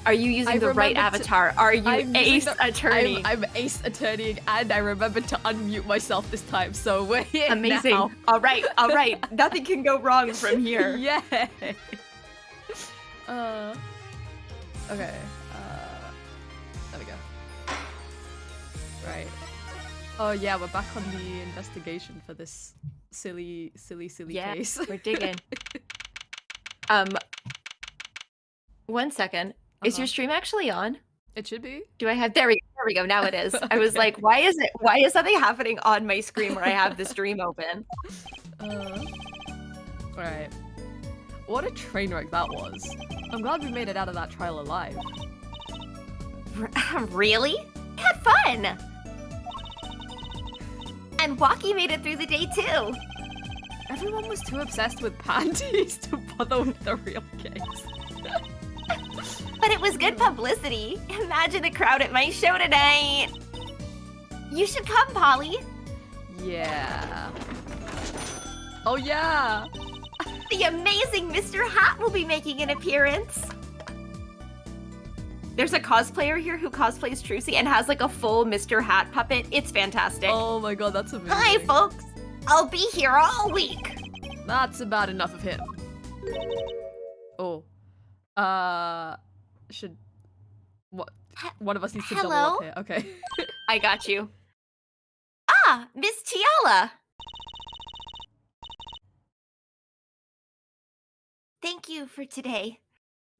Are you using the right avatar? Are you Ace Attorney? I'm Ace Attorney, and I remembered to unmute myself this time, so we're here Amazing. now. All right. Nothing can go wrong from here. Yeah. Okay. There we go. Right. Oh yeah, we're back on the investigation for this silly case. We're digging. 1 second. Is your stream actually on? It should be. Do I have? There we go. Now it is. I was like, why is something happening on my screen where I have the stream open? Right. What a train wreck that was. I'm glad we made it out of that trial alive. Really? We had fun! And Waki made it through the day too! Everyone was too obsessed with panties to bother with the real case. But it was good publicity. Imagine the crowd at my show tonight! You should come, Polly! Yeah. Oh yeah! The amazing Mr. Hat will be making an appearance! There's a cosplayer here who cosplays Trucy and has like a full Mr. Hat puppet. It's fantastic. Oh my god, that's amazing. Hi, folks! I'll be here all week! That's about enough of him. Oh. Should... What? One of us needs to double up here. Okay. I got you. Ah, Miss Tiala! Thank you for today.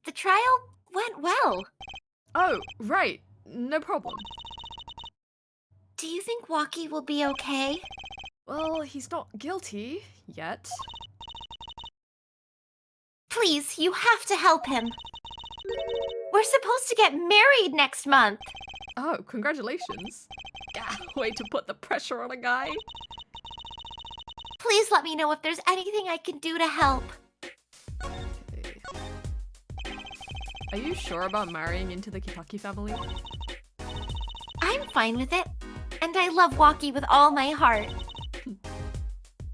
The trial went well. Oh, right. No problem. Do you think Waki will be okay? Well, he's not guilty yet. Please, you have to help him. We're supposed to get married next month. Oh, congratulations. Way to put the pressure on a guy. Please let me know if there's anything I can do to help. Okay. Are you sure about marrying into the Kitaki family? I'm fine with it. And I love Waki with all my heart.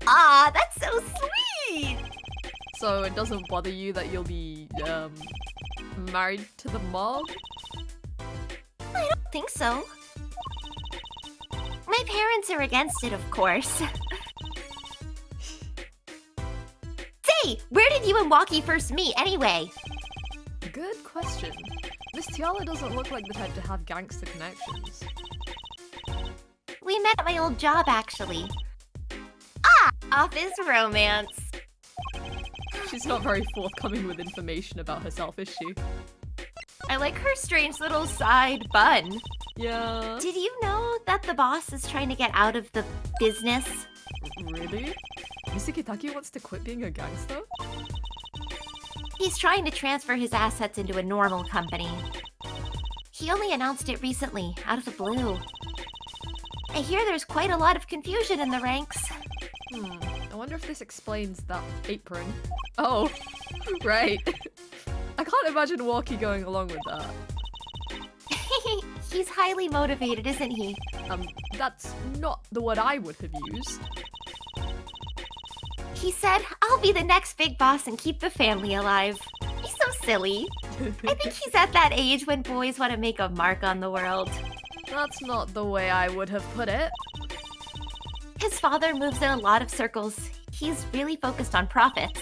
Ah, that's so sweet! So it doesn't bother you that you'll be, married to the mob? I don't think so. My parents are against it, of course. Say, where did you and Waki first meet, anyway? Good question. Miss Tiala doesn't look like the type to have gangster connections. We met at my old job, actually. Ah, office romance. She's not very forthcoming with information about herself, is she? I like her strange little side bun. Yeah. Did you know that the boss is trying to get out of the business? Really? Mr. Kitaki wants to quit being a gangster? He's trying to transfer his assets into a normal company. He only announced it recently, out of the blue. I hear there's quite a lot of confusion in the ranks. I wonder if this explains that apron. Oh, right. I can't imagine Waki going along with that. He's highly motivated, isn't he? That's not the word I would have used. He said, I'll be the next big boss and keep the family alive. He's so silly. I think he's at that age when boys want to make a mark on the world. That's not the way I would have put it. His father moves in a lot of circles. He's really focused on profits.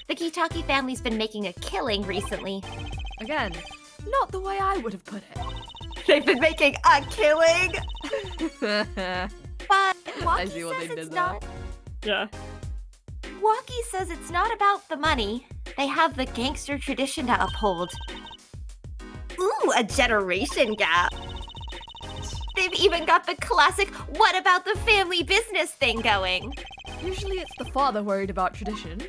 The Kitaki family's been making a killing recently. Again, not the way I would have put it. They've been making a killing? But Waki see what says they did it's there. not... Yeah. Waki says it's not about the money. They have the gangster tradition to uphold. Ooh, a generation gap. They've even got the classic what about the family business thing going. Usually it's the father worried about tradition.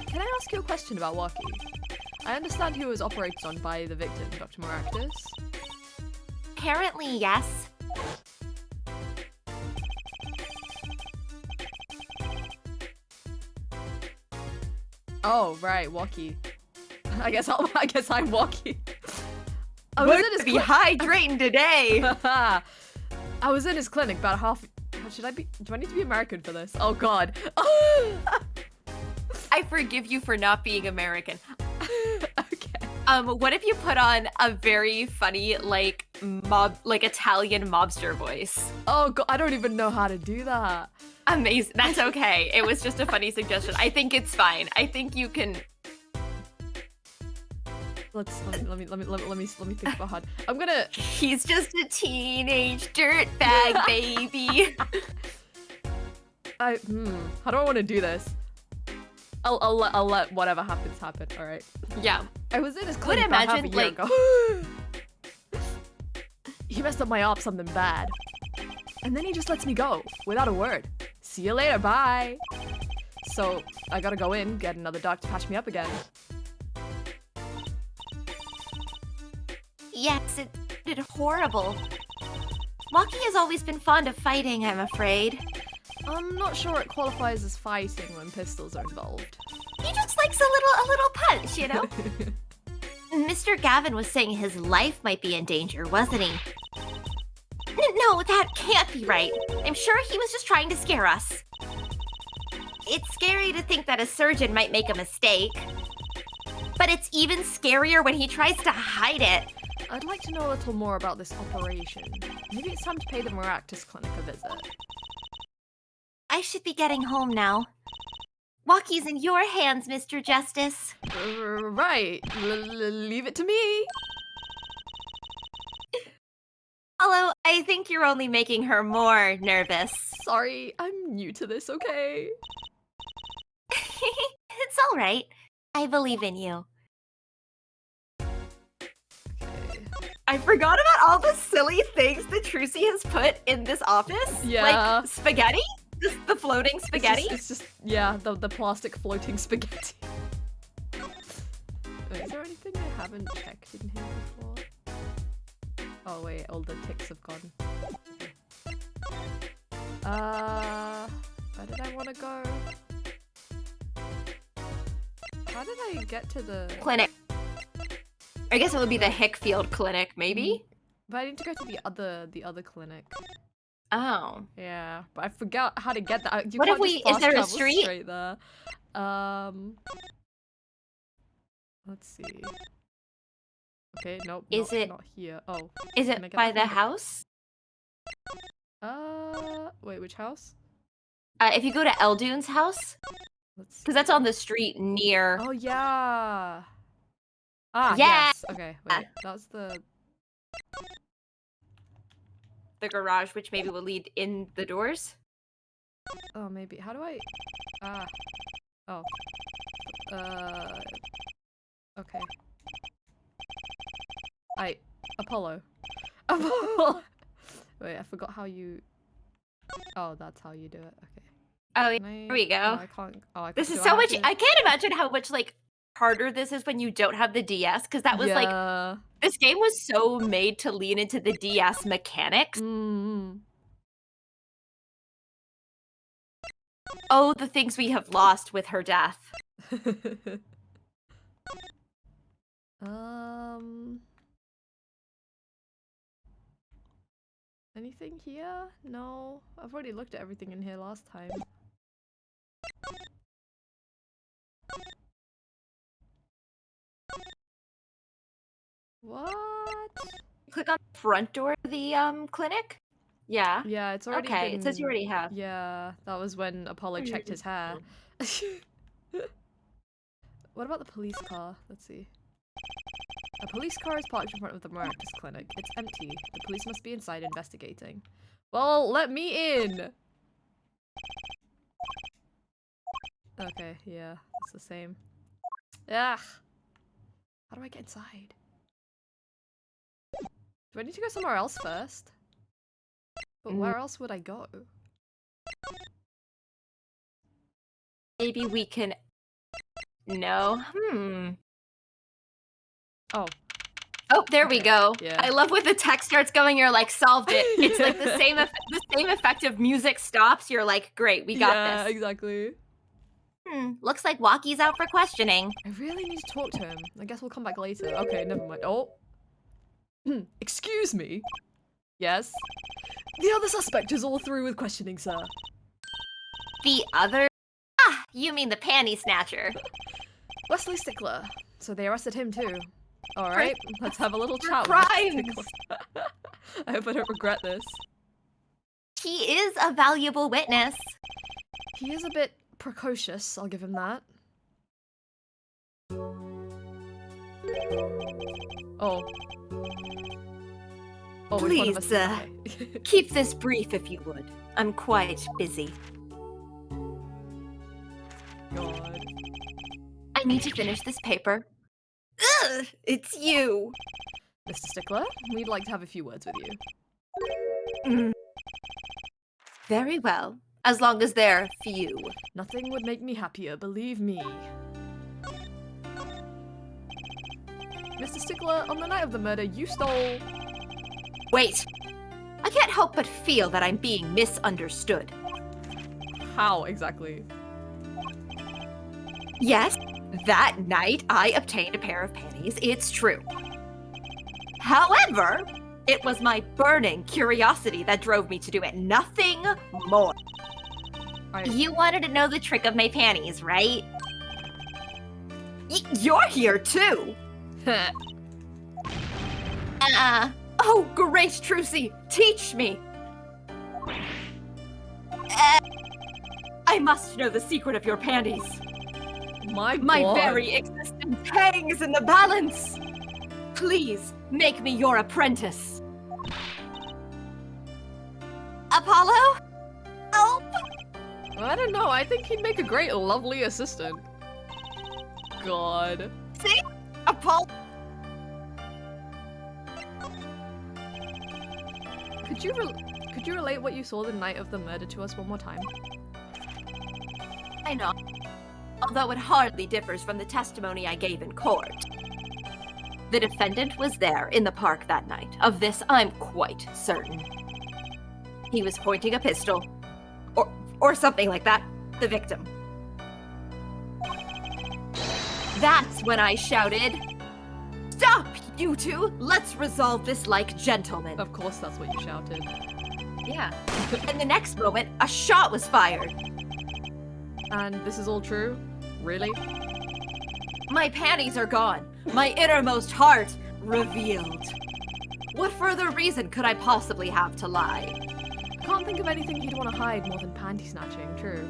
Can I ask you a question about Waki? I understand he was operated on by the victim, Dr. Maractus. Apparently, yes. Oh, right, Waki. I guess I'm Waki. We're gonna be hydrating today. I was in his clinic about do I need to be American for this? Oh god. I I forgive you for not being American. Okay. What if you put on a very funny, like Italian mobster voice? Oh god, I don't even know how to do that. Amazing. That's okay. It was just a funny suggestion. I think it's fine. I think you can. Let me think about. I'm gonna. He's just a teenage dirtbag baby. How do I want to do this? I'll let whatever happens happen. All right. Yeah. I was in his Could clinic about half a imagine, year like- ago. He messed up my op something bad, and then he just lets me go without a word. See you later, bye. So I gotta go in, get another doc to patch me up again. Yes, it did horrible. Waki has always been fond of fighting, I'm afraid. I'm not sure it qualifies as fighting when pistols are involved. He just likes a little punch, you know? Mr. Gavin was saying his life might be in danger, wasn't he? No, that can't be right. I'm sure he was just trying to scare us. It's scary to think that a surgeon might make a mistake. But it's even scarier when he tries to hide it. I'd like to know a little more about this operation. Maybe it's time to pay the Maractus Clinic a visit. I should be getting home now. Waki's in your hands, Mr. Justice. Right. Leave it to me. Although, I think you're only making her more nervous. Sorry, I'm new to this, okay? It's all right. I believe in you. Okay. I forgot about all the silly things that Trucy has put in this office. Yeah. Like spaghetti? Just the floating spaghetti? It's just yeah, the plastic floating spaghetti. Wait, is there anything I haven't checked in here before? Oh wait, all the ticks have gone. Where did I want to go? How did I get to the Clinic. I guess it would be the Hickfield Clinic, maybe? But I need to go to the other clinic. Oh. Yeah, but I forgot how to get that. You What if can't just is fast there a travel street? straight there. Let's see. Okay, nope. Is it- not here? Oh. Is Can I it get by that the from house? Wait, which house? If you go to Eldune's house, Let's see. because that's on the street near. Oh yeah. Ah, Yeah. yes. Okay, wait. That's the garage, which maybe will lead in the doors. Oh, maybe. How do I Oh. Okay. Apollo. Apollo. Wait, I forgot how you Oh, that's how you do it. Okay. Oh, Can here we Oh, go. I can't. Oh, I This do is I so have much. to- I can't imagine how much like harder this is when you don't have the DS, because that was like yeah. this game was so made to lean into the DS mechanics. Mm. Oh, the things we have lost with her death. Anything here? No, I've already looked at everything in here last time. What? Click on the front door of the clinic. Yeah. Yeah, it's already Okay, been... it says you already have. Yeah, that was when Apollo checked his hair. What about the police car? Let's see. A police car is parked in front of the Maractus Clinic. It's empty. The police must be inside investigating. Well, let me in! Okay, yeah, it's the same. Ugh! How do I get inside? Do I need to go somewhere else first? But where else would I go? Maybe we can. No. Oh. Oh, there we Okay, go. yeah. I love when the text starts going. You're like, solved it. It's like the same effect of music stops. You're like, great, we got Yeah, this. exactly. Looks like Waki's out for questioning. I really need to talk to him. I guess we'll come back later. Okay, never mind. Oh. Excuse me. Yes? The other suspect is all through with questioning, sir. The other. Ah, you mean the panty snatcher. Wesley Stickler. So they arrested him too. Alright, let's have a little chat with crimes. Stickler. I hope I don't regret this. He is a valuable witness. He is a bit precocious, I'll give him that. Oh. Oh, in front of us. Please, Okay. keep this brief if you would. I'm quite busy. God. I need to finish this paper. Ugh, it's you. Mr. Stickler, we'd like to have a few words with you. Mm. Very well, as long as they're few. Nothing would make me happier, believe me. Mr. Stickler, on the night of the murder, you stole... Wait, I can't help but feel that I'm being misunderstood. How, exactly? Yes, that night I obtained a pair of panties, it's true. However, it was my burning curiosity that drove me to do it, nothing more. You wanted to know the trick of my panties, right? You're here too! Oh, great Trucy, teach me! I must know the secret of your panties. My God. Very existence hangs in the balance. Please, make me your apprentice. Apollo? Help! I don't know, I think he'd make a great, lovely assistant. God. See? Apollo... Could you relate what you saw the night of the murder to us one more time? I know. Although it hardly differs from the testimony I gave in court. The defendant was there in the park that night. Of this, I'm quite certain. He was pointing a pistol, or something like that, the victim. That's when I shouted, "Stop, you two! Let's resolve this like gentlemen." Of course that's what you shouted. Yeah. In the next moment, a shot was fired. And this is all true? Really? My panties are gone. My innermost heart revealed. What further reason could I possibly have to lie? I can't think of anything he'd want to hide more than panty snatching, true.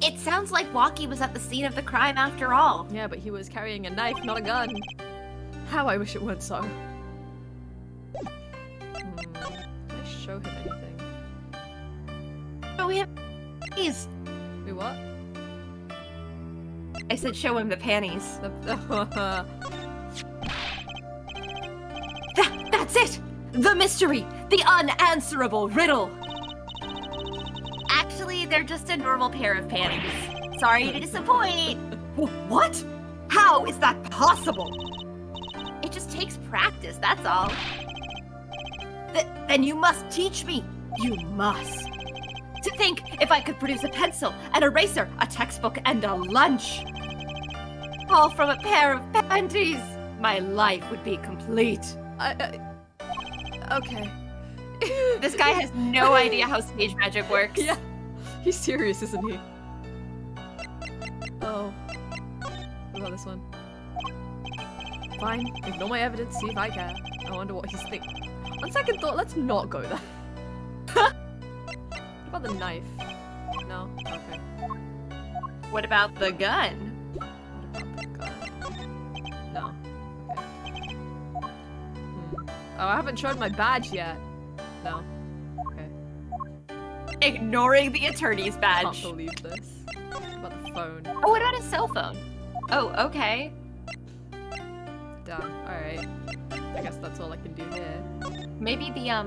It sounds like Walkie was at the scene of the crime after all. Yeah, but he was carrying a knife, not a gun. How I wish it weren't so. Can I show him anything? Show him panties. Wait, what? I said show him the panties. That's it! The mystery! The unanswerable riddle! Actually, they're just a normal pair of panties. Sorry to disappoint. What? How is that possible? It just takes practice, that's all. Then you must teach me. You must. To think if I could produce a pencil, an eraser, a textbook, and a lunch. All from a pair of panties. My life would be complete. Okay. This guy has no idea how stage magic works. Yeah. He's serious, isn't he? Oh. What about this one? Fine. Ignore my evidence, see if I care. I wonder what he's thinking. On second thought, let's not go there. What about the knife? No? Okay. What about the gun? What about the gun? No. Okay. Oh, I haven't shown my badge yet. No. Okay. Ignoring the attorney's badge. Can't believe this. What about the phone? Oh, what about a cell phone? Oh, okay. Damn. Alright. I guess that's all I can do here. Maybe the, I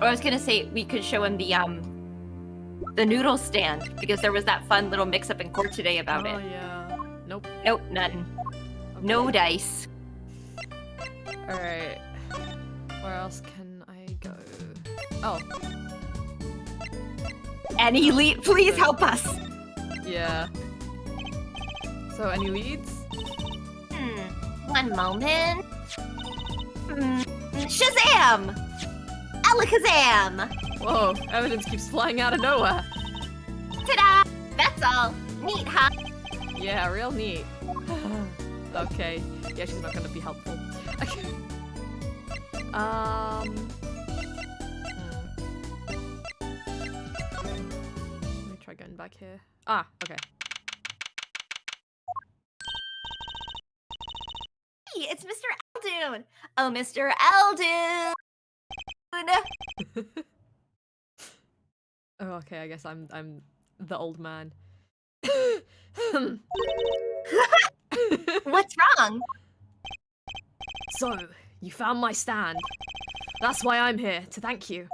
was gonna say we could show him the noodle stand, because there was that fun little mix-up in court today about it. Oh, yeah. Nope. Nope, none. Okay. No dice. Alright. Where else can I go? Oh. Any lead? Please help us! Yeah. So, any leads? One moment. Shazam! Alakazam! Whoa, evidence keeps flying out of nowhere. Ta-da! That's all. Neat, huh? Yeah, real neat. Okay. Yeah, she's not gonna be helpful. Okay. Let me try going back here. Ah, okay. Hey, it's Mr. Eldoon. Oh, Mr. Eldoon. Oh, okay, I guess I'm the old man. What's wrong? So, you found my stand. That's why I'm here, to thank you.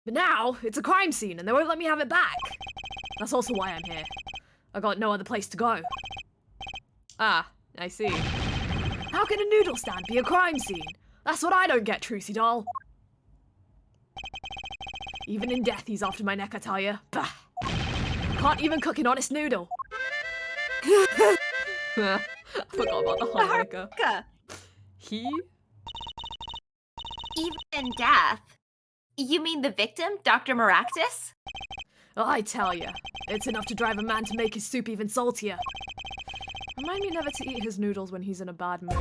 But now, it's a crime scene and they won't let me have it back. That's also why I'm here. I got no other place to go. Ah, I see. How can a noodle stand be a crime scene? That's what I don't get, Trucy doll. Even in death, he's after my neck, I tell ya. Bah. Can't even cook an honest noodle. I forgot about the harmonica. He? Even in death? You mean the victim, Dr. Maractus? Oh, I tell ya, it's enough to drive a man to make his soup even saltier. Remind me never to eat his noodles when he's in a bad mood.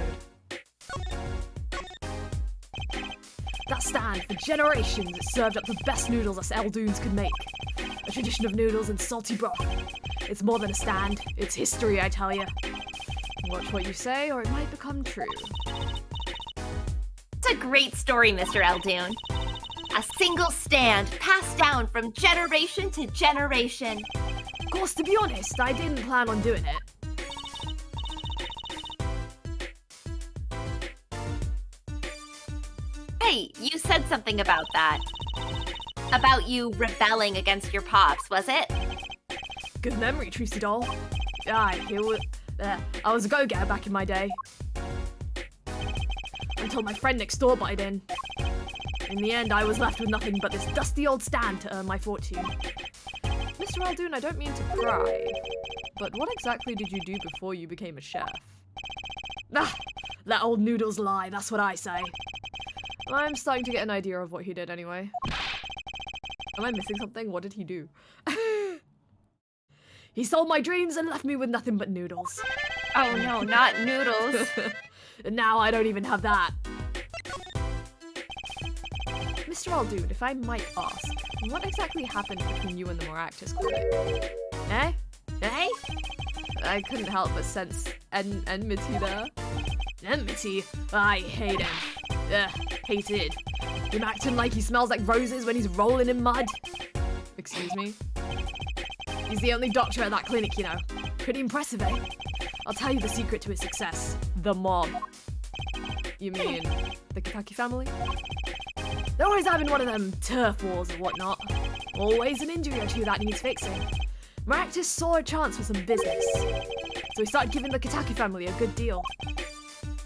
That stand, for generations, it served up the best noodles us Eldoons could make. A tradition of noodles and salty broth. It's more than a stand, it's history, I tell ya. Watch what you say, or it might become true. It's a great story, Mr. Eldoon. A single stand passed down from generation to generation. Of course, to be honest, I didn't plan on doing it. Hey, you said something about that. About you rebelling against your pops, was it? Good memory, Trucy doll. Aye, I was a go-getter back in my day. Until my friend next door butted in. In the end, I was left with nothing but this dusty old stand to earn my fortune. Mr. Eldoon, I don't mean to pry, but what exactly did you do before you became a chef? Ah, let old noodles lie, that's what I say. I'm starting to get an idea of what he did anyway. Am I missing something? What did he do? He sold my dreams and left me with nothing but noodles. Oh no, not noodles. And now I don't even have that. Mr. Eldoon, if I might ask, what exactly happened between you and the Maractus clinic? Eh? Eh? I couldn't help but sense enmity there. Enmity? I hate him. Hated. Him acting like he smells like roses when he's rolling in mud. Excuse me? He's the only doctor at that clinic, you know. Pretty impressive, eh? I'll tell you the secret to his success. The mob. You mean the Kentucky family? They're always having one of them turf wars or whatnot. Always an injury or two that needs fixing. Maractus saw a chance for some business. So he started giving the Kentucky family a good deal.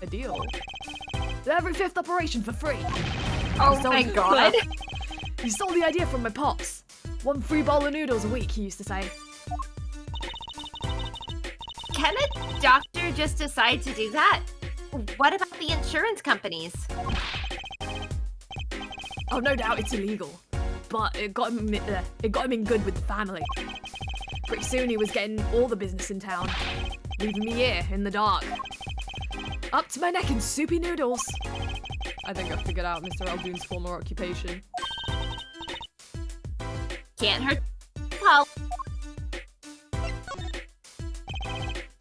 A deal? Every 5th operation for free. Oh my god. He stole the idea from my pops. 1 free bowl of noodles a week, he used to say. Can a doctor just decide to do that? What about the insurance companies? Oh, no doubt it's illegal. But it got him in good with the family. Pretty soon he was getting all the business in town. Leaving me here, in the dark. Up to my neck in soupy noodles. I think I've figured out Mr. Eldoon's former occupation. Can't hurt. Well,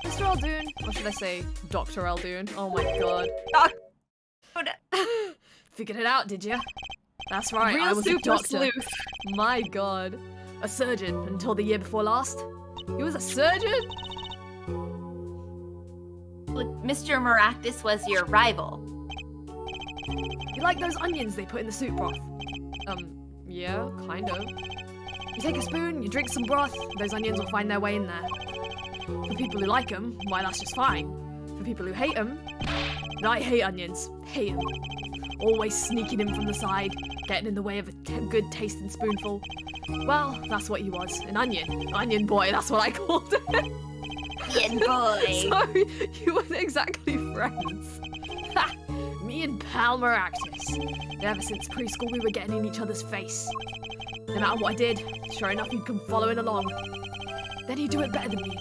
Mr. Eldoon, or should I say Dr. Eldoon? Oh my god. Figured it out, did you? That's right, I was a doctor. Sleuth. My god. A surgeon until the year before last. He was a surgeon? Mr. Maractus was your rival. You like those onions they put in the soup broth? Yeah, kind of. You take a spoon, you drink some broth, those onions will find their way in there. For people who like them, why, that's just fine. For people who hate them, I hate onions. Hate them. Always sneaking in from the side, getting in the way of a good tasting spoonful. Well, that's what he was. An onion. Onion boy, that's what I called it. Onion boy. Sorry, you weren't exactly friends. Ha! Me Me and pal Maractus. Ever since preschool, we were getting in each other's face. No matter what I did, sure enough, he'd come following along. Then he'd do it better than me.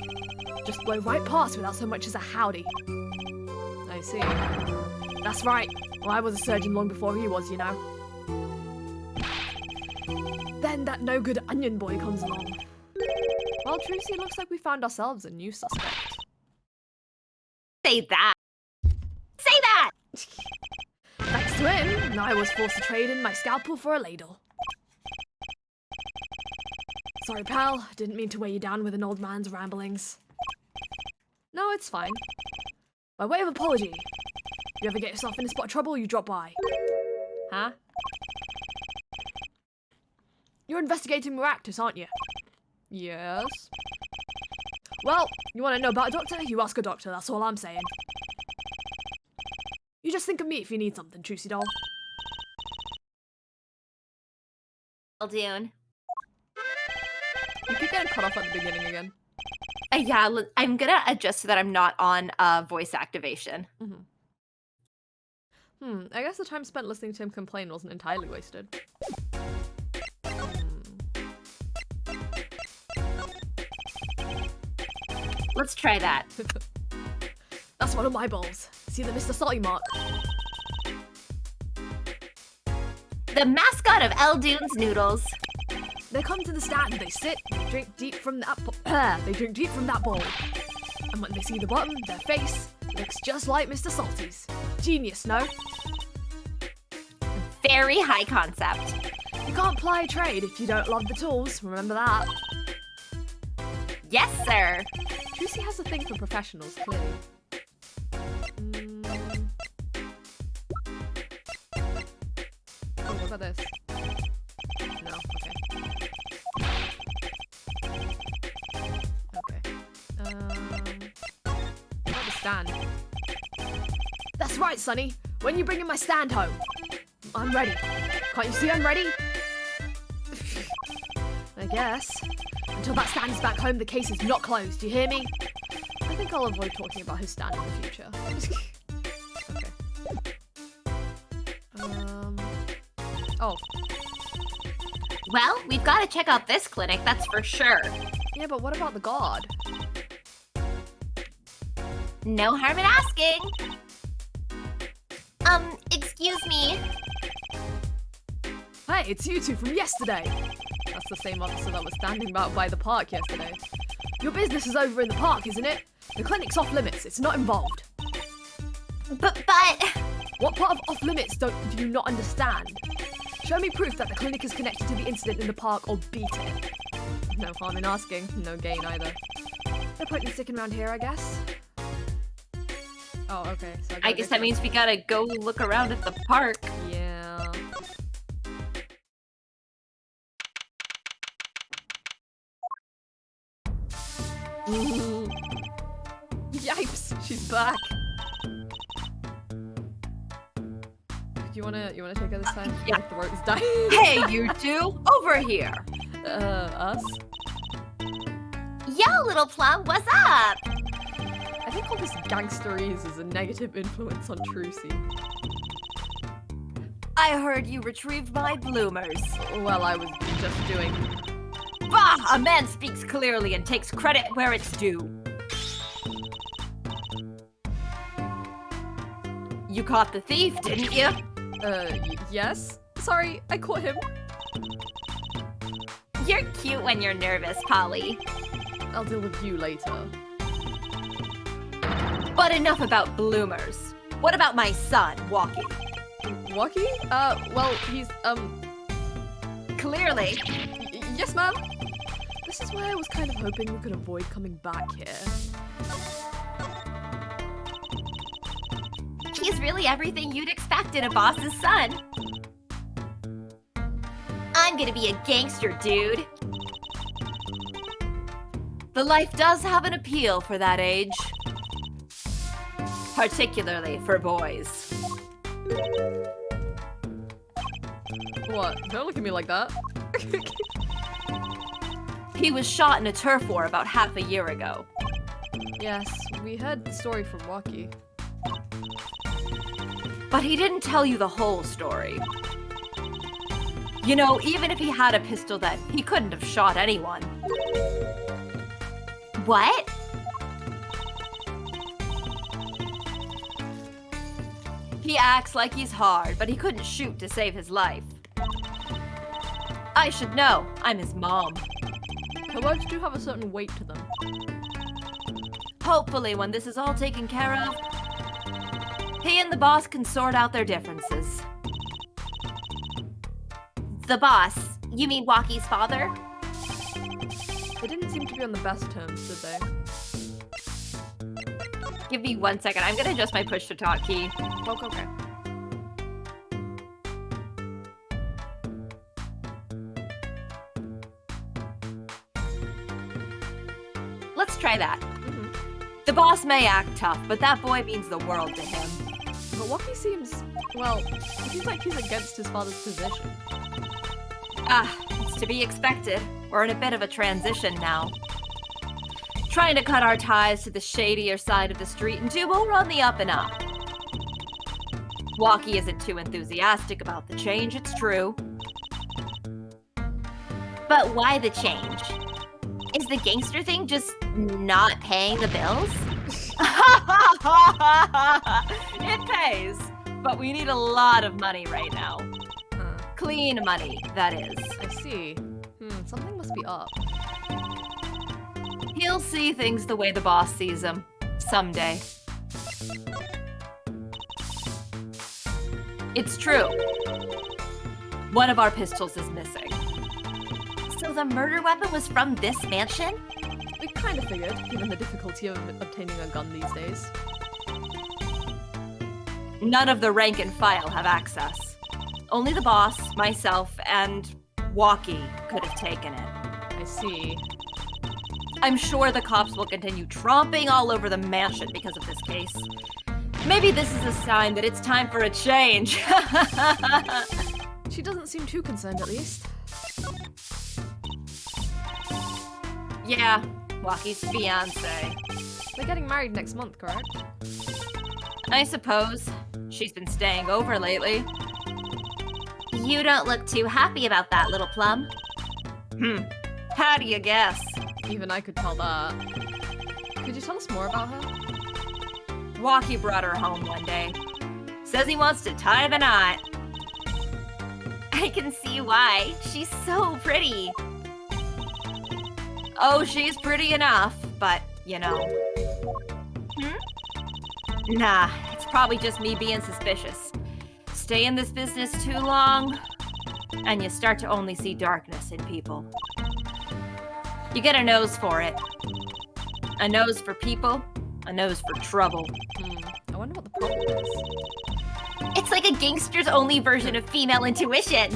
Just blow right past without so much as a howdy. I see. That's right. Well, I was a surgeon long before he was, you know. Then that no-good onion boy comes along. Well, Trucy, looks like we found ourselves a new suspect. Say that. Say that! Thanks to him, I was forced to trade in my scalpel for a ladle. Sorry, pal. Didn't mean to weigh you down with an old man's ramblings. No, it's fine. By way of apology, you ever get yourself in a spot of trouble, you drop by. Huh? You're investigating Maractus, aren't you? Yes. Well, you want to know about a doctor? You ask a doctor, that's all I'm saying. You just think of me if you need something, Trucy doll. Dune. You keep getting cut off at the beginning again. Yeah, I'm gonna adjust so that I'm not on voice activation. I guess the time spent listening to him complain wasn't entirely wasted. Let's try that. That's one of my bowls. See the Mr. Salty mark? The mascot of Eldune's Noodles. They come to the stand, they sit, they drink deep from that bowl. And when they see the bottom, their face looks just like Mr. Salty's. Genius, no? Very high concept. You can't ply a trade if you don't love the tools, remember that. Yes, sir. Trucy has a thing for professionals, clearly. Oh, what about this? No, okay. What about the stand? That's right, Sonny. When you bringing my stand home? I'm ready. Can't you see I'm ready? I guess. Until that stand is back home, the case is not closed. Do you hear me? I think I'll avoid talking about his stand in the future. Okay. Oh. Well, we've got to check out this clinic, that's for sure. Yeah, but what about the god? No harm in asking. Excuse me. Hey, it's you two from yesterday. That's the same officer that was standing about by the park yesterday. Your business is over in the park, isn't it? The clinic's off limits. It's not involved. But... What part of off limits do you not understand? Show me proof that the clinic is connected to the incident in the park or beat it. No harm in asking. No gain either. No point in sticking around here, I guess. Oh, okay. So I guess that means we gotta go look around at the park. Yeah. Yipes! She's back. You wanna take her this time? Yeah. My throat is dying. Hey, you two, over here. Us? Yo, little plum, what's up? I think all this gangsterese is a negative influence on Trucy. I heard you retrieved my bloomers. Well, I was just doing... Bah! A man speaks clearly and takes credit where it's due. You caught the thief, didn't you? Yes? Sorry, I caught him. You're cute when you're nervous, Polly. I'll deal with you later. But enough about bloomers. What about my son, Walkie? Walkie? Well, he's, Clearly. Yes, ma'am? This is why I was kind of hoping we could avoid coming back here. He's really everything you'd expect in a boss's son. I'm gonna be a gangster, dude. The life does have an appeal for that age. Particularly for boys. What? Don't look at me like that. He was shot in a turf war about half a year ago. Yes, we heard the story from Walkie. But he didn't tell you the whole story. You know, even if he had a pistol then, he couldn't have shot anyone. What? He acts like he's hard, but he couldn't shoot to save his life. I should know. I'm his mom. Her words do have a certain weight to them. Hopefully, when this is all taken care of, he and the boss can sort out their differences. The boss? You mean Walkie's father? They didn't seem to be on the best terms, did they? Give me 1 second. I'm gonna adjust my push-to-talk key. Okay. Let's try that. The boss may act tough, but that boy means the world to him. But Walkie seems, well, it seems like he's against his father's position. It's to be expected. We're in a bit of a transition now. Trying to cut our ties to the shadier side of the street and do more on the up and up. Walkie isn't too enthusiastic about the change, it's true. But why the change? Is the gangster thing just not paying the bills? It pays, but we need a lot of money right now. Clean money, that is. I see. Something must be up. He'll see things the way the boss sees them. Someday. It's true. One of our pistols is missing. So the murder weapon was from this mansion? We kind of figured, given the difficulty of obtaining a gun these days. None of the rank and file have access. Only the boss, myself, and Walkie could have taken it. I see. I'm sure the cops will continue tromping all over the mansion because of this case. Maybe this is a sign that it's time for a change. She doesn't seem too concerned, at least. Yeah, Walkie's fiance. They're getting married next month, correct? I suppose. She's been staying over lately. You don't look too happy about that, little plum. How do you guess? Even I could tell that. Could you tell us more about her? Walkie brought her home one day. Says he wants to tie the knot. I can see why. She's so pretty. Oh, she's pretty enough, but, you know. Nah, it's probably just me being suspicious. Stay in this business too long, and you start to only see darkness in people. You get a nose for it. A nose for people, a nose for trouble. I wonder what the problem is. It's like a gangster's only version of female intuition.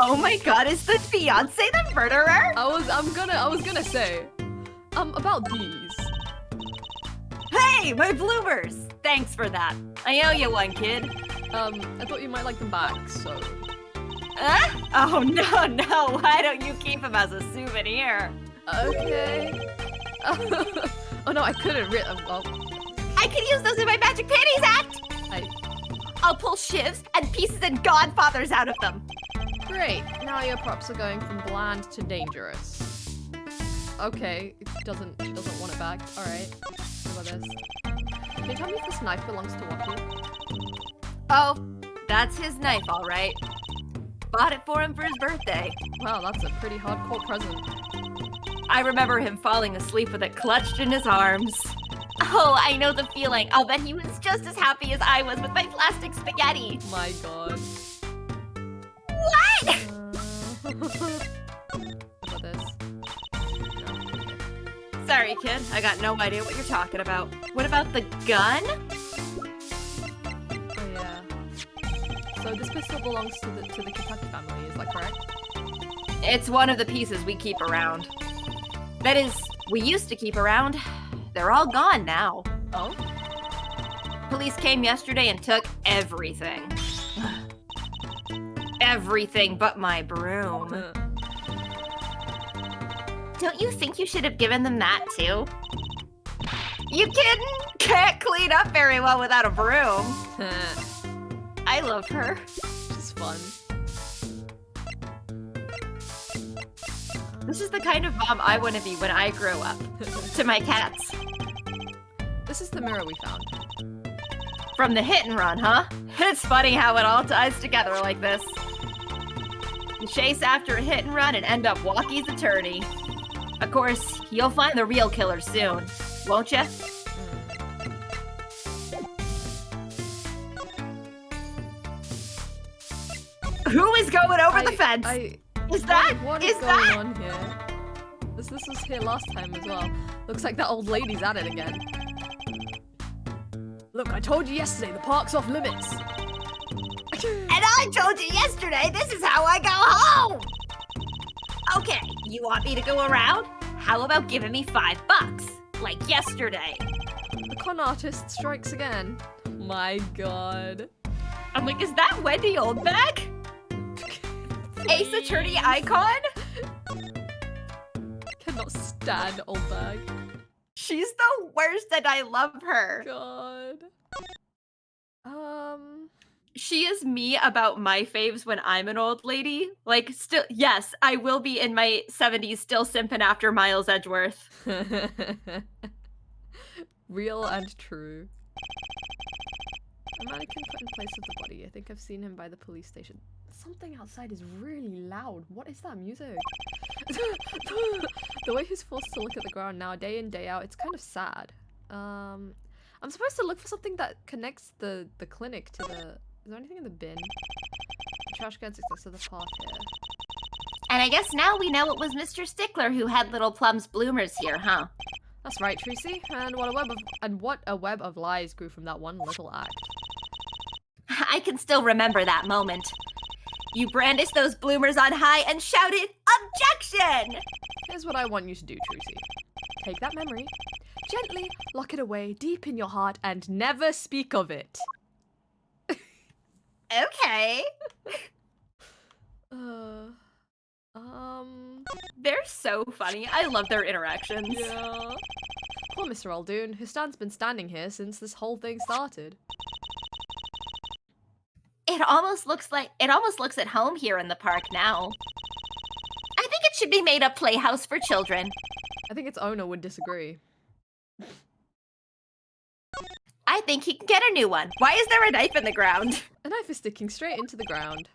Oh my god. Is the fiance the murderer? I was gonna say, about these. Hey, my bloomers! Thanks for that. I owe you one, kid. I thought you might like them back, so. Oh, no. Why don't you keep them as a souvenir? Okay. Oh no, I couldn't well. I could use those in my magic panties act! I'll pull shivs and pieces and godfathers out of them. Great. Now your props are going from bland to dangerous. Okay, she doesn't want it back. Alright. How about this? Can you tell me if this knife belongs to Walkie? Oh, that's his knife, all right. Bought it for him for his birthday. Wow, that's a pretty hardcore present. I remember him falling asleep with it clutched in his arms. Oh, I know the feeling. I'll bet he was just as happy as I was with my plastic spaghetti. My god. What? How about this? No. Sorry, kid. I got no idea what you're talking about. What about the gun? Oh yeah. So this pistol belongs to the Kentucky family, is that correct? It's one of the pieces we keep around. That is, we used to keep around. They're all gone now. Oh? Police came yesterday and took everything. Everything but my broom. Don't you think you should have given them that too? You kidding? Can't clean up very well without a broom. I love her. She's fun. This is the kind of mom I want to be when I grow up. To my cats. This is the mirror we found. From the hit and run, huh? It's funny how it all ties together like this. You chase after a hit and run and end up Walkie's attorney. Of course, you'll find the real killer soon, won't you? Who is going over the fence? What is going on here? This was here last time as well. Looks like that old lady's at it again. Look, I told you yesterday the park's off limits. And I told you yesterday this is how I go home! Okay, you want me to go around? How about giving me $5? Like yesterday. The con artist strikes again. My god. I'm like, is that Wendy Oldbag? Ace Attorney icon? Cannot stand Oldbag. She's the worst and I love her. God. She is me about my faves when I'm an old lady. Like, still, yes, I will be in my 70s still simping after Miles Edgeworth. Real and true. A mannequin put in place of the body. I think I've seen him by the police station. Something outside is really loud. What is that music? The way he's forced to look at the ground now, day in, day out, it's kind of sad. I'm supposed to look for something that connects the clinic to the... Is there anything in the bin? The trash can's next to the path here. And I guess now we know it was Mr. Stickler who had little Plum's bloomers here, huh? That's right, Tracy. And what a web of lies grew from that one little act. I can still remember that moment. You brandished those bloomers on high and shouted, "Objection!" Here's what I want you to do, Tracy. Take that memory, gently lock it away deep in your heart, and never speak of it. Okay. They're so funny. I love their interactions. Yeah. Poor Mr. Aldoon, who has been standing here since this whole thing started. It almost looks at home here in the park now. I think it should be made a playhouse for children. I think its owner would disagree. I think he can get a new one. Why is there a knife in the ground? A knife is sticking straight into the ground.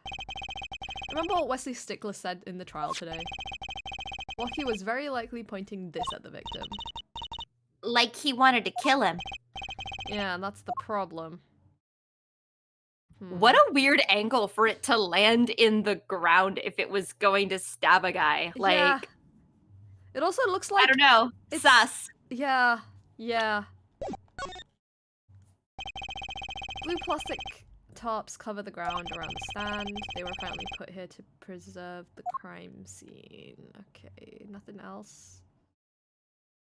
Remember what Wesley Stickler said in the trial today? Walkie was very likely pointing this at the victim. Like he wanted to kill him. Yeah, and that's the problem. What a weird angle for it to land in the ground if it was going to stab a guy. Like, yeah. It also looks like... I don't know. Sus. Yeah. Yeah. Blue plastic tarps cover the ground around the stand. They were apparently put here to preserve the crime scene. Okay, nothing else.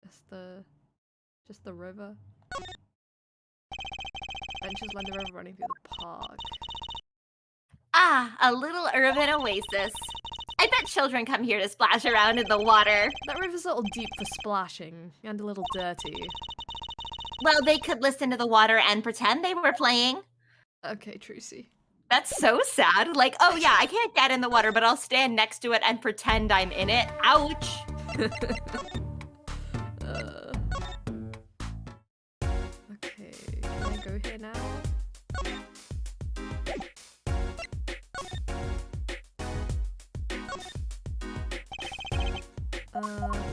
Just the river. Benches line the river running through the park. Ah, a little urban oasis. I bet children come here to splash around in the water. That river's a little deep for splashing, and a little dirty. Well, they could listen to the water and pretend they were playing. Okay, Tracy. That's so sad. Like, oh yeah, I can't get in the water, but I'll stand next to it and pretend I'm in it. Ouch. Okay, can I go here now?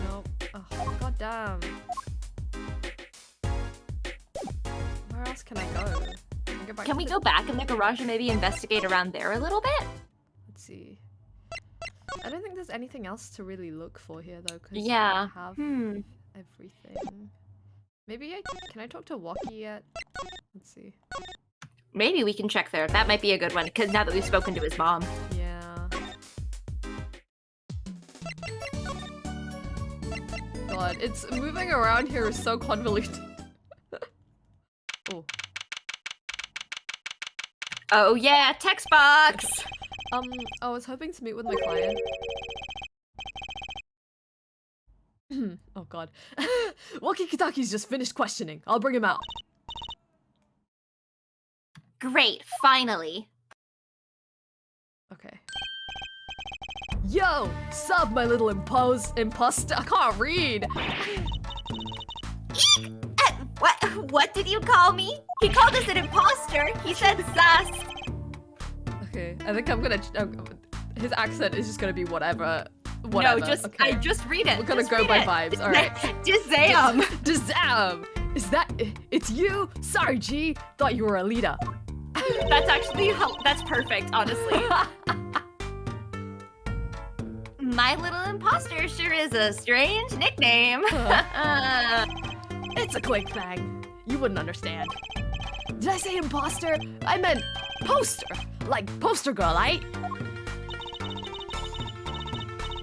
Nope. Oh, goddamn. Where else can I go? Can we go back in the garage and maybe investigate around there a little bit? Let's see. I don't think there's anything else to really look for here, though, because yeah. I have everything. Maybe can I talk to Walkie yet? Let's see. Maybe we can check there. That might be a good one, because now that we've spoken to his mom. Yeah. God, it's moving around here is so convoluted. Oh. Oh yeah, text box! I was hoping to meet with my client. Oh god. Walkie-talkie's just finished questioning. I'll bring him out. Great, finally. Okay. Yo! Sup, my little imposter. I can't read! What did you call me? He called us an imposter. He said sus. Okay, I think I'm gonna... his accent is just gonna be whatever. No, just okay. just read it. We're gonna just go read by it. vibes, alright. Dizam. Dizam! Is that... It's you? Sorry, G. Thought you were a leader. That's actually... That's perfect, honestly. My little imposter sure is a strange nickname. It's a quick thing. You wouldn't understand. Did I say imposter? I meant poster. Like poster girl, right?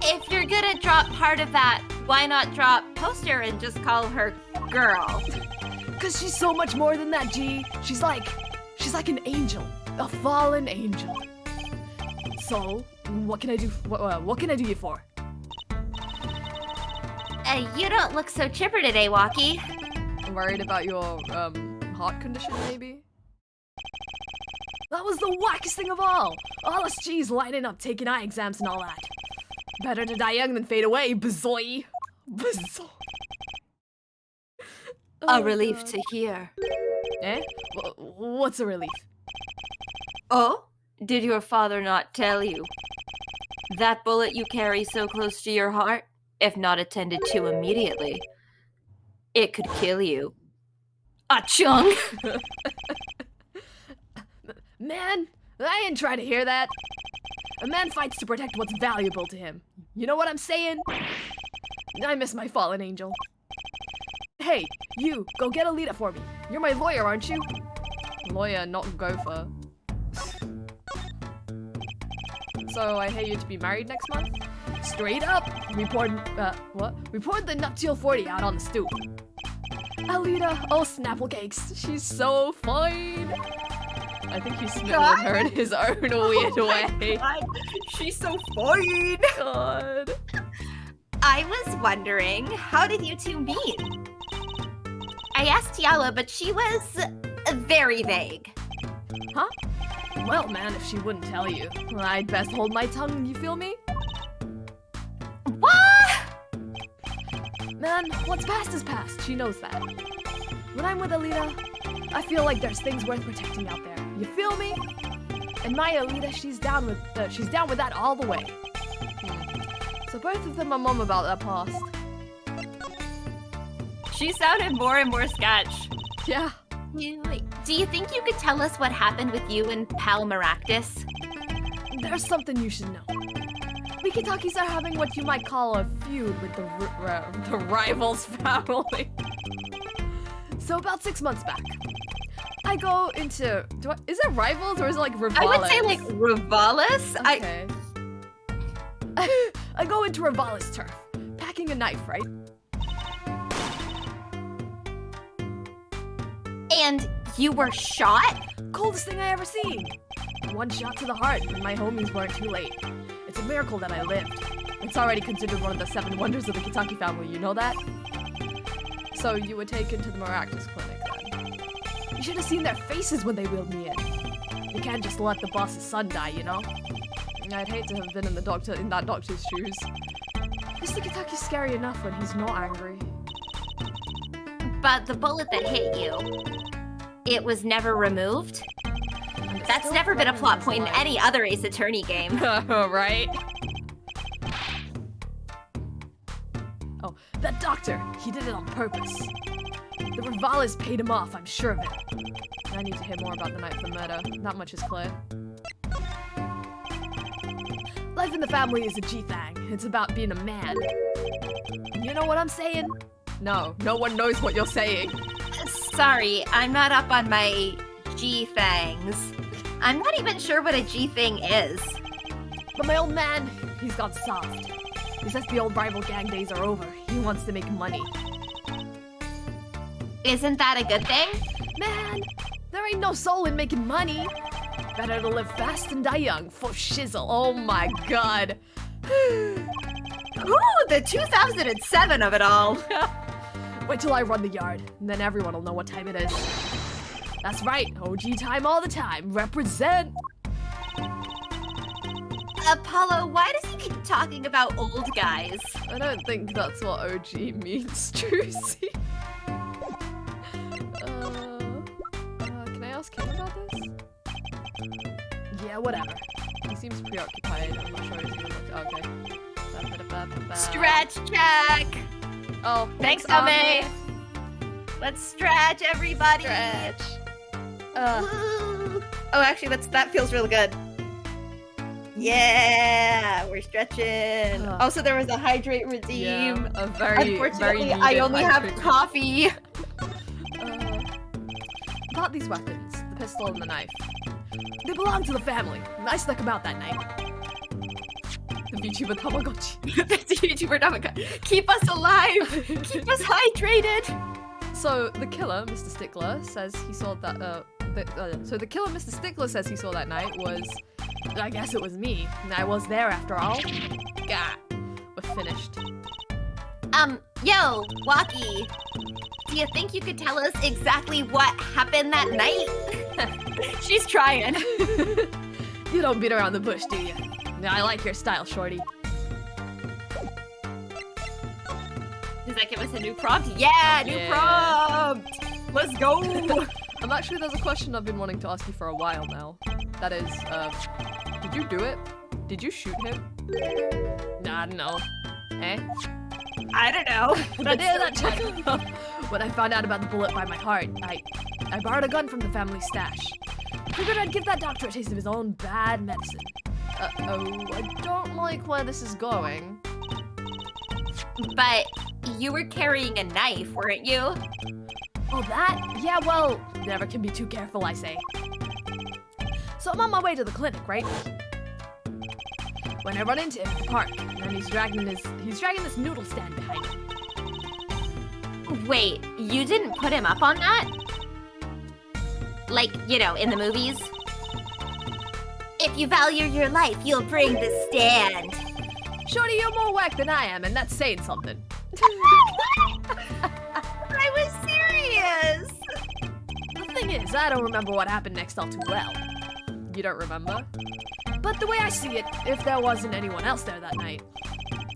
If you're gonna drop part of that, why not drop poster and just call her girl? Cause she's so much more than that, G. She's like an angel, a fallen angel. So, what can I do? What can I do you for? You don't look so chipper today, Walkie. I'm worried about your heart condition, maybe. That was the wackest thing of all. All us G's lining up, taking eye exams and all that. Better to die young than fade away, bazoy. Bazoy. A relief to hear. Eh? What's a relief? Oh? Did your father not tell you? That bullet you carry so close to your heart, if not attended to immediately, it could kill you. Achung! Man, I ain't trying to hear that. A man fights to protect what's valuable to him. You know what I'm saying? I miss my fallen angel. Hey, you, go get a leader for me. You're my lawyer, aren't you? Lawyer, not gopher. So I hear you to be married next month? Straight up! We poured the nuptial 40 out on the stoop. Alita, oh Snapple Cakes, she's so fine! I think he's smitten with her in his own weird way. God. She's so fine! God. I was wondering, how did you two meet? I asked Yala, but she was very vague. Huh? Well, man, if she wouldn't tell you, I'd best hold my tongue, you feel me? What? Man, what's past is past, she knows that. When I'm with Alita, I feel like there's things worth protecting out there, you feel me? And my Alita, she's down with that all the way. So both of them are mum about that past. She sounded more and more sketch. Yeah. Do you think you could tell us what happened with you and Pal Maractus? There's something you should know. Wiki-talkies are having what you might call a feud with the rival's family. So about 6 months back, I go into... is it rivals or is it like Rivalis? I would say like Rivalis. Okay. I go into Rivalis turf, packing a knife, right? And you were shot? Coldest thing I ever seen. One shot to the heart, and my homies weren't too late. It's a miracle that I lived. It's already considered one of the 7 wonders of the Kitaki family, you know that? So you were taken to the Maractus clinic then? You should have seen their faces when they wheeled me in. You can't just let the boss's son die, you know? I'd hate to have been in that doctor's shoes. Mr. Kitaki's scary enough when he's not angry. But the bullet that hit you, it was never removed? That's never been a plot point in any other Ace Attorney game. Right? Oh, that doctor, he did it on purpose. The Rivalis paid him off, I'm sure of it. I need to hear more about the night of the murder. That much is clear. Life in the family is a G-thang. It's about being a man. You know what I'm saying? No, no one knows what you're saying. Sorry, I'm not up on my G-fangs. I'm not even sure what a G-thing is. But my old man, he's got soft. He says the old rival gang days are over. He wants to make money. Isn't that a good thing? Man, there ain't no soul in making money. Better to live fast and die young, for shizzle. Oh my god. Ooh, the 2007 of it all. Wait till I run the yard, and then everyone will know what time it is. That's right, OG time all the time. Represent! Apollo, why does he keep talking about old guys? I don't think that's what OG means, Trucy. Can I ask him about this? Yeah, whatever. He seems preoccupied. I'm not sure he's even okay. Stretch check! Oh, Thanks, Ame! Let's stretch, everybody! Stretch. Woo. Oh, actually, that feels really good. Yeah, we're stretching. Also, there was a hydrate redeem. Yeah, a very, Unfortunately, very I only have hydrate. coffee. About these weapons, the pistol and the knife. They belong to the family. I snuck them out that night. The VTuber Tamagotchi. That's YouTuber Tamagotchi. Keep us alive. Keep us hydrated. So the killer, Mr. Stickler, says he saw that. So the killer, Mr. Stickler, says he saw that night was. I guess it was me. And I was there after all. Gah. We're finished. Yo, Walkie. Do you think you could tell us exactly what happened that night? She's trying. You don't beat around the bush, do you? I like your style, shorty. Does that give us a new prompt? Yeah, new prompt! Let's go! Actually, there's a question I've been wanting to ask you for a while now. That is, did you do it? Did you shoot him? Nah, no. Eh? I don't know. But I did that check. When I found out about the bullet by my heart, I borrowed a gun from the family stash. Figured I'd give that doctor a taste of his own bad medicine. Uh-oh, I don't like where this is going. But you were carrying a knife, weren't you? Oh, that? Yeah, well, never can be too careful, I say. So I'm on my way to the clinic, right? When I run into him at the park, and he's dragging this noodle stand behind him. Wait, you didn't put him up on that? Like, you know, in the movies? If you value your life, you'll bring the stand. Shorty, you're more whack than I am, and that's saying something. I was serious! The thing is, I don't remember what happened next all too well. You don't remember? But the way I see it, if there wasn't anyone else there that night,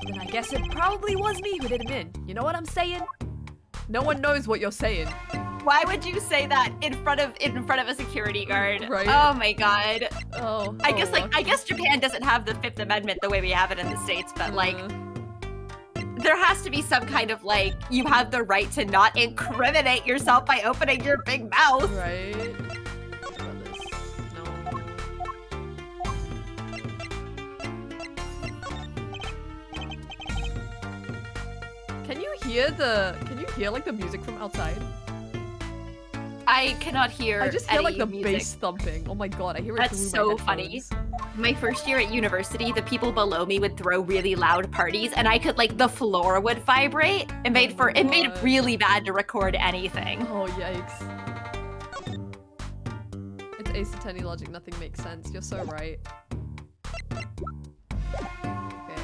then I guess it probably was me who did him in. You know what I'm saying? No one knows what you're saying. Why would you say that in front of a security guard? Right. Oh my god. Oh. I guess Japan doesn't have the Fifth Amendment the way we have it in the States, but like there has to be some kind of like you have the right to not incriminate yourself by opening your big mouth. Right. What about this? No. Can you hear like the music from outside? I cannot hear. I just hear like the music. bass thumping. Oh my god, I hear it That's through so my funny. headphones. My first year at university, the people below me would throw really loud parties, and I could like the floor would vibrate. It made it really bad to record anything. Oh yikes! It's Ace Attorney logic. Nothing makes sense. You're so right. Okay,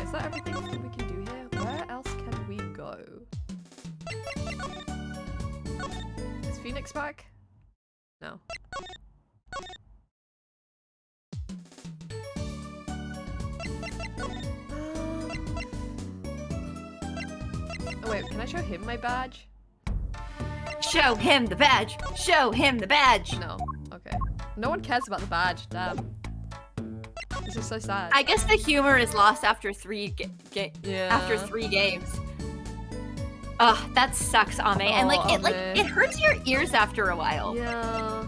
is that everything we can do here? Where else can we go? Is Phoenix back? No. Oh wait, can I show him my badge? Show him the badge. Show him the badge. No. Okay. No one cares about the badge. Damn. This is so sad. I guess the humor is lost after three Yeah. games. Ugh, that sucks, Ame. And like it hurts your ears after a while. Yeah.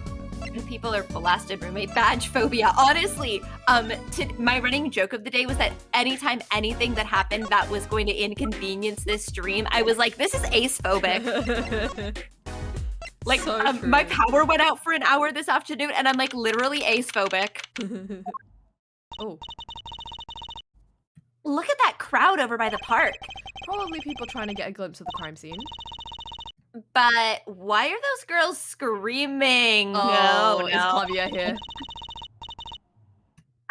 When people are blasted roommate badge phobia. Honestly, my running joke of the day was that anytime anything that happened that was going to inconvenience this stream, I was like, this is ace phobic. Like, So my true. power went out for an hour this afternoon, and I'm like literally ace phobic. Oh, Look at that crowd over by the park. probably people trying to get a glimpse of the crime scene. But why are those girls screaming? Oh, no, is no. Claudia here?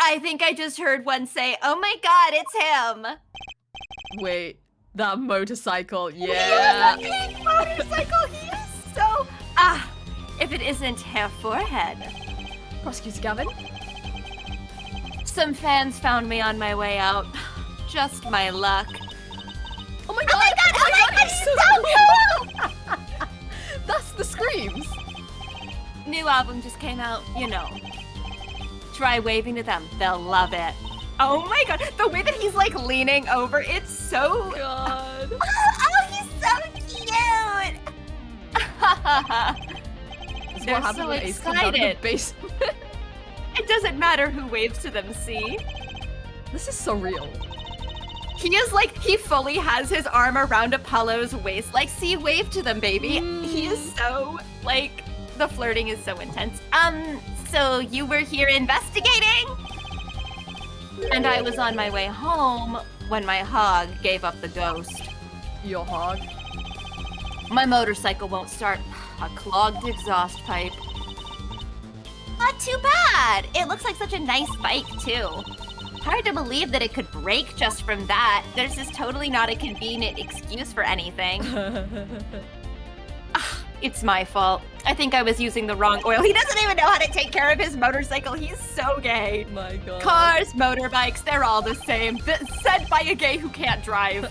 I think I just heard one say, "Oh my god, it's him." Wait, that motorcycle, He yeah. has a pink motorcycle. He is so... if it isn't Hair Forehead. Prosecutor Gavin? Some fans found me on my way out. Just my luck. Oh my god! He's so cool! That's the screams! New album just came out, you know. Try waving to them, they'll love it. Oh my god, the way that he's like leaning over, it's so... God. Oh, he's so cute! That's They're what happened so when Ace comes out of the excited. basement. It doesn't matter who waves to them, see? This is surreal. He is like, he fully has his arm around Apollo's waist, like, see, wave to them, baby. He is so, like, the flirting is so intense. So you were here investigating? And I was on my way home when my hog gave up the ghost. Your hog? My motorcycle won't start. A clogged exhaust pipe. Not too bad. It looks like such a nice bike, too. Hard to believe that it could break just from that. There's just totally not a convenient excuse for anything. It's my fault. I think I was using the wrong oil. He doesn't even know how to take care of his motorcycle. He's so gay. My god. Cars, motorbikes, they're all the same. Said by a gay who can't drive.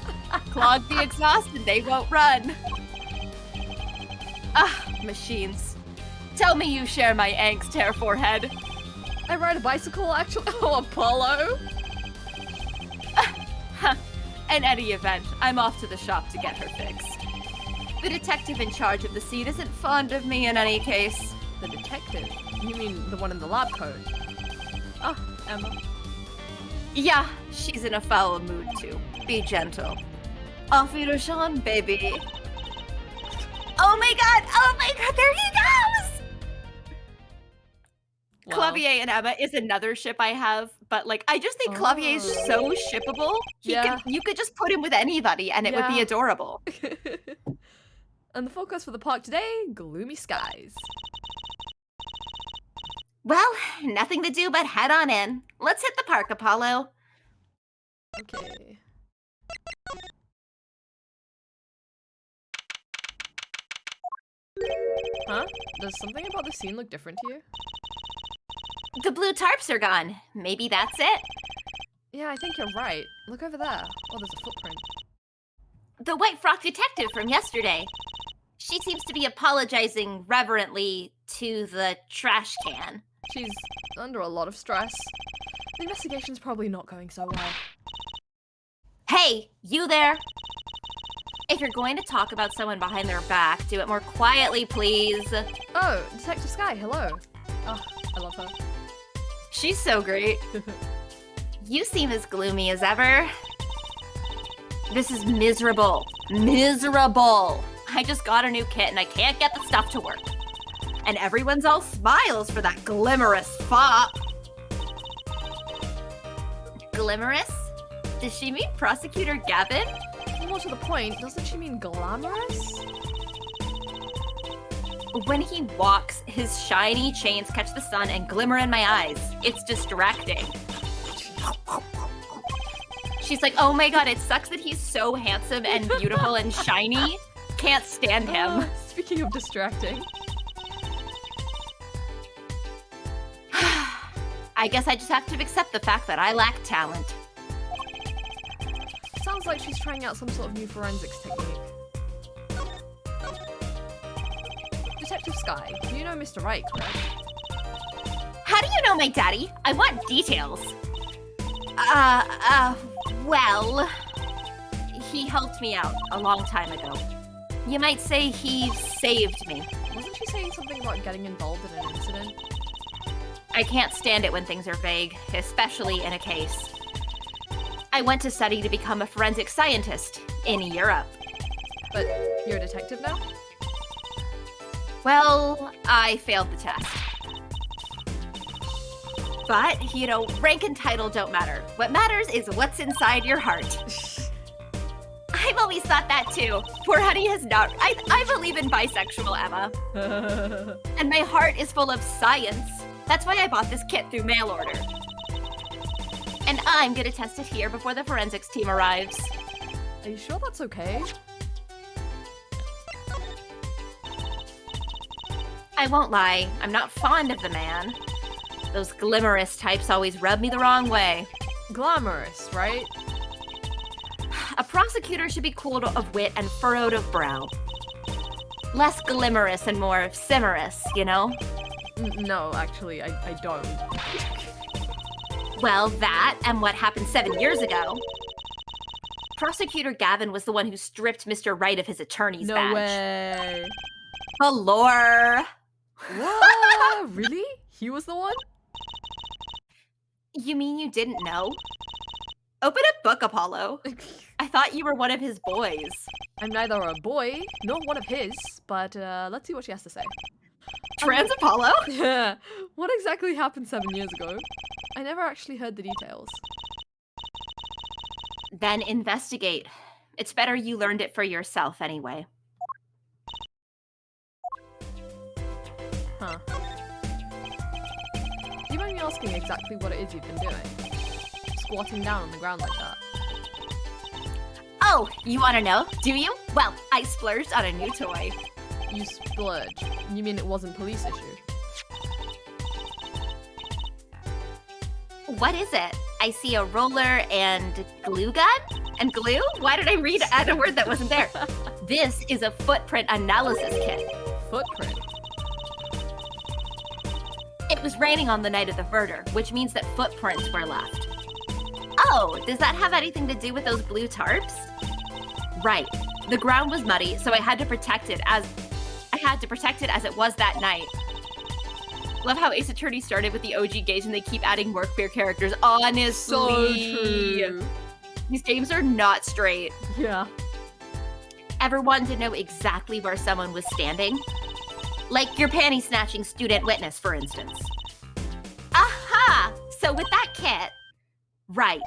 Clog the exhaust and they won't run. Machines. Tell me you share my angst, Hair Forehead. I ride a bicycle, actually. Oh, Apollo. In any event, I'm off to the shop to get her fixed. The detective in charge of the scene isn't fond of me in any case. The detective? You mean the one in the lab coat? Ah, Emma. Yeah, she's in a foul mood too. Be gentle. Auf Wiedersehen, baby. Oh my god, there he goes! Wow. Clavier and Emma is another ship I have, but like, I just think Clavier is so shippable. You could just put him with anybody and it would be Yeah. adorable. And the forecast for the park today, gloomy skies. Well, nothing to do but head on in. Let's hit the park, Apollo. Okay. Huh? Does something about the scene look different to you? The blue tarps are gone. Maybe that's it. Yeah, I think you're right. Look over there. Oh, there's a footprint. The white frock detective from yesterday. She seems to be apologizing reverently to the trash can. She's under a lot of stress. The investigation's probably not going so well. Hey, you there! If you're going to talk about someone behind their back, do it more quietly, please. Oh, Detective Sky, hello. Oh, I love her. She's so great. You seem as gloomy as ever. This is miserable. Miserable! I just got a new kit and I can't get the stuff to work. And everyone's all smiles for that glimmerous fop. Glimmerous? Does she mean Prosecutor Gavin? More to the point, doesn't she mean glamorous? When he walks, his shiny chains catch the sun and glimmer in my eyes. It's distracting. She's like, oh my god, it sucks that he's so handsome and beautiful and shiny. Can't stand him. Speaking of distracting. I guess I just have to accept the fact that I lack talent. Sounds like she's trying out some sort of new forensics technique. Detective Sky, you know Mr. Wright, correct? How do you know my daddy? I want details. Well, he helped me out a long time ago. You might say he saved me. Wasn't she saying something about getting involved in an incident? I can't stand it when things are vague, especially in a case. I went to study to become a forensic scientist in Europe. But you're a detective now? Well, I failed the test. But, you know, rank and title don't matter. What matters is what's inside your heart. I've always thought that too. Poor Honey has not. I believe in bisexual Emma. And my heart is full of science. That's why I bought this kit through mail order. And I'm gonna test it here before the forensics team arrives. Are you sure that's okay? I won't lie, I'm not fond of the man. Those glamorous types always rub me the wrong way. Glamorous, right? A prosecutor should be cool of wit and furrowed of brow. Less glamorous and more simorous, you know? No, actually, I don't. Well, that and what happened 7 years ago. Prosecutor Gavin was the one who stripped Mr. Wright of his attorney's badge. No way. The lore. What? Really? He was the one? You mean you didn't know? Open a book, Apollo. I thought you were one of his boys. I'm neither a boy nor one of his, but let's see what she has to say. Trans Apollo? Yeah. What exactly happened 7 years ago? I never actually heard the details. Then investigate. It's better you learned it for yourself anyway. Huh. Do you mind me asking exactly what it is you've been doing? Squatting down on the ground like that. Oh, you want to know? Do you? Well, I splurged on a new toy. You splurged. You mean it wasn't police issued? What is it? I see a roller and glue gun? And glue? Why did I read a word that wasn't there? This is a footprint analysis kit. Footprint? It was raining on the night of the murder, which means that footprints were left. Oh, does that have anything to do with those blue tarps? Right. The ground was muddy, so I had to protect it as it was that night. Love how Ace Attorney started with the OG games and they keep adding more queer characters. Honestly. So true. These games are not straight. Yeah. Ever wanted to know exactly where someone was standing? Like your panty-snatching student witness, for instance. Aha! So with that kit... Right.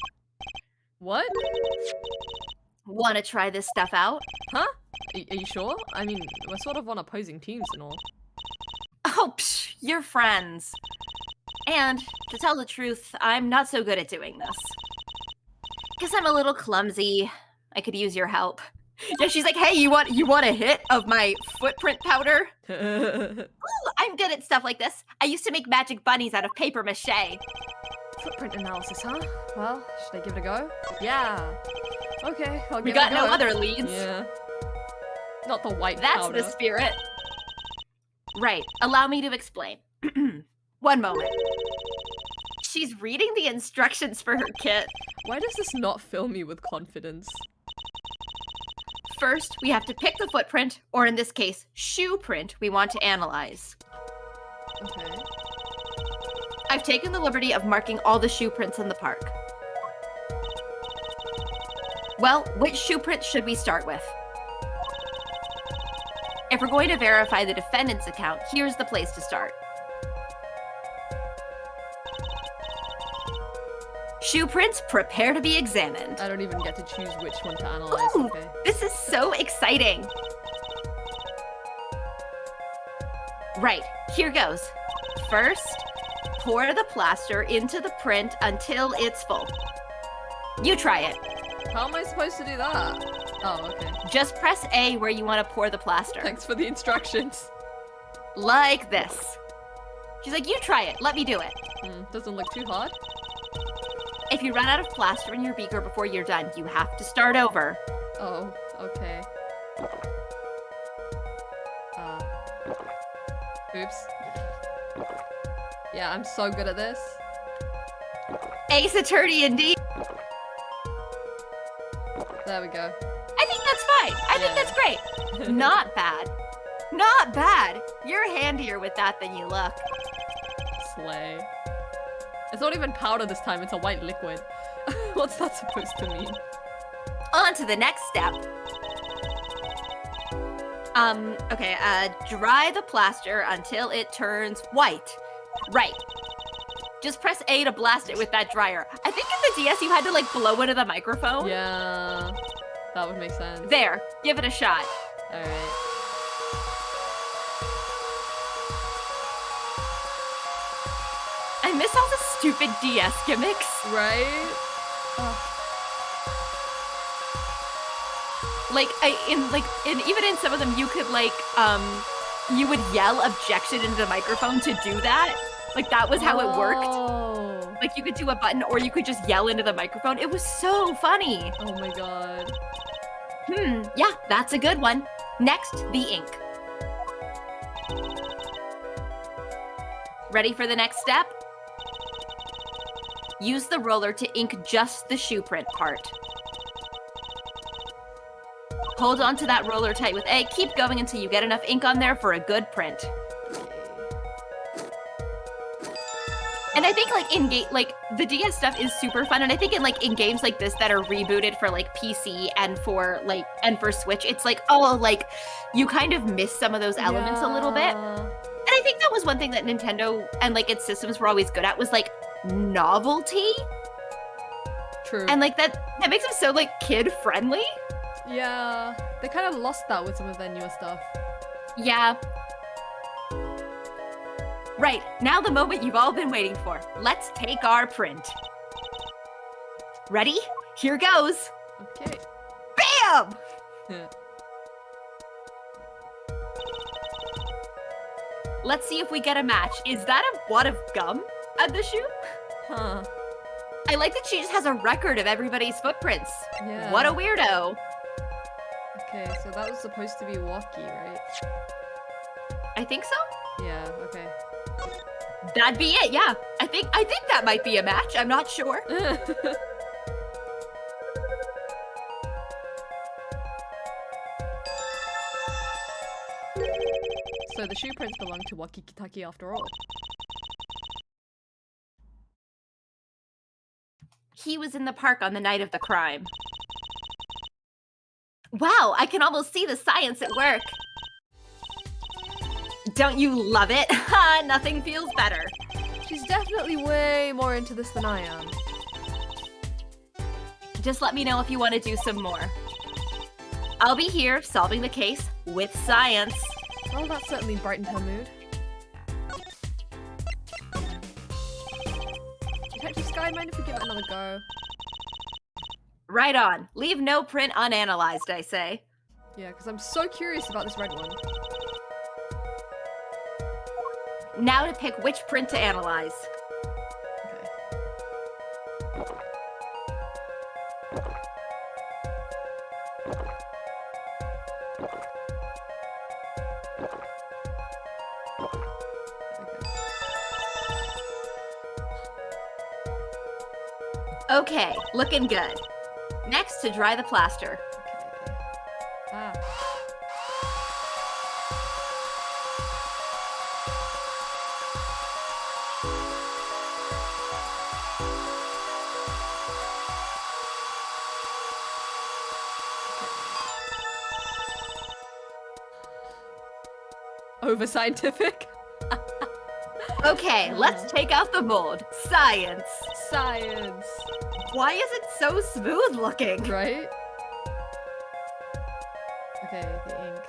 What? Want to try this stuff out? Huh? Are you sure? I mean, we're sort of on opposing teams and all. Oh, psh, you're friends. And, to tell the truth, I'm not so good at doing this. Guess I'm a little clumsy. I could use your help. Yeah, she's like, hey, you want a hit of my footprint powder? Ooh, I'm good at stuff like this. I used to make magic bunnies out of paper mache. Footprint analysis, huh? Well, should I give it a go? Yeah. Okay, I'll give it a go. We got no other leads. Yeah. Not the white That's powder. the spirit. Right, allow me to explain. One moment. She's reading the instructions for her kit. Why does this not fill me with confidence? First, we have to pick the footprint, or in this case, shoe print we want to analyze. Okay. I've taken the liberty of marking all the shoe prints in the park. Well, which shoe print should we start with? If we're going to verify the defendant's account, here's the place to start. Shoe prints, prepare to be examined. I don't even get to choose which one to analyze, Ooh, okay? this is so exciting. Right, here goes. First, pour the plaster into the print until it's full. You try it. How am I supposed to do that? Oh, okay. Just press A where you want to pour the plaster. Thanks for the instructions. Like this. She's like, you try it. Let me do it. Doesn't look too hard. If you run out of plaster in your beaker before you're done, you have to start over. Oh, okay. Oops. Yeah, I'm so good at this. Ace Attorney indeed. There we go. I think that's fine. I think that's great. Not bad. Not bad. You're handier with that than you look. Slay. It's not even powder this time, it's a white liquid. What's that supposed to mean? On to the next step. Okay, dry the plaster until it turns white. Right. Just press A to blast it with that dryer. I think in the DS you had to like blow into the microphone. Yeah, that would make sense. There, give it a shot. Alright. I miss all the stupid DS gimmicks. Right? Like, even in some of them, you could, like, you would yell objection into the microphone to do that. Like, that was how it worked. Oh. Like, you could do a button, or you could just yell into the microphone. It was so funny. Oh my god. Yeah, that's a good one. Next, the ink. Ready for the next step? Use the roller to ink just the shoe print part. Hold on to that roller tight with A. Keep going until you get enough ink on there for a good print. And I think, like, the DS stuff is super fun, and I think in games like this that are rebooted for, like, PC and for Switch, it's like, oh, like, you kind of miss some of those elements a little bit. And I think that was one thing that Nintendo and, like, its systems were always good at, was, like, novelty. True. And, like, that makes them so, like, kid-friendly. Yeah, they kind of lost that with some of their newer stuff. Yeah. Right, now the moment you've all been waiting for. Let's take our print. Ready? Here goes. Okay. Bam! Let's see if we get a match. Is that a wad of gum at the shoe? Huh. I like that she just has a record of everybody's footprints. Yeah. What a weirdo. Okay, so that was supposed to be Waki, right? I think so. Yeah, okay. That'd be it, yeah. I think that might be a match. I'm not sure. So the shoe prints belong to Waki Kitaki after all. He was in the park on the night of the crime. Wow, I can almost see the science at work. Don't you love it? Nothing feels better. She's definitely way more into this than I am. Just let me know if you want to do some more. I'll be here solving the case with science. Well, that certainly brightened her mood. Detective Sky, mind if we give it another go? Right on. Leave no print unanalyzed, I say. Yeah, because I'm so curious about this red one. Now to pick which print to analyze. Okay, looking good. Next, to dry the plaster. Ah. Over scientific. Okay, let's take out the mold. Science. Science. Why is it so smooth looking? Right? Okay, the ink.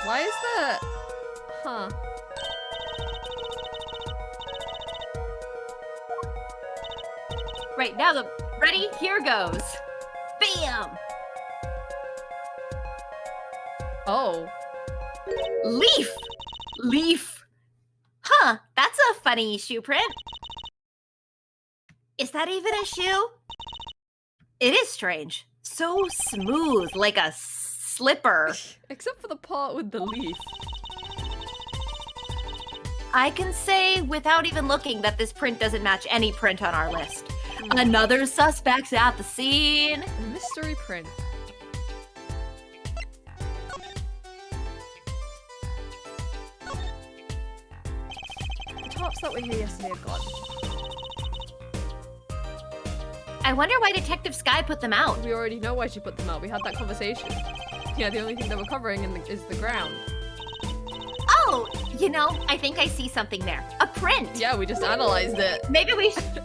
Why is that? Huh. Right, now ready? Here goes. Bam! Oh. Leaf! Leaf! Huh, that's a funny shoe print. Is that even a shoe? It is strange. So smooth, like a slipper. Except for the part with the leaf. I can say without even looking that this print doesn't match any print on our list. Another suspect's at the scene. A mystery print. The tops that were here yesterday are gone. I wonder why Detective Sky put them out. We already know why she put them out. We had that conversation. Yeah, the only thing that we're covering is the ground. Oh, you know, I think I see something there. A print. Yeah, we just analyzed it. Maybe we should...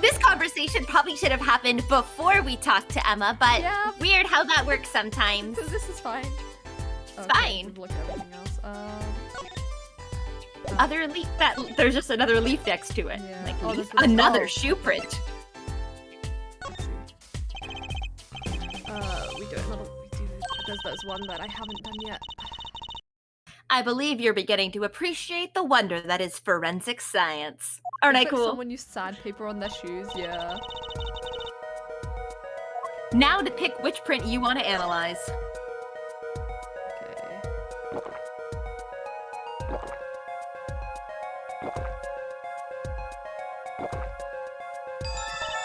This conversation probably should have happened before we talked to Emma, but yeah. Weird how that works sometimes. This is fine. It's fine. We've looked at everything else. other leaf. There's just another leaf next to it. Yeah. Like Oh, leaf? there's Another oh. shoe print. Let's see. There's one that I haven't done yet. I believe you're beginning to appreciate the wonder that is forensic science. Aren't I Looks like cool? Someone used sandpaper on their shoes, yeah. Now to pick which print you want to analyze. Okay.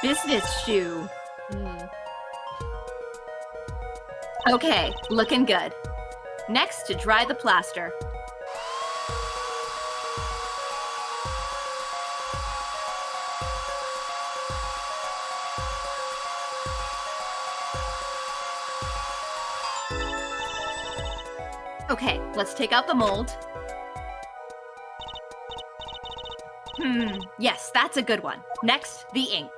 Business shoe. Hmm. Okay, looking good. Next, to dry the plaster. Okay, let's take out the mold. Yes, that's a good one. Next, the ink.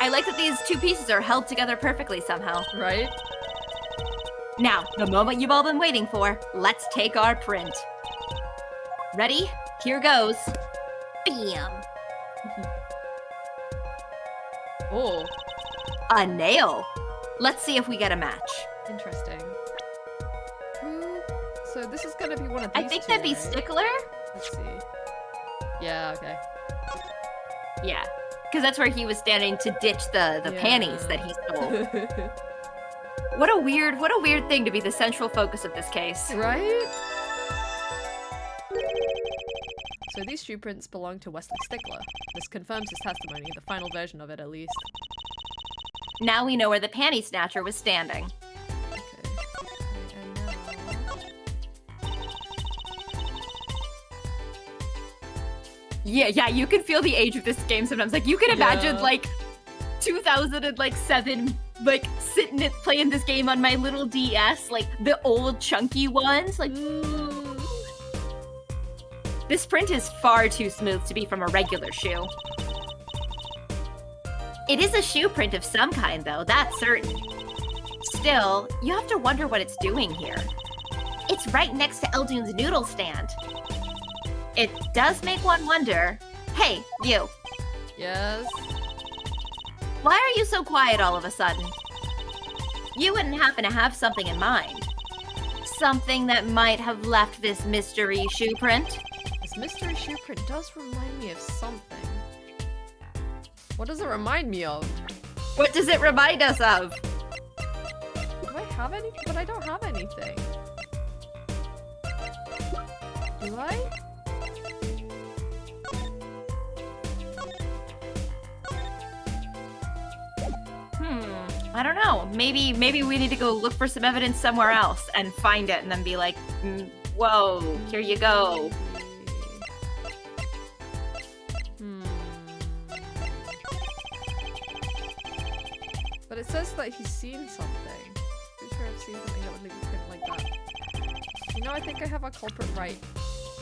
I like that these two pieces are held together perfectly somehow. Right? Now, the moment you've all been waiting for, let's take our print. Ready? Here goes. Bam! Oh, A nail. Let's see if we get a match. interesting. So this is gonna be one of these I think two, that'd be right? Stickler. Let's see. Yeah, okay. Yeah, because that's where he was standing to ditch the Yeah. panties that he stole. What a weird thing to be the central focus of this case. Right? So these shoe prints belong to Wesley Stickler. This confirms his testimony, the final version of it at least. Now we know where the panty snatcher was standing. Okay. And now... Yeah, you can feel the age of this game sometimes. Like, you can imagine, Yeah. like, 2007, like, sitting and playing this game on my little DS, like, the old chunky ones. Like, this print is far too smooth to be from a regular shoe. It is a shoe print of some kind, though, that's certain. Still, you have to wonder what it's doing here. It's right next to Eldune's noodle stand. It does make one wonder. Hey, you. Yes? Why are you so quiet all of a sudden? You wouldn't happen to have something in mind. Something that might have left this mystery shoe print? This mystery shoe print does remind me of something. What does it remind me of? What does it remind us of? Do I have any? But I don't have anything. Do I? I don't know. Maybe we need to go look for some evidence somewhere else and find it and then be like, whoa, here you go. But it says that he's seen something. Pretty sure I've seen something that would leave a print like that. You know, I think I have a culprit right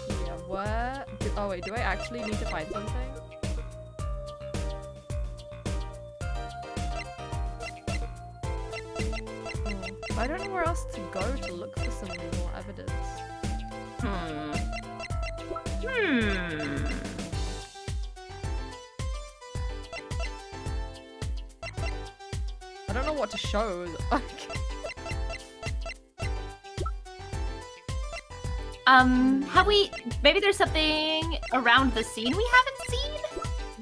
here. What? Oh wait, do I actually need to find something? Oh, I don't know where else to go to look for some more evidence. I don't know what to show. Have we... Maybe there's something around the scene we haven't seen?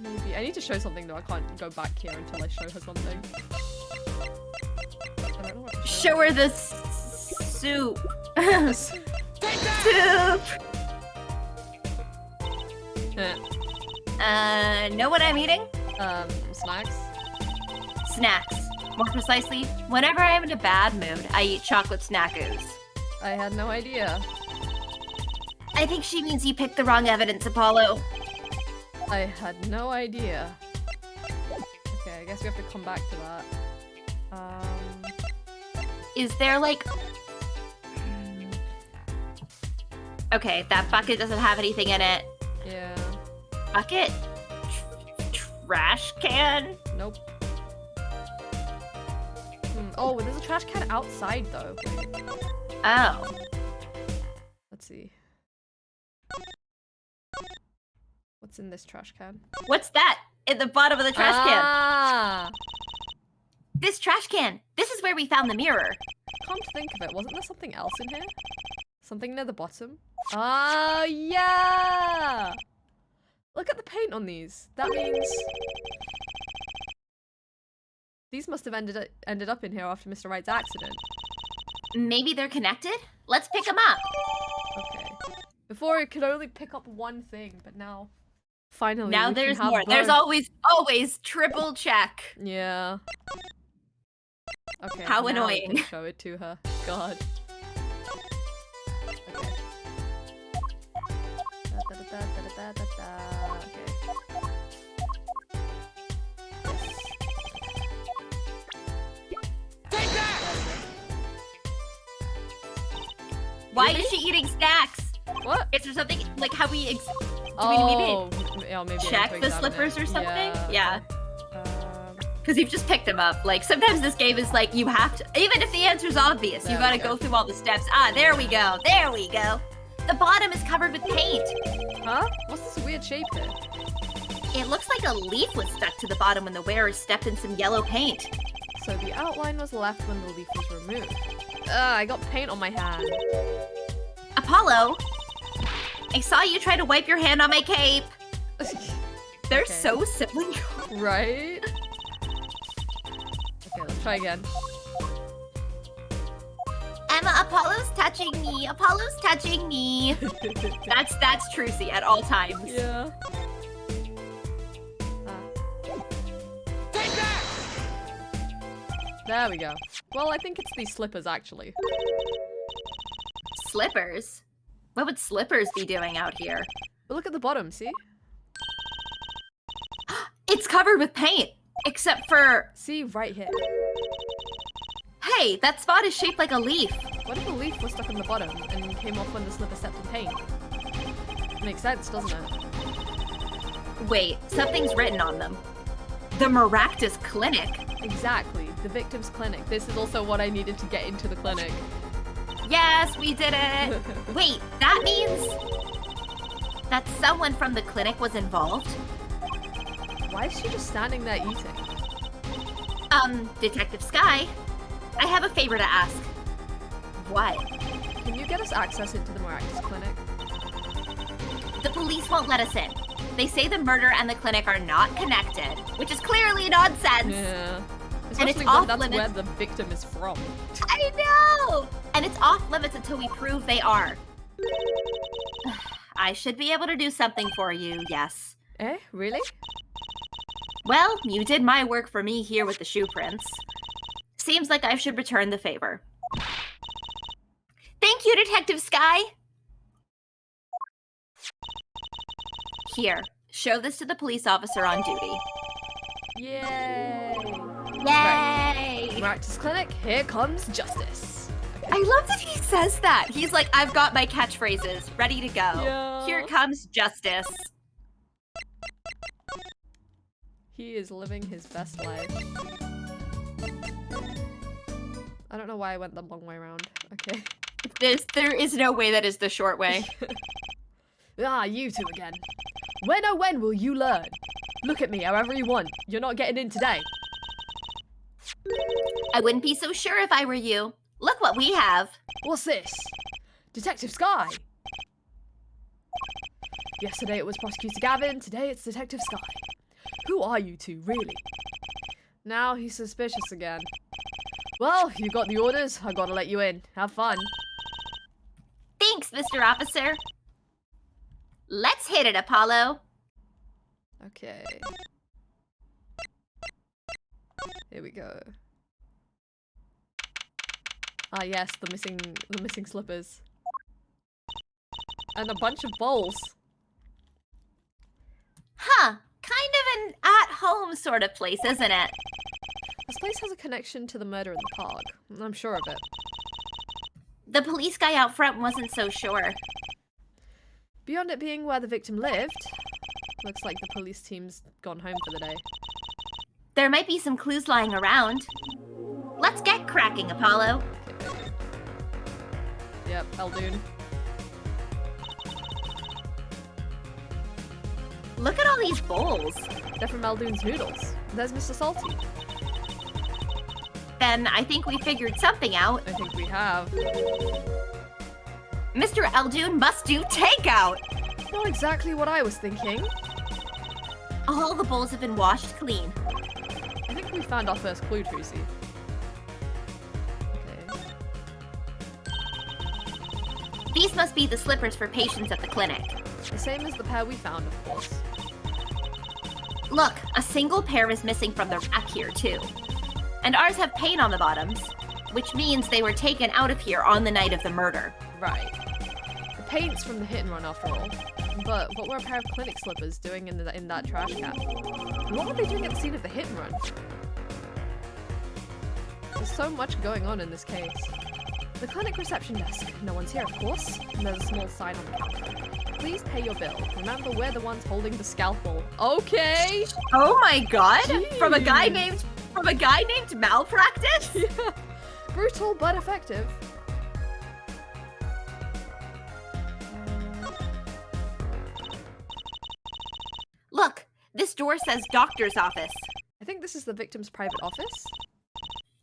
Maybe. I need to show something though. I can't go back here until I show her something. I don't know what to show. Show her the soup. Soup! Know what I'm eating? Snacks? Snacks. More precisely, whenever I'm in a bad mood, I eat chocolate snackos. I had no idea. I think she means you picked the wrong evidence, Apollo. I had no idea. Okay, I guess we have to come back to that. Is there, like... Okay, that bucket doesn't have anything in it. Yeah. Bucket? Trash can? Nope. Oh, there's a trash can outside though. Wait. Oh. see. What's in this trash can? What's that? In the bottom of the trash can. Ah! This trash can. This is where we found the mirror. Come to think of it, wasn't there something else in here? Something near the bottom? Ah, yeah! Look at the paint on these. That means these must have ended up in here after Mr. Wright's accident. Maybe they're connected? Let's pick them up. Okay. Before it could only pick up one thing, but now finally Now we can there's have more. both. There's always triple check. Yeah. Okay. How now annoying. We can show it to her. God. Okay. Take that! Why is she eating snacks? What? Is there something like have we? Oh, yeah, maybe I need check to the examine slippers it. or something? Yeah. Okay. Because you've just picked them up. Like sometimes this game is like you have to, even if the answer's obvious, you There gotta we go. go through all the steps. Ah, there we go. There we go. The bottom is covered with paint. Huh? What's this weird shape here? It looks like a leaf was stuck to the bottom when the wearer stepped in some yellow paint. So the outline was left when the leaf was removed. I got paint on my hand. Apollo, I saw you try to wipe your hand on my cape. They're Okay. so sibling. Right? Okay, let's try again. Emma, Apollo's touching me. Apollo's touching me. That's Trucy at all times. Yeah. Take that! There we go. Well, I think it's these slippers, actually. Slippers? What would slippers be doing out here? But look at the bottom, see? It's covered with paint, except for, See, right here. hey, that spot is shaped like a leaf. What if a leaf was stuck on the bottom and came off when the slipper stepped in paint? Makes sense, doesn't it? Wait, something's written on them. The Maractus Clinic. Exactly. The victim's clinic. This is also what I needed to get into the clinic. Yes, we did it. Wait, that means that someone from the clinic was involved? Why is she just standing there eating? Detective Sky, I have a favor to ask. What? Can you get us access into the Maractus clinic? The police won't let us in. They say the murder and the clinic are not connected, which is clearly nonsense. Yeah. it's Especially off when that's limits. where the victim is from. I know! And it's off limits until we prove they are. I should be able to do something for you, yes. Eh? Really? Well, you did my work for me here with the shoe prints. Seems like I should return the favor. Thank you, Detective Sky! Here, show this to the police officer on duty. Yay! Yay! Maractus clinic, here comes justice. Okay. I love that he says that. He's like, I've got my catchphrases ready to go. Yeah. Here comes justice. He is living his best life. I don't know why I went the long way around. Okay. There is no way that is the short way. Ah, you two again. When oh when will you learn? Look at me however you want. You're not getting in today. I wouldn't be so sure if I were you. Look what we have. What's this? Detective Sky. Yesterday it was Prosecutor Gavin, today it's Detective Sky. Who are you two, really? Now he's suspicious again. Well, you got the orders, I gotta let you in. Have fun. Thanks, Mr. Officer. Let's hit it, Apollo. Okay. Here we go. Ah yes, the missing slippers. And a bunch of bowls. Huh. Kind of an at-home sort of place, isn't it? This place has a connection to the murder in the park. I'm sure of it. The police guy out front wasn't so sure. Beyond it being where the victim lived, looks like the police team's gone home for the day. There might be some clues lying around. Let's get cracking, Apollo. Yep, Eldoon. Look at all these bowls. They're from Muldoon's noodles. There's Mr. Salty. Then I think we figured something out. I think we have. Mr. Eldoon must do takeout! Not exactly what I was thinking. All the bowls have been washed clean. I think we found our first clue, Tracy. Okay. These must be the slippers for patients at the clinic. The same as the pair we found, of course. Look, a single pair is missing from the rack here, too. And ours have paint on the bottoms, which means they were taken out of here on the night of the murder. Right. The paint's from the hit and run, after all. But what were a pair of clinic slippers doing in that trash can? What were they doing at the scene of the hit and run? There's so much going on in this case. The clinic reception desk. No one's here, of course. And there's a small sign on the counter. Please pay your bill. Remember, we're the ones holding the scalpel. Okay. Oh my god! Jeez. From a guy named Malpractice? Yeah. Brutal but effective. Look, this door says doctor's office. I think this is the victim's private office.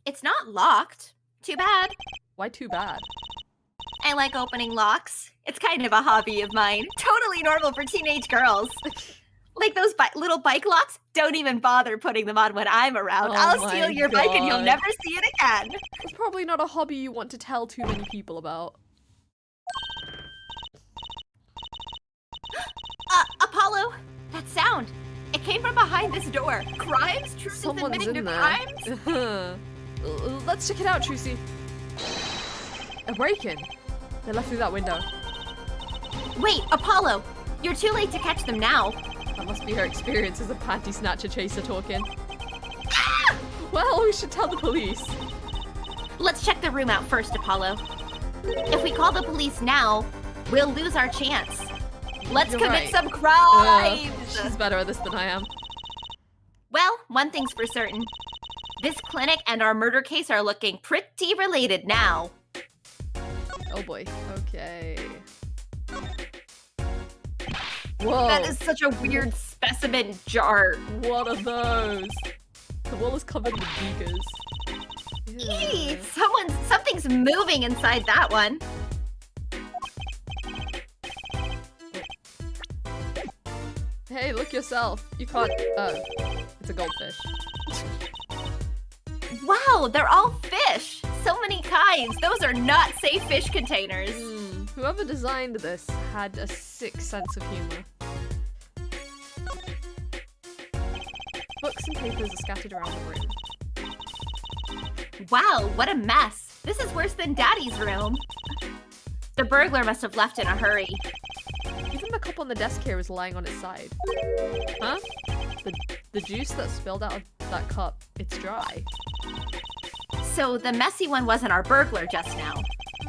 It's not locked. Too bad. Why too bad? I like opening locks. It's kind of a hobby of mine. Totally normal for teenage girls. Like those little bike locks, don't even bother putting them on when I'm around. Oh I'll my steal your bike and you'll God. never see it again. It's probably not a hobby you want to tell too many people about. Apollo, that sound. It came from behind this door. Crimes? Truth Someone's admitting to in there. crimes? Let's check it out, Trucy. A break-in. They left through that window. Wait, Apollo, you're too late to catch them now. That must be her experience as a panty snatcher chaser talking. Ah! Well, we should tell the police. Let's check the room out first, Apollo. If we call the police now, we'll lose our chance. Let's You're commit right. some crimes! She's better at this than I am. Well, one thing's for certain. This clinic and our murder case are looking pretty related now. Oh boy. Okay. Whoa. That is such a weird specimen jar. What are those? The wall is covered with beakers. Eee, something's moving inside that one. Hey, look yourself. You can't. Oh, it's a goldfish. Wow, they're all fish. So many kinds. Those are not safe fish containers. Whoever designed this had a sick sense of humor. Books and papers are scattered around the room. Wow, what a mess. This is worse than Daddy's room. The burglar must have left in a hurry. Even the cup on the desk here is lying on its side. Huh? The juice that spilled out of that cup, it's dry. So the messy one wasn't our burglar just now.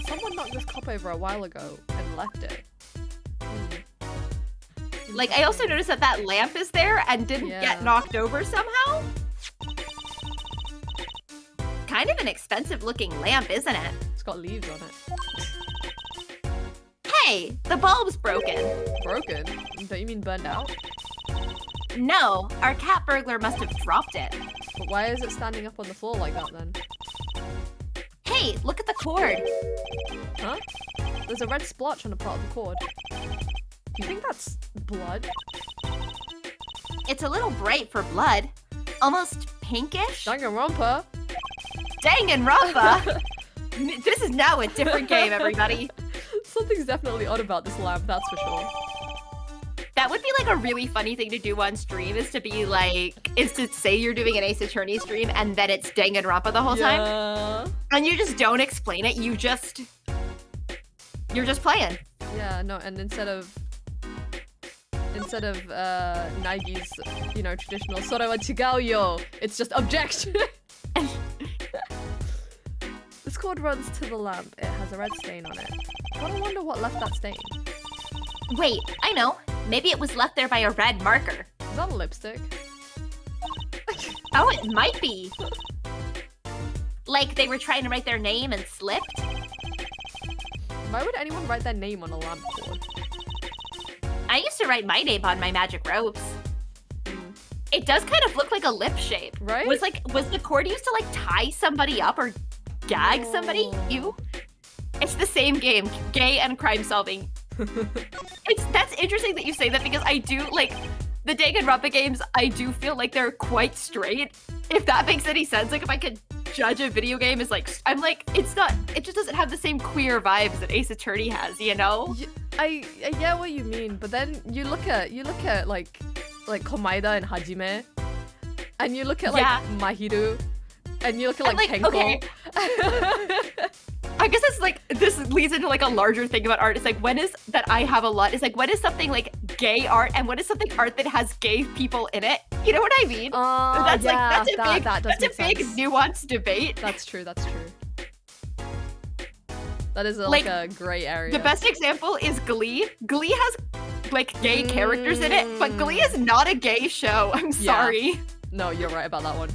Someone knocked this cup over a while ago and left it. Like, I also noticed that that lamp is there and didn't Yeah. get knocked over somehow. Kind of an expensive looking lamp, isn't it? It's got leaves on it. Hey, the bulb's broken. Broken? Don't you mean burned out? No, our cat burglar must have dropped it. But why is it standing up on the floor like that then? Hey, look at the cord. Huh? There's a red splotch on a part of the cord. Do you think that's blood? It's a little bright for blood. Almost pinkish. Danganronpa! Danganronpa! This is now a different game, everybody. Something's definitely odd about this lamp, that's for sure. That would be like a really funny thing to do on stream, is to say you're doing an Ace Attorney stream and then it's Danganronpa the whole time. And you just don't explain it, you're just playing. Yeah, no, and instead of Nagi's, traditional "Sora wa chigau yo," it's just objection. This cord runs to the lamp. It has a red stain on it. Gotta wonder what left that stain. Wait, I know. Maybe it was left there by a red marker. Is that lipstick? Oh, it might be. Like they were trying to write their name and slipped. Why would anyone write their name on a lamp cord? I used to write my name on my magic ropes. It does kind of look like a lip shape. Right? Was the cord used to like tie somebody up or gag somebody? You? It's the same game, gay and crime solving. That's interesting that you say that because I do like the Danganronpa games. I do feel like they're quite straight. If that makes any sense, like if I could judge a video game as like, I'm like, it's not. It just doesn't have the same queer vibes that Ace Attorney has, you know? I get what you mean, but then you look at like Komaeda and Hajime, and you look at like Mahiru, and you look at like Kenko. Okay. I guess it's like this leads into like a larger thing about art. It's like when is that I have a lot. It's like when is something like gay art and when is something art that has gay people in it? You know what I mean? That's a big nuanced debate. That's true. That's true. That is like a gray area. The best example is Glee. Glee has like gay characters in it, but Glee is not a gay show. I'm sorry. No, you're right about that one.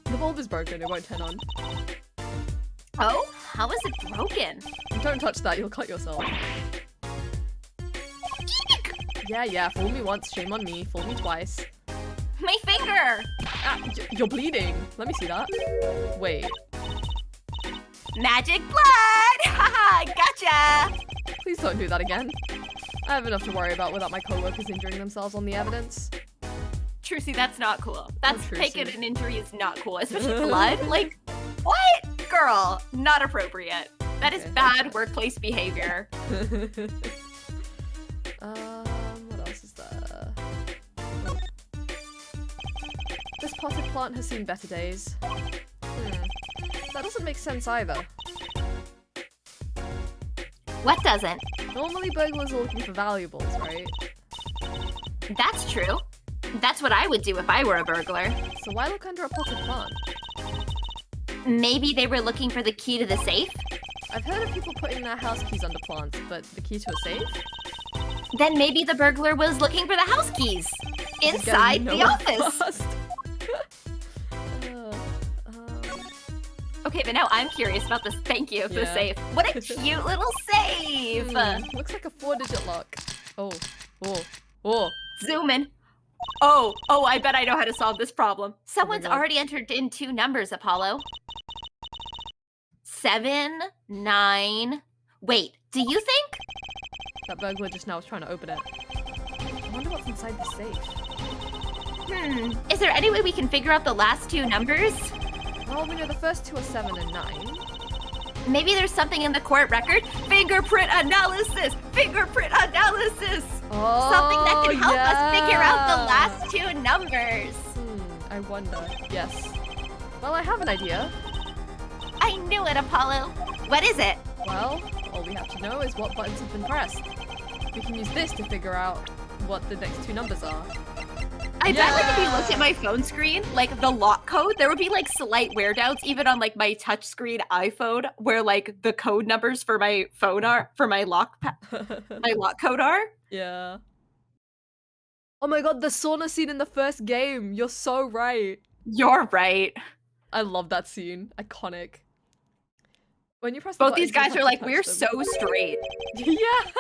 The bulb is broken. It won't turn on. Oh, how is it broken? Don't touch that. You'll cut yourself. Eek! Yeah. Fool me once, shame on me. Fool me twice. My finger. You're bleeding. Let me see that. Wait. Magic blood! Haha, gotcha! Please don't do that again. I have enough to worry about without my coworkers injuring themselves on the evidence. Trucy, that's not cool. That's Trucy. taking an injury is not cool, especially blood. Like, what? Girl, not appropriate. That is bad workplace behavior. What else is there? Oh. This potted plant has seen better days. That doesn't make sense either. What doesn't? Normally burglars are looking for valuables, right? That's true. That's what I would do if I were a burglar. So why look under a potted plant? Maybe they were looking for the key to the safe? I've heard of people putting their house keys under plants, but the key to a safe? Then maybe the burglar was looking for the house keys inside the office. Okay, but now I'm curious about this. Thank you for the safe. What a cute little safe! Looks like a 4-digit lock. Oh. Zoom in. Oh, I bet I know how to solve this problem. Someone's already entered in 2 numbers, Apollo. 7, 9... Wait, do you think? That burglar just now was trying to open it. I wonder what's inside the safe. Is there any way we can figure out the last 2 numbers? Well, we know the first 2 are 7 and 9. Maybe there's something in the court record? Fingerprint analysis! Fingerprint analysis! Oh, something that can help us figure out the last 2 numbers. I wonder. Yes. Well, I have an idea. I knew it, Apollo. What is it? Well, all we have to know is what buttons have been pressed. We can use this to figure out what the next 2 numbers are. I bet like if you looked at my phone screen, like the lock code, there would be like slight weird outs even on like my touchscreen iPhone where like the code numbers for my phone are, for my lock code are. Yeah. Oh my god, the sauna scene in the first game. You're so right. You're right. I love that scene. Iconic. When you press both these guys are like, we're so straight. Yeah.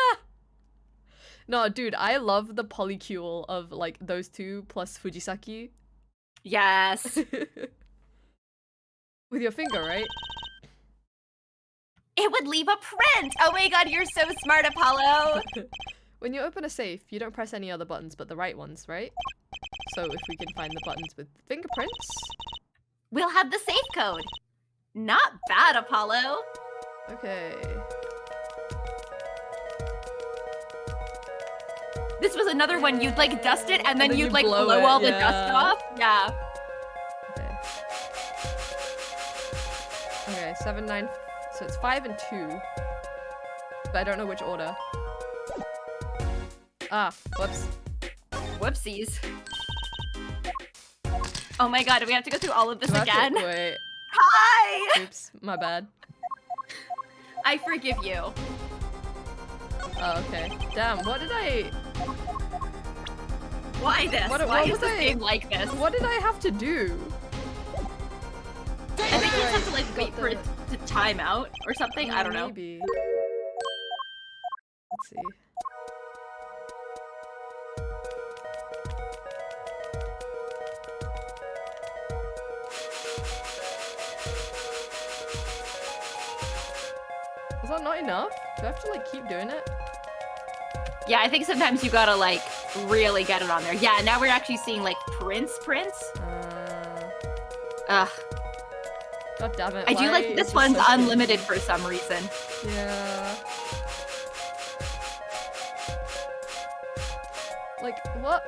No, dude, I love the polycule of like those 2 plus Fujisaki. Yes. With your finger, right? It would leave a print. Oh my god, you're so smart, Apollo. When you open a safe, you don't press any other buttons but the right ones, right? So if we can find the buttons with fingerprints, we'll have the safe code. Not bad, Apollo. Okay. This was another one you'd like dust it and then you'd like blow it, all the dust off. Yeah. Okay, 7, 9. So it's 5 and 2. But I don't know which order. Ah, whoops. Whoopsies. Oh my god, do we have to go through all of this again? Wait. Hi! Oops, my bad. I forgive you. Oh, okay. Damn, what did I... Why this? Why is this game like this? What did I have to do? I think you just have to like wait for it to time out or something. I don't know. Maybe. Let's see. Is that not enough? Do I have to like keep doing it? Yeah, I think sometimes you gotta like really get it on there. Yeah, now we're actually seeing like Prince. Ugh. God damn it. I do why like is this it one's so unlimited for some reason. Yeah. Like, what?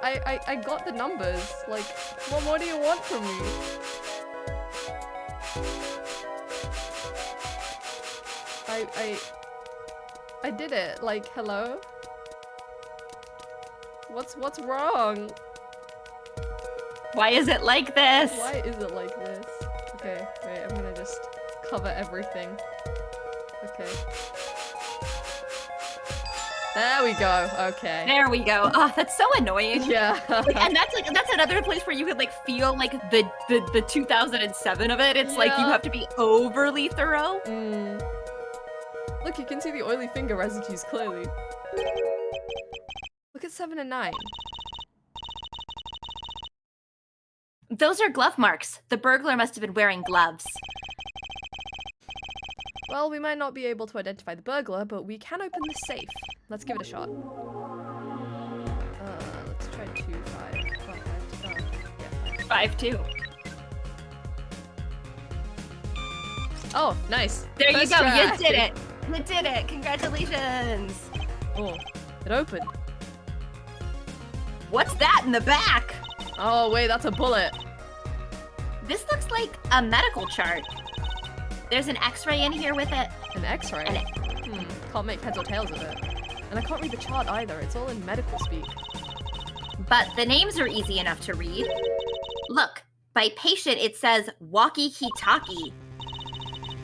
I got the numbers. Like, what more do you want from me? I did it. Like, hello? What's wrong? Why is it like this? Why is it like this? Okay, wait, I'm gonna just cover everything. Okay. There we go. Okay. There we go. Oh, that's so annoying. Yeah. Like, and that's another place where you could like feel like the 2007 of it. It's like you Yeah. have to be overly thorough. Mm. Look, you can see the oily finger residues clearly. Look at 7 and 9. Those are glove marks. The burglar must have been wearing gloves. Well, we might not be able to identify the burglar, but we can open the safe. Let's give it a shot. Let's try 2, 5. Oh, 5, yeah, 5-2. Oh, nice. There you First go. try. You did it. You did it. Congratulations. Oh, it opened. What's that in the back? Oh, wait, that's a bullet. This looks like a medical chart. There's an x-ray in here with it. An x-ray? Can't make heads or tails of it. And I can't read the chart either. It's all in medical speak. But the names are easy enough to read. Look, by patient it says Walkie Kitaki.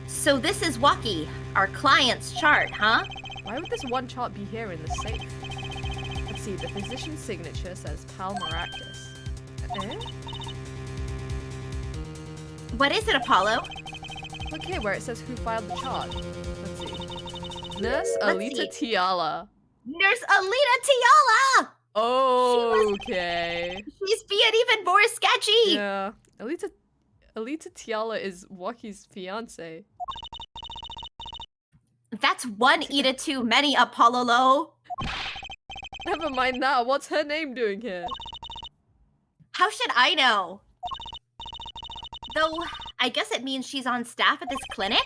So this is Walkie, our client's chart, huh? Why would this one chart be here in the safe? Let's see, the physician's signature says Pal Maractus. Eh? What is it, Apollo? Look here where it says who filed the chart. Let's see. Nurse Let's Alita see. Tiala. Nurse Alita Tiala! Okay. She's being even more sketchy! Yeah. Alita Tiala is Wakie's fiance. That's one Ida too many, Apollo. Never mind that. What's her name doing here? How should I know? Though, I guess it means she's on staff at this clinic?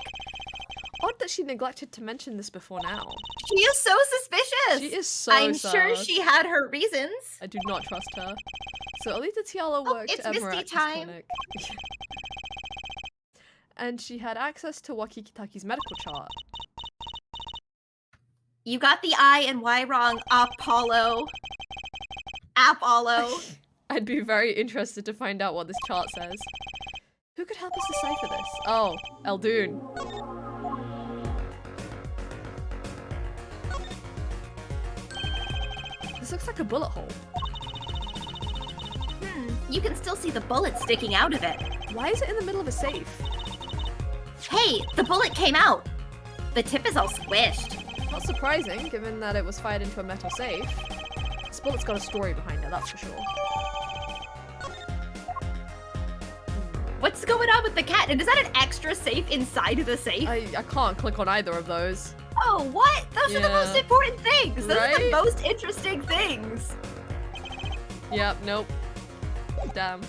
Odd that she neglected to mention this before now. She is so suspicious! She is so I'm sure sus. she had her reasons. I do not trust her. So Alita Tiala worked it's at Misty Maractus time. Clinic. And she had access to Wakie Kitaki's medical chart. You got the I and Y wrong, Apollo. I'd be very interested to find out what this chart says. Who could help us decipher this? Oh, Eldoon. This looks like a bullet hole. You can still see the bullet sticking out of it. Why is it in the middle of a safe? Hey, the bullet came out. The tip is all squished. Not surprising, given that it was fired into a metal safe. This bullet's got a story behind it, that's for sure. What's going on with the cat? And is that an extra safe inside of the safe? I can't click on either of those. Oh, what? Those are the most Yeah. important things. Those are the Right? most interesting things. Yep, nope. Damn.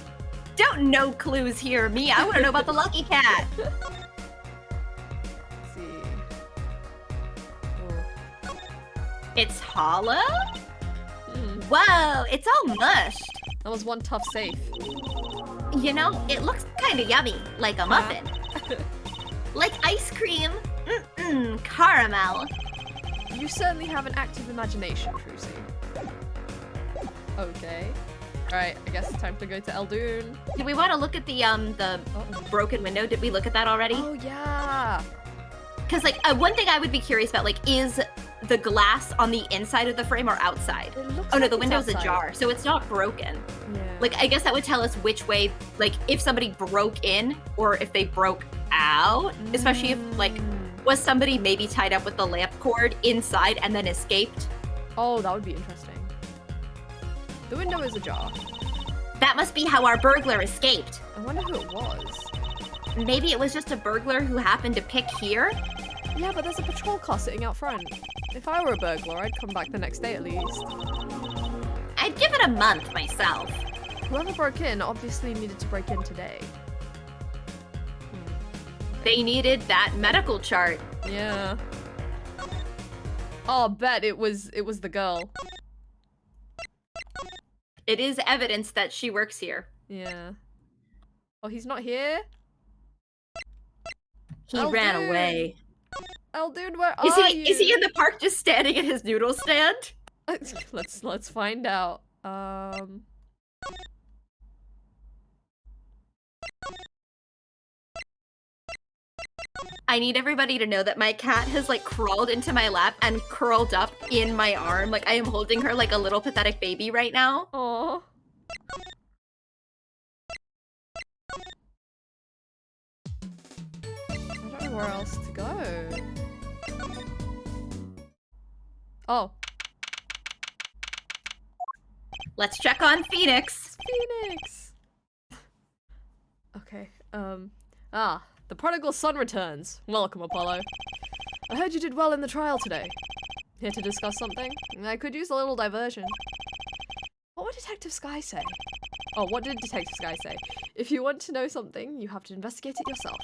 Don't no clues here, me. I want to know about the lucky cat. Let's see. Oh. It's hollow? Hmm. Whoa, it's all mushed. That was one tough safe. You know, it looks kind of yummy, like a muffin. Like ice cream. Caramel. You certainly have an active imagination, Trucy. Okay. Alright, I guess it's time to go to Eldoon. Do we want to look at the broken window? Did we look at that already? Oh, yeah! Because, like, one thing I would be curious about, like, is the glass on the inside of the frame or outside? It looks Oh, no, like the it's window's outside. ajar, so it's not broken. Yeah. Like, I guess that would tell us which way, like, if somebody broke in or if they broke out, especially if, like, Was somebody maybe tied up with the lamp cord inside and then escaped? Oh, that would be interesting. The window is ajar. That must be how our burglar escaped. I wonder who it was. Maybe it was just a burglar who happened to pick here? Yeah, but there's a patrol car sitting out front. If I were a burglar, I'd come back the next day at least. I'd give it a month myself. Whoever broke in obviously needed to break in today. They needed that medical chart. Yeah. Oh, bet it was the girl. It is evidence that she works here. Yeah. Oh, he's not here? He Oh, ran dude. away. Oh, dude, where Is are he you? is he in the park just standing at his noodle stand? Let's find out. I need everybody to know that my cat has like crawled into my lap and curled up in my arm. Like I am holding her like a little pathetic baby right now. Aww. I don't know where else to go. Oh, Let's check on Phoenix. Phoenix! Okay, the prodigal son returns. Welcome, Apollo. I heard you did well in the trial today. Here to discuss something? I could use a little diversion. What would Detective Sky say? Oh, what did Detective Sky say? If you want to know something, you have to investigate it yourself.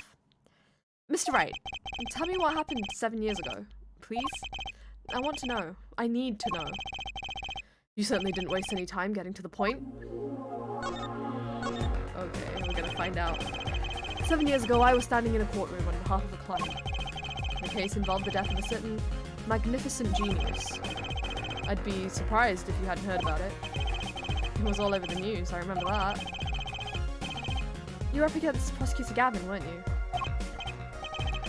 Mr. Wright, tell me what happened 7 years ago, please? I want to know. I need to know. You certainly didn't waste any time getting to the point. Okay, we're gonna find out. 7 years ago, I was standing in a courtroom on behalf of a client. The case involved the death of a certain magnificent genius. I'd be surprised if you hadn't heard about it. It was all over the news, I remember that. You were up against Prosecutor Gavin, weren't you?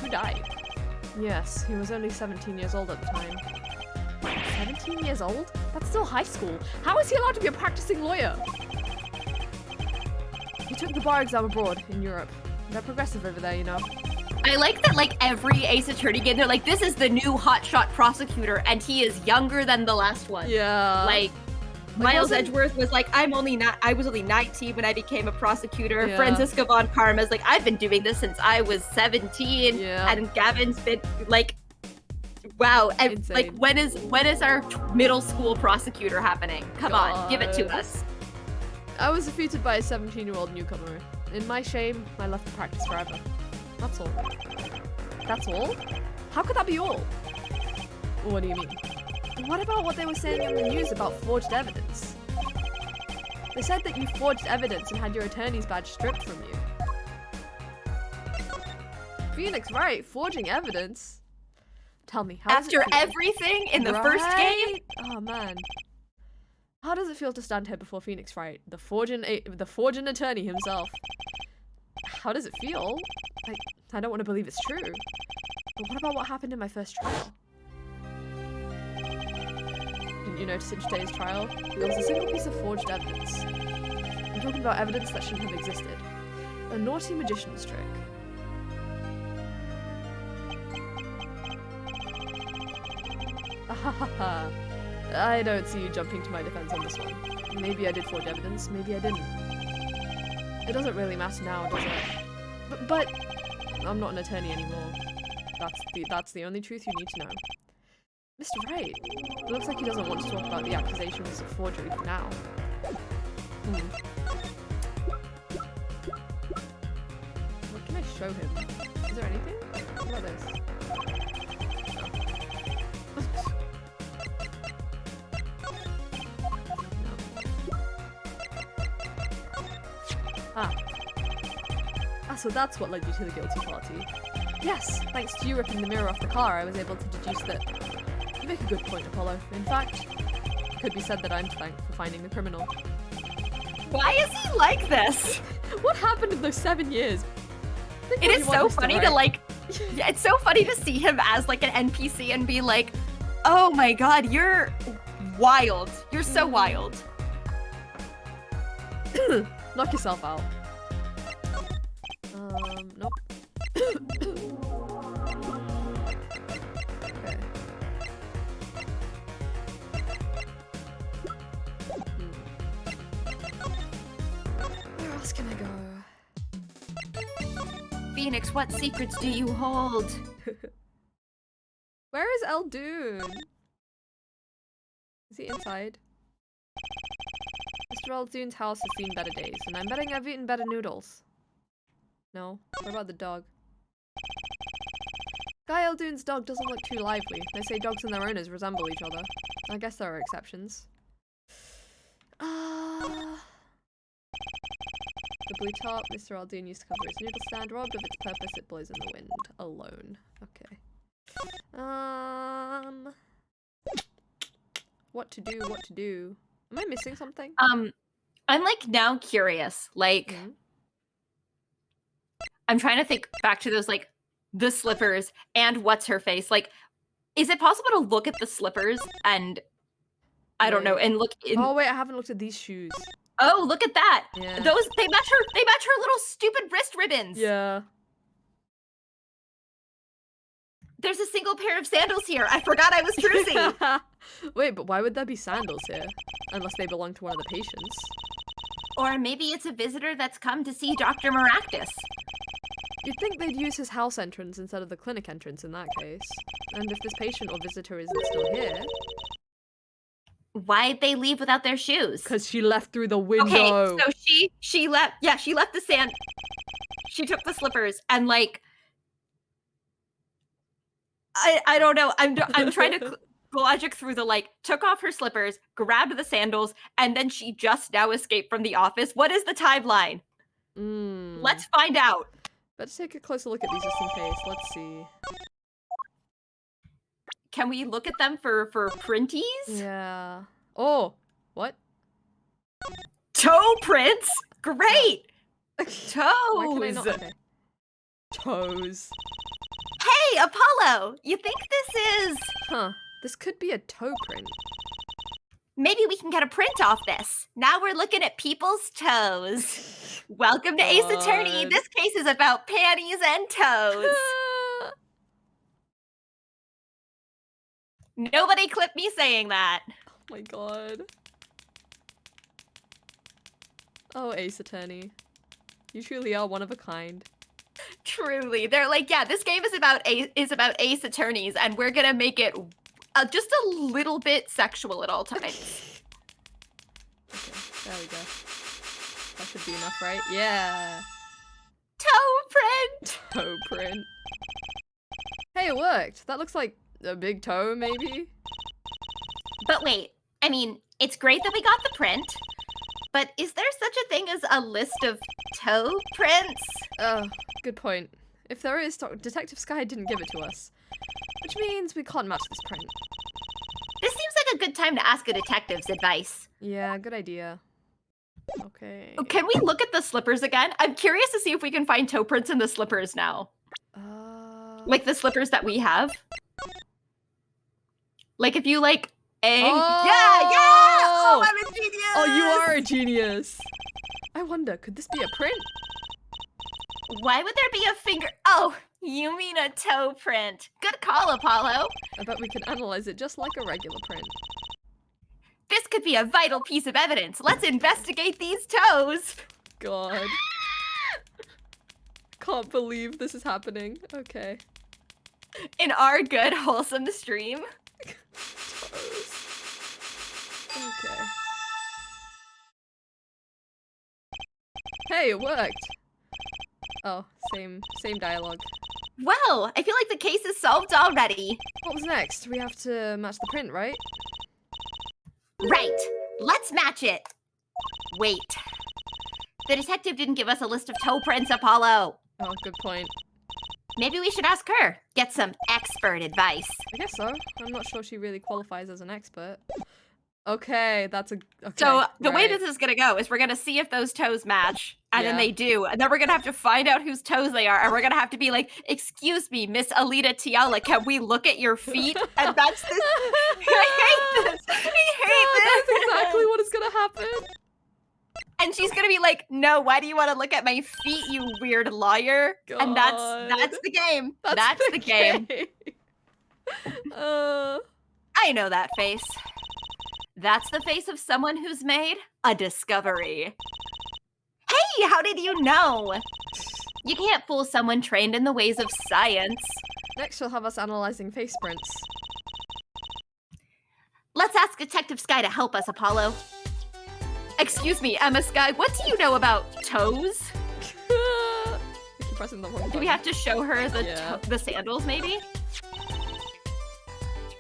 Who died? Yes, he was only 17 years old at the time. 17 years old? That's still high school. How is he allowed to be a practicing lawyer? He took the bar exam abroad in Europe. They're progressive over there, you know. I like that like every Ace Attorney game, they're like, this is the new hotshot prosecutor and he is younger than the last one. Yeah. Like Miles wasn't- Edgeworth was like, I was only 19 when I became a prosecutor. Yeah. Francisca Von Parma's like, I've been doing this since I was 17. Yeah. And Gavin's been like, wow. And, Insane. like when is our middle school prosecutor happening? Come on, give it to God. us. I was defeated by a 17-year-old newcomer. In my shame, I left the practice forever. That's all. That's all? How could that be all? What do you mean? What about what they were saying on the news about forged evidence? They said that you forged evidence and had your attorney's badge stripped from you. Phoenix, right? Forging evidence? Tell me, how does it After feel? everything in the first game, Right? Oh man. How does it feel to stand here before Phoenix Wright, the forging attorney himself? How does it feel? I don't want to believe it's true. But what about what happened in my first trial? Didn't you notice in today's trial? There was a single piece of forged evidence. I'm talking about evidence that shouldn't have existed. A naughty magician's trick. Ahahaha. I don't see you jumping to my defense on this one. Maybe I did forge evidence, maybe I didn't. It doesn't really matter now, does it? But I'm not an attorney anymore. That's the only truth you need to know. Mr. Wright, it looks like he doesn't want to talk about the accusations of forgery for now. What can I show him? Is there anything? What about this? So that's what led you to the guilty party. Yes, thanks to you ripping the mirror off the car, I was able to deduce that. You make a good point, Apollo. In fact, it could be said that I'm to thank for finding the criminal. why is he like this? What happened in those 7 years? Think It what is you want, so Mr. funny Wright. to like, yeah, it's so funny to see him as like an NPC and be like, oh my god, you're wild. You're so wild. Knock yourself out. Nope. Phoenix, what secrets do you hold? Where is Eldoon? Is he inside? Mr. Eldoon's house has seen better days, and I'm betting I've eaten better noodles. No? What about the dog? Guy Eldoon's dog doesn't look too lively. They say dogs and their owners resemble each other. I guess there are exceptions. The blue top, Mr. Eldoon used to cover his noodle stand. Robbed of its purpose, it blows in the wind. Alone. Okay. What to do, what to do? Am I missing something? I'm like now curious. Like, I'm trying to think back to those like the slippers and what's her face. Like, is it possible to look at the slippers and I don't know and look in? Oh wait, I haven't looked at these shoes. Oh, look at that! Yeah. Those they match her little stupid wrist ribbons. Yeah. There's a single pair of sandals here. I forgot I was Druzy. Wait, but why would there be sandals here? Unless they belong to one of the patients. Or maybe it's a visitor that's come to see Dr. Maractus. You'd think they'd use his house entrance instead of the clinic entrance in that case. And if this patient or visitor isn't still here... Why'd they leave without their shoes? Because she left through the window. Okay, so she left, yeah, she left the sand, she took the slippers and like, I don't know, I'm trying to logic through the like, took off her slippers, grabbed the sandals, and then she just now escaped from the office. What is the timeline? Let's find out. Let's take a closer look at these just in case. Let's see. Can we look at them for printies? Yeah. Oh, what? Toe prints? Great! Toes! Why can I not? Okay. Toes. Hey, Apollo! You think this is... Huh. This could be a toe print. Maybe we can get a print off this. Now we're looking at people's toes. Welcome to Ace Attorney. This case is about panties and toes. Nobody clipped me saying that. Oh my god. Oh, Ace Attorney. You truly are one of a kind. Truly. They're like, yeah, this game is about Ace Attorneys, and we're gonna make it just a little bit sexual at all times. Okay, there we go. That should be enough, right? Yeah. Toe print! Toe print. Hey, it worked. That looks like a big toe, maybe? But wait, I mean, it's great that we got the print, but is there such a thing as a list of toe prints? Oh, good point. If there is, Detective Sky didn't give it to us. Which means we can't match this print. This seems like a good time to ask a detective's advice. Yeah, good idea. Okay. Oh, can we look at the slippers again? I'm curious to see if we can find toe prints in the slippers now. Like the slippers that we have. Like if you like yeah! Oh, I'm a genius! Oh, you are a genius! I wonder, could this be a print? Why would there be a finger? Oh, you mean a toe print. Good call, Apollo. I bet we can analyze it just like a regular print. This could be a vital piece of evidence. Let's investigate these toes. God. Can't believe this is happening. Okay. In our good, wholesome stream. Okay. Hey, it worked. Oh, same dialogue. Well, I feel like the case is solved already. What was next? We have to match the print, right? Right. Let's match it. Wait. The detective didn't give us a list of toe prints, Apollo. Oh, good point. Maybe we should ask her. Get some expert advice. I guess so. I'm not sure she really qualifies as an expert. Okay, that's a... Okay, so the way this is gonna go is we're gonna see if those toes match, and then they do, and then we're gonna have to find out whose toes they are, and we're gonna have to be like, excuse me, Miss Alita Tiala, can we look at your feet? And that's this. I hate this. I hate this. That's exactly what is gonna happen. And she's gonna be like, no, why do you want to look at my feet, you weird lawyer? God. And that's the game. That's the game. I know that face. That's the face of someone who's made a discovery. Hey, how did you know? You can't fool someone trained in the ways of science. Next, she'll have us analyzing face prints. Let's ask Detective Sky to help us, Apollo. Excuse me, Emma Sky, what do you know about toes? I keep pressing the wrong button. Do we have to show her the sandals, maybe?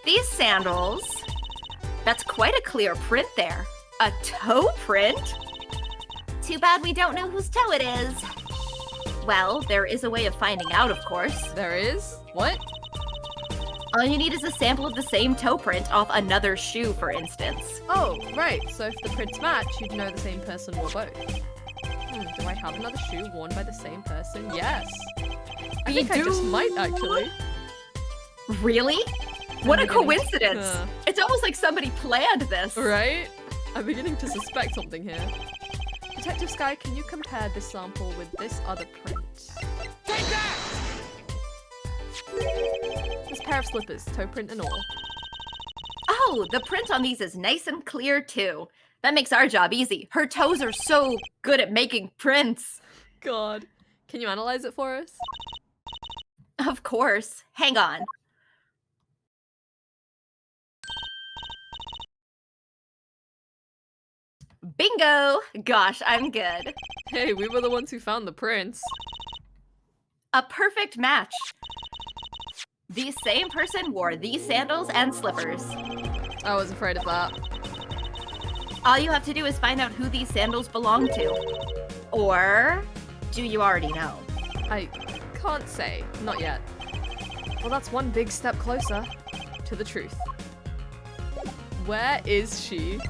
These sandals, that's quite a clear print there. A toe print? Too bad we don't know whose toe it is. Well, there is a way of finding out, of course. There is? What? All you need is a sample of the same toe print off another shoe, for instance. Oh, right. So if the prints match, you'd know the same person wore both. Do I have another shoe worn by the same person? Yes. I think I just might, actually. Really? What a coincidence! It's almost like somebody planned this. Right? I'm beginning to suspect something here. Detective Sky, can you compare this sample with this other print? Take that! This pair of slippers, toe print and all. Oh, the print on these is nice and clear too. That makes our job easy. Her toes are so good at making prints. God. Can you analyze it for us? Of course. Hang on. Bingo! Gosh, I'm good. Hey, we were the ones who found the prints. A perfect match. The same person wore these sandals and slippers. I was afraid of that. All you have to do is find out who these sandals belong to. Or do you already know? I can't say. Not yet. Well, that's one big step closer to the truth. Where is she?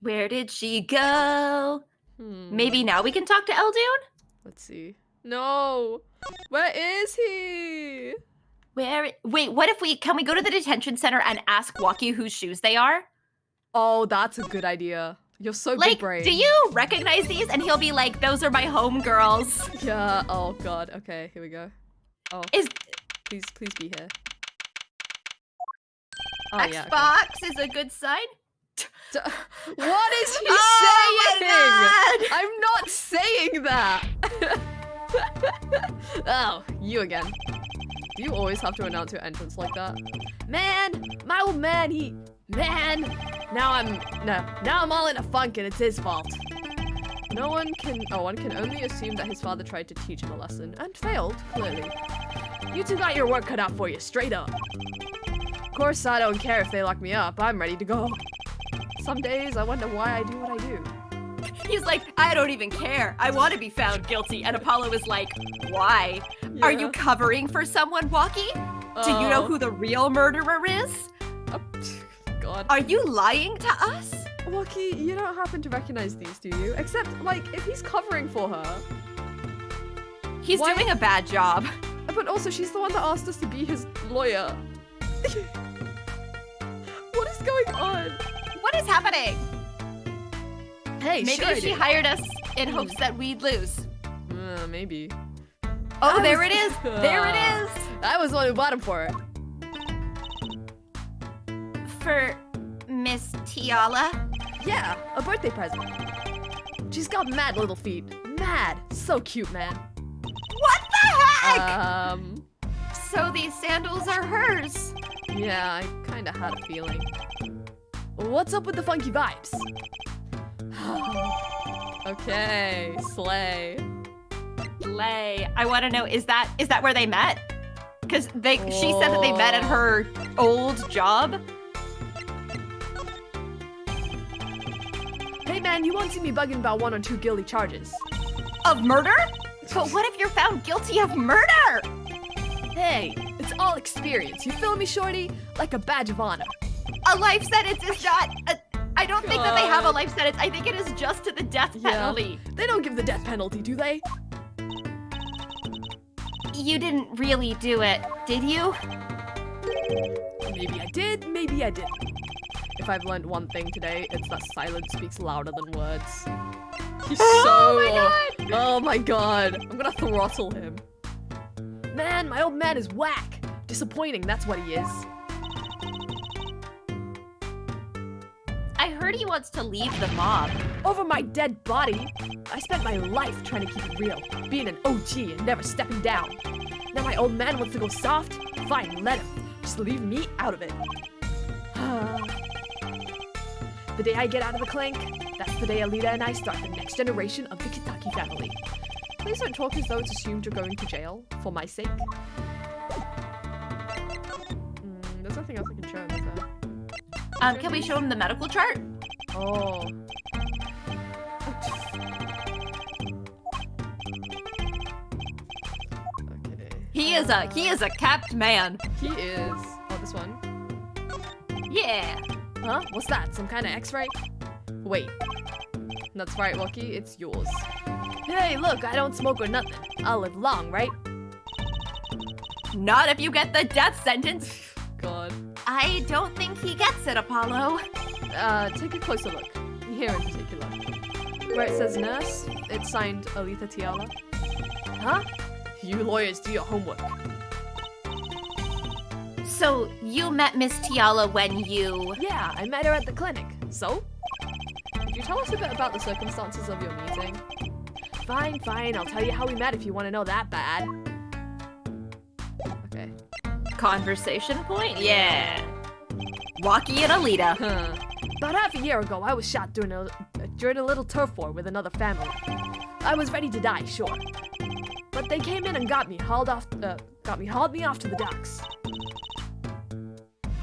Where did she go? Maybe now we can talk to Eldoon? Let's see. No! Where is he? Wait, what if can we go to the detention center and ask Walkie whose shoes they are? Oh, that's a good idea. You're so like, big brain. Do you recognize these? And he'll be like, those are my homegirls. Yeah, oh god. Okay, here we go. Oh, please be here. Oh, Xbox yeah, okay. is a good sign. What is he Oh saying? my God! I'm not saying that. Oh, you again. Do you always have to announce your entrance like that? Man, my old man, now I'm all in a funk and it's his fault. One can only assume that his father tried to teach him a lesson and failed, clearly. You two got your work cut out for you, straight up. Of course, I don't care if they lock me up. I'm ready to go. Some days I wonder why I do what I do. He's like, I don't even care. I want to be found guilty. And Apollo is like, why? Yeah. Are you covering for someone, Walkie? Do you know who the real murderer is? God. Are you lying to us? Walkie, you don't happen to recognize these, do you? Except, like, if he's covering for her. He's doing a bad job. But also, she's the one that asked us to be his lawyer. What is going on? What is happening? Hey, maybe she hired us in hopes that we'd lose. Maybe. Oh, there it is. There it is. I was the one who bought him for it. For Miss Tiala? Yeah, a birthday present. She's got mad little feet. Mad. So cute, man. What the heck? So these sandals are hers. Yeah, I kinda had a feeling. What's up with the funky vibes? Okay, slay. Slay. I want to know, is that where they met? Because she said that they met at her old job. Hey man, you won't see me bugging about 1 or 2 guilty charges. Of murder? But what if you're found guilty of murder? Hey, it's all experience. You feel me, shorty? Like a badge of honor. A life sentence is not... I don't think that they have a life sentence. I think it is just to the death penalty. They don't give the death penalty, do they? You didn't really do it, did you? Maybe I did, maybe I didn't. If I've learned one thing today, it's that silence speaks louder than words. He's Oh my god! I'm gonna throttle him. Man, my old man is whack. Disappointing, that's what he is. I heard heard he wants to leave the mob. Over my dead body? I spent my life trying to keep it real, being an OG and never stepping down. Now my old man wants to go soft? Fine, let him. Just leave me out of it. The day I get out of the clink, that's the day Alita and I start the next generation of the Kitaki family. Please don't talk as though it's assumed you're going to jail, for my sake. There's nothing else I can show him, is there? Can we show him the medical chart? Oh. Okay. He is a capped man. He is. Oh, this one. Yeah. Huh? What's that? Some kind of X-ray? Wait. That's right, Lucky. It's yours. Hey, look, I don't smoke or nothing. I'll live long, right? Not if you get the death sentence. God. I don't think he gets it, Apollo. Take a closer look. Here in particular. Where it says nurse, it's signed Alita Tiala. Huh? You lawyers do your homework. So, you met Miss Tiala when you... Yeah, I met her at the clinic. So? Could you tell us a bit about the circumstances of your meeting? Fine, fine. I'll tell you how we met if you want to know that bad. Okay. Conversation point? Yeah. Walkie and Alita. Huh. About half a year ago, I was shot during a little turf war with another family. I was ready to die, sure. But they came in and got me hauled me off to the docks.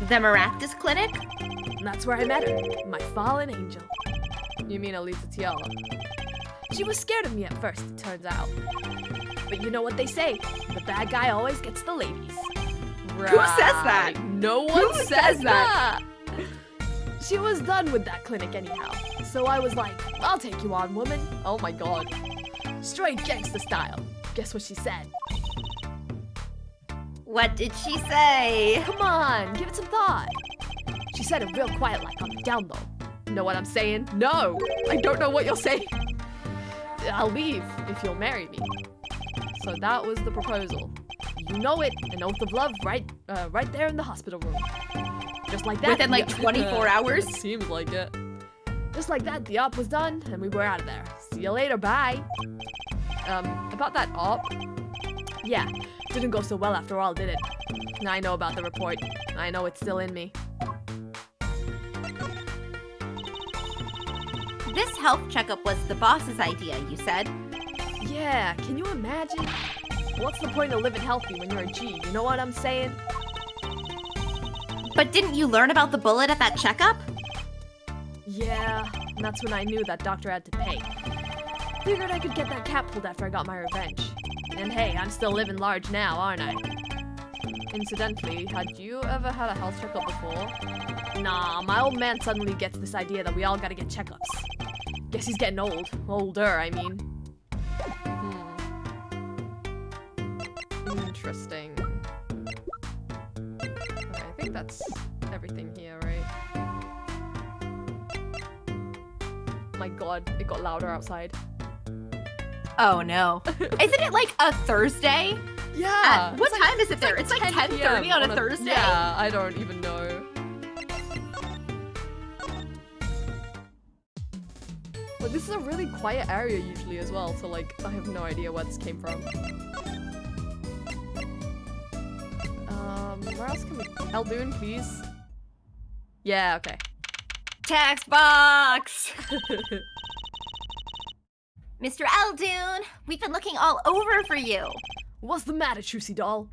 The Maractus Clinic? And that's where I met her, my fallen angel. You mean Alita Tiala? She was scared of me at first, it turns out. But you know what they say, the bad guy always gets the ladies. Right. Who says that? No one says that. She was done with that clinic anyhow. So I was like, I'll take you on, woman. Oh my god. Straight gangsta style. Guess what she said? What did she say? Come on, give it some thought. She said it real quiet like on the down low. Know what I'm saying? No, I don't know what you're saying. I'll leave if you'll marry me. So that was the proposal. You know it, an oath of love right there in the hospital room. Just like that. Within like 24 hours? Seems like it. Just like that, the op was done, and we were out of there. See you later, bye. About that op? Yeah, didn't go so well after all, did it? I know about the report. I know it's still in me. This health checkup was the boss's idea, you said? Yeah, can you imagine? What's the point of living healthy when you're a G, you know what I'm saying? But didn't you learn about the bullet at that checkup? Yeah, and that's when I knew that doctor had to pay. Figured I could get that cap pulled after I got my revenge. And hey, I'm still living large now, aren't I? Incidentally, had you ever had a health checkup before? Nah, my old man suddenly gets this idea that we all gotta get checkups. Guess he's getting old. Older, I mean. Interesting. Okay, I think that's everything here, right? My god, it got louder outside. Oh no. Isn't it like a Thursday? Yeah. What time is it there? It's like 10:30 on a Thursday? Yeah, I don't even know. But this is a really quiet area usually as well, so like, I have no idea where this came from. Where else can we... Eldoon, please? Yeah, okay. Text box! Mr. Eldoon, we've been looking all over for you. What's the matter, Trucy doll?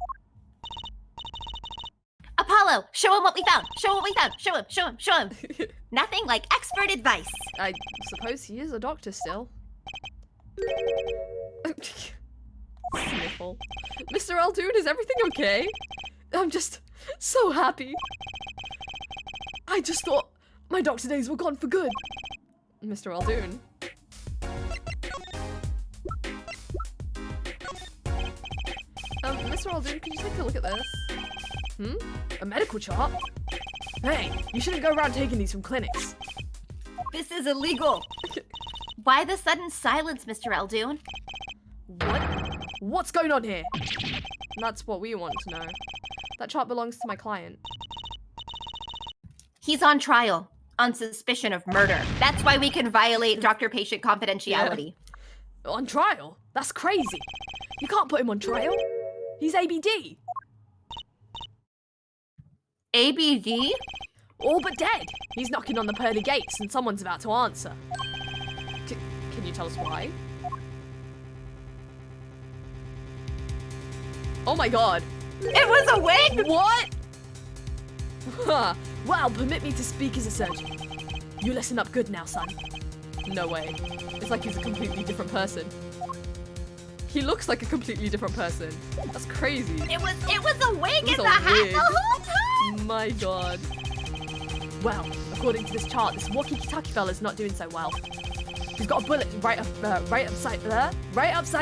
Apollo, show him what we found. Show him what we found. Show him, show him, show him. Nothing like expert advice. I suppose he is a doctor still. Sniffle. Mr. Eldoon, is everything okay? I'm just so happy. I just thought my doctor days were gone for good. Mr. Eldoon. Mr. Eldoon, could you take a look at this? A medical chart? Hey, you shouldn't go around taking these from clinics. This is illegal. Why the sudden silence, Mr. Eldoon? What? What's going on here? That's what we want to know. That chart belongs to my client. He's on trial. on suspicion of murder. That's why we can violate doctor-patient confidentiality. On trial? That's crazy. You can't put him on trial. He's ABD. ABD? All but dead. He's knocking on the pearly gates and someone's about to answer. Can you tell us why? Oh my god. It was a wig! What? Well, permit me to speak as a surgeon. You listen up good now, son. No way. It's like he's a completely different person. He looks like a completely different person. That's crazy. It was a wig in a the hat wig. the whole time! My god. Well, according to this chart, this walkie-talkie fella's not doing so well. He's got a bullet right upside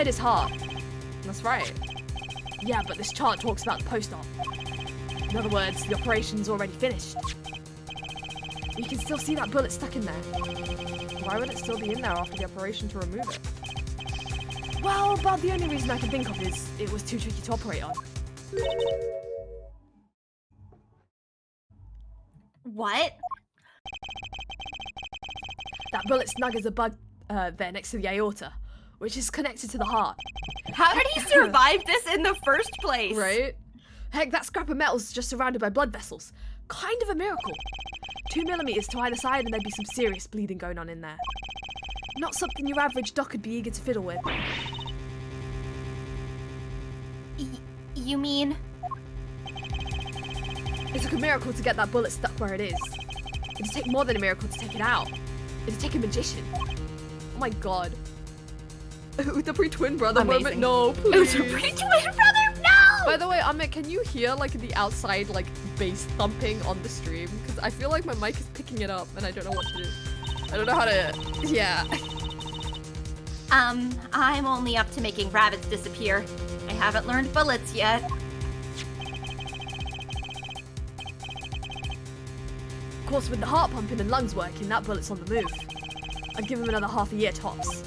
his heart. That's right. Yeah, but this chart talks about the post-op. In other words, the operation's already finished. You can still see that bullet stuck in there. Why would it still be in there after the operation to remove it? Well, about the only reason I can think of is it was too tricky to operate on. What? That bullet snug as a bug there next to the aorta, which is connected to the heart. How did he survive this in the first place? Right? Heck, that scrap of metal's just surrounded by blood vessels. Kind of a miracle. 2 millimeters to either side and there'd be some serious bleeding going on in there. Not something your average doc would be eager to fiddle with. You mean? It took a miracle to get that bullet stuck where it is. It'd take more than a miracle to take it out. It'd take a magician. Oh my god. Utapri twin brother Amazing. moment, no, please. Utapri twin brother, no! By the way, Amit, can you hear like the outside like bass thumping on the stream? Because I feel like my mic is picking it up and I don't know what to do. I don't know how to, yeah. I'm only up to making rabbits disappear. I haven't learned bullets yet. Of course, with the heart pumping and lungs working, that bullet's on the move. I'd give him another half a year tops.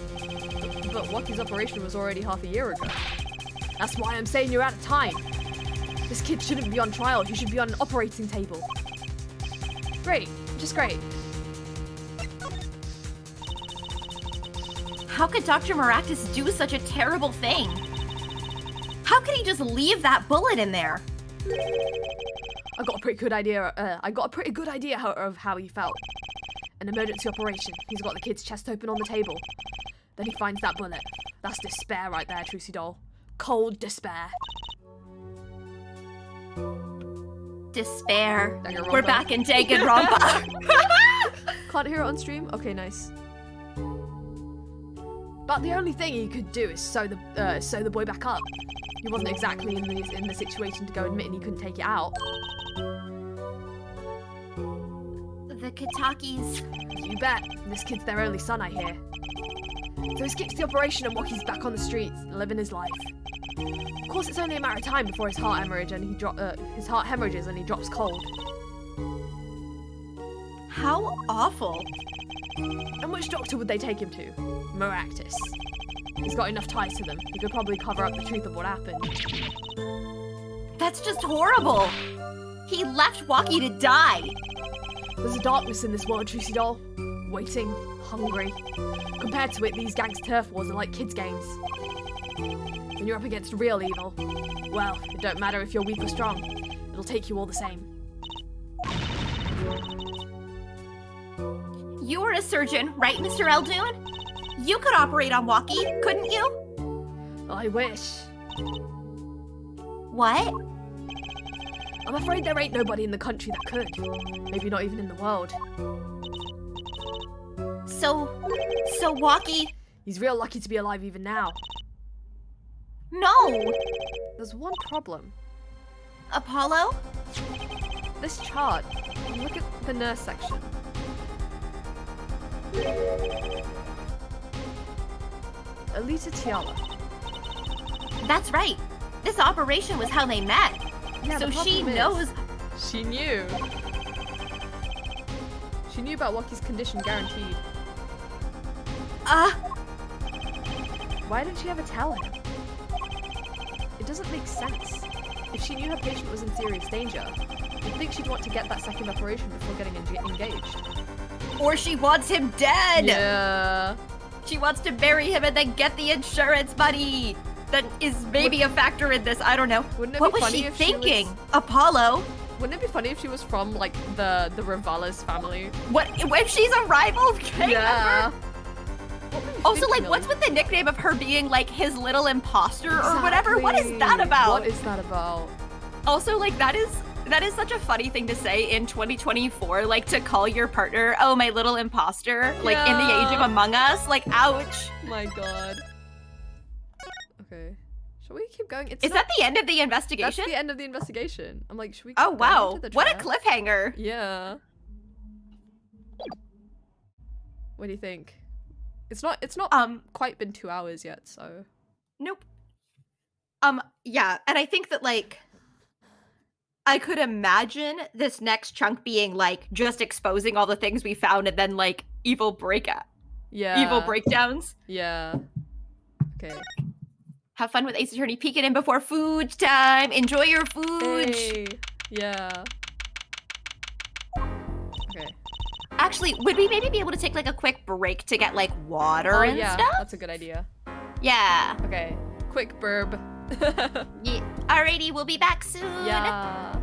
But Waki's operation was already half a year ago. That's why I'm saying you're out of time. This kid shouldn't be on trial, he should be on an operating table. Great, just great. How could Dr. Maractus do such a terrible thing? How could he just leave that bullet in there? I got a pretty good idea of how he felt. An emergency operation. He's got the kid's chest open on the table. Then he finds that bullet. That's despair right there, Trucy doll. Cold despair. Despair. Danganronpa. We're back in Danganronpa. Can't hear it on stream? Okay, nice. But the only thing he could do is sew the boy back up. He wasn't exactly in the situation to go admitting he couldn't take it out. The Kitakis. You bet. This kid's their only son, I hear. So he skips the operation and Waki's back on the streets, living his life. Of course, it's only a matter of time before his heart hemorrhages and he drops cold. How awful. And which doctor would they take him to? Maractus. He's got enough ties to them. He could probably cover up the truth of what happened. That's just horrible. He left Waki to die. There's a darkness in this world, Trucy doll. Waiting, hungry. Compared to it, these gangs' turf wars are like kids' games. When you're up against real evil, well, it don't matter if you're weak or strong. It'll take you all the same. You were a surgeon, right, Mr. Eldoon? You could operate on Waki, couldn't you? I wish. What? I'm afraid there ain't nobody in the country that could. Maybe not even in the world. So Waki... He's real lucky to be alive even now. No! There's one problem. Apollo? This chart. Look at the nurse section. Alita Tiala. That's right. This operation was how they met. Yeah, so the she problem is, knows... She knew. She knew about Waki's condition, guaranteed. Why didn't she ever tell him? It doesn't make sense. If she knew her patient was in serious danger, you'd think she'd want to get that second operation before getting engaged. Or she wants him dead. Yeah. She wants to bury him and then get the insurance money. That is maybe a factor in this. I don't know. Wouldn't it What be was funny she if thinking? she was, Apollo? Wouldn't it be funny if she was from like the Ravalas family? What if she's a rival gang Yeah. member? What were you Also, like, thinking, what's Ellie? with the nickname of her being like his little imposter or whatever? What is that Exactly. about? What is that about? Also, like, that is such a funny thing to say in 2024, like to call your partner, oh, my little imposter, like in the age of Yeah. Among Us. Like, ouch. My god. Okay. Shall we keep going? It's Is not, that the end of the that's investigation? the end of the investigation. I'm like, should we keep Oh, going wow. into the What a trap? cliffhanger. Yeah. What do you think? It's not quite been 2 hours yet, so Nope. Yeah, and I think that, like, I could imagine this next chunk being, like, just exposing all the things we found and then, like, evil breakdowns. Yeah. Okay. Have fun with Ace Attorney. Peek it in before food time. Enjoy your food. Hey. Yeah. Okay. Actually, would we maybe be able to take, like, a quick break to get, like, water Oh and yeah, stuff? that's a good idea. Yeah. Okay. Quick burb. Yeah. Alrighty, we'll be back soon. Yeah.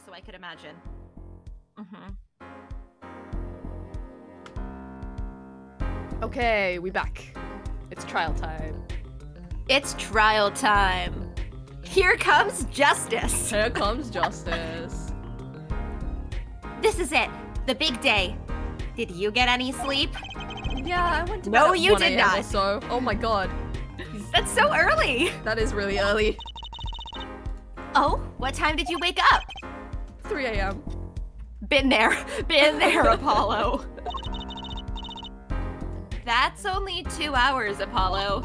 so I could imagine. Mm-hmm. Okay, we back. It's trial time. It's trial time. Here comes justice. Here comes justice. This is it. The big day. Did you get any sleep? Yeah, I went to bed No, at you 1 did a.m. not. or so. Oh my god. That's so early. That is really early. Oh, what time did you wake up? 3 a.m. Been there, Apollo. That's only 2 hours, Apollo.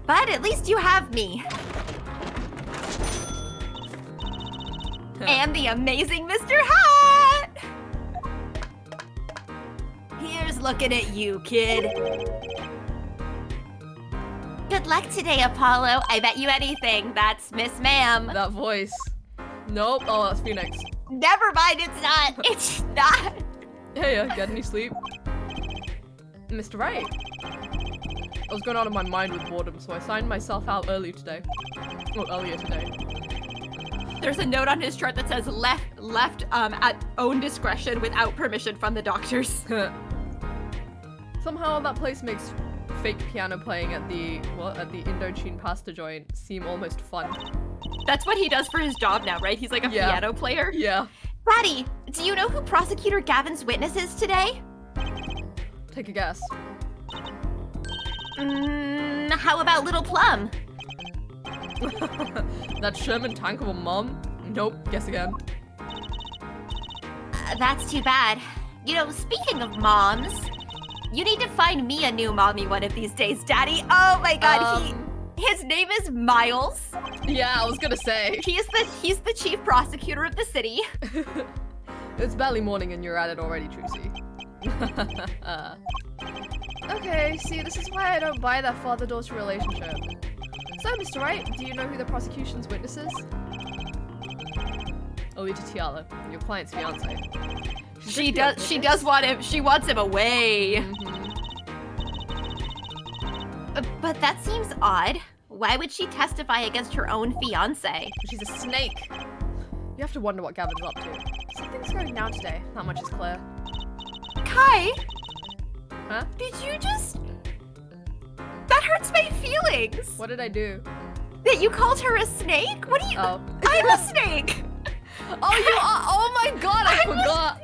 But at least you have me. And the amazing Mr. Hat! Here's looking at you, kid. Good luck today, Apollo. I bet you anything. That's Miss Ma'am. That voice. Nope. Oh, that's Phoenix. Never mind, it's not. It's not. Hey, get any sleep? Mr. Wright. I was going out of my mind with boredom, so I signed myself out earlier today. There's a note on his chart that says left at own discretion without permission from the doctors. Somehow that place makes fake piano playing at the Indochine pasta joint seem almost fun. That's what he does for his job now, right? He's like a piano player. Yeah. Daddy, do you know who Prosecutor Gavin's witness is today? Take a guess. How about Little Plum? That Sherman tank of a mom? Nope, guess again. That's too bad. You know, speaking of moms, you need to find me a new mommy one of these days, Daddy. Oh my god, his name is Miles. Yeah, I was gonna say. He's the chief prosecutor of the city. It's barely morning and you're at it already, Trucy. Okay, see, this is why I don't buy that father-daughter relationship. So, Mr. Wright, do you know who the prosecution's witness is? Alita Tiala, your client's fiance. She does want him. She wants him away. Mm-hmm. But that seems odd. Why would she testify against her own fiance? She's a snake. You have to wonder what Gavin's up to. Something's going down today. Not much is clear. Kai, Huh? did you just? That hurts my feelings. What did I do? That you called her a snake? What do you? Oh. I'm a snake. Oh, you are. Oh my god, I forgot.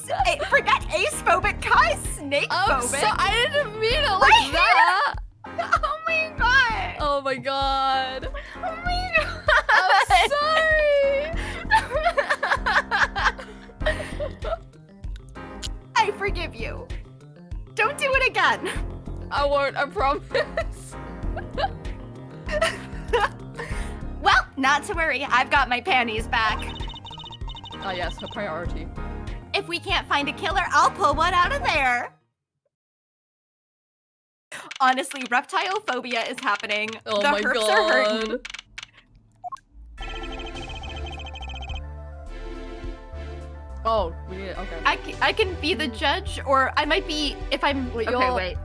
Snake. Forget ace-phobic, Kai, snake-phobic. I didn't mean it like that. Oh my god. Oh my god. Oh my god. I'm sorry. I forgive you. Don't do it again. I won't, I promise. Well, not to worry. I've got my panties back. Oh yes, her priority. If we can't find a killer, I'll pull one out of there. Honestly, reptile phobia is happening. Oh the my herps god. are hurting. Oh, we need it. Okay. I can be the judge, or I might be if I'm. Wait, okay, you're- wait.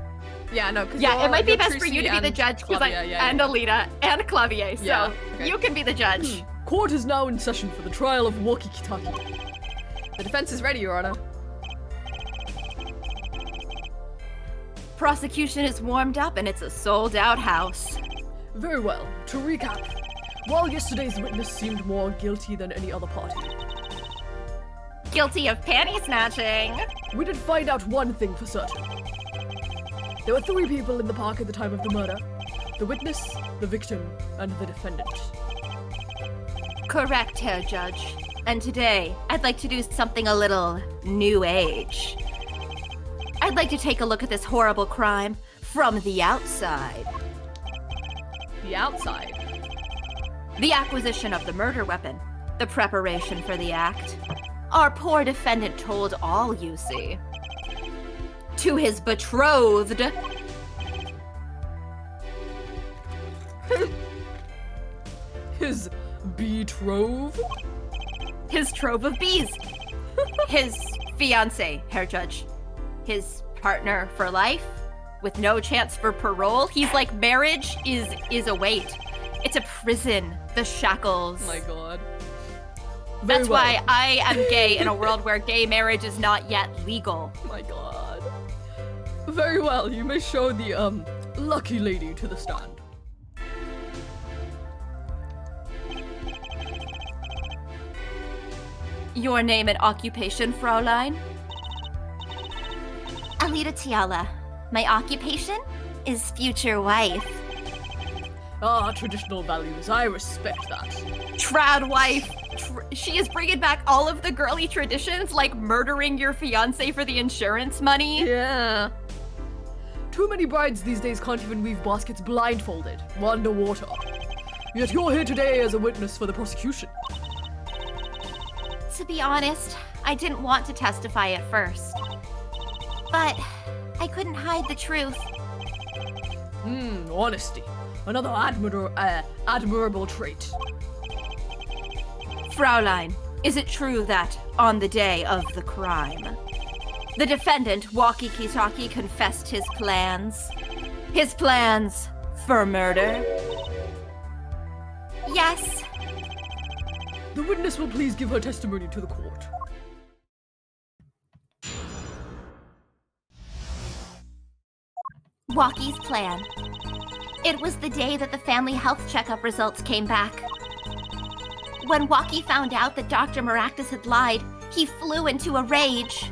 Yeah, no, because Yeah, it might be best for you to be the judge because and Alita and Clavier. So Yeah, okay. you can be the judge. Court is now in session for the trial of Walkie Kitaki. The defense is ready, Your Honor. Prosecution is warmed up and it's a sold-out house. Very well. To recap, while yesterday's witness seemed more guilty than any other party, Guilty of panty snatching. we did find out one thing for certain. There were 3 people in the park at the time of the murder. The witness, the victim, and the defendant. Correct, Herr Judge. And today, I'd like to do something a little new age. I'd like to take a look at this horrible crime from the outside. The outside. The acquisition of the murder weapon, the preparation for the act. Our poor defendant told all, you see. To his betrothed. His betrothed? His trove of bees. His fiance, Herr Judge. His partner for life, with no chance for parole. He's like, marriage is a weight. It's a prison. The shackles. Oh my god. That's why I am gay in a world where gay marriage is not yet legal. Oh my god. Very well, you may show the, lucky lady to the stand. Your name and occupation, Fraulein? Alita Tiala. My occupation is future wife. Ah, traditional values. I respect that. Trad wife. She is bringing back all of the girly traditions, like murdering your fiance for the insurance money. Yeah. Too many brides these days can't even weave baskets blindfolded, underwater. Yet you're here today as a witness for the prosecution. To be honest, I didn't want to testify at first. But I couldn't hide the truth. Honesty. Another admirable trait. Fraulein, is it true that, on the day of the crime, the defendant, Waki Kitaki, confessed his plans? His plans for murder? Yes. The witness will please give her testimony to the court. Waki's plan. It was the day that the family health checkup results came back. When Waki found out that Dr. Maractus had lied, he flew into a rage.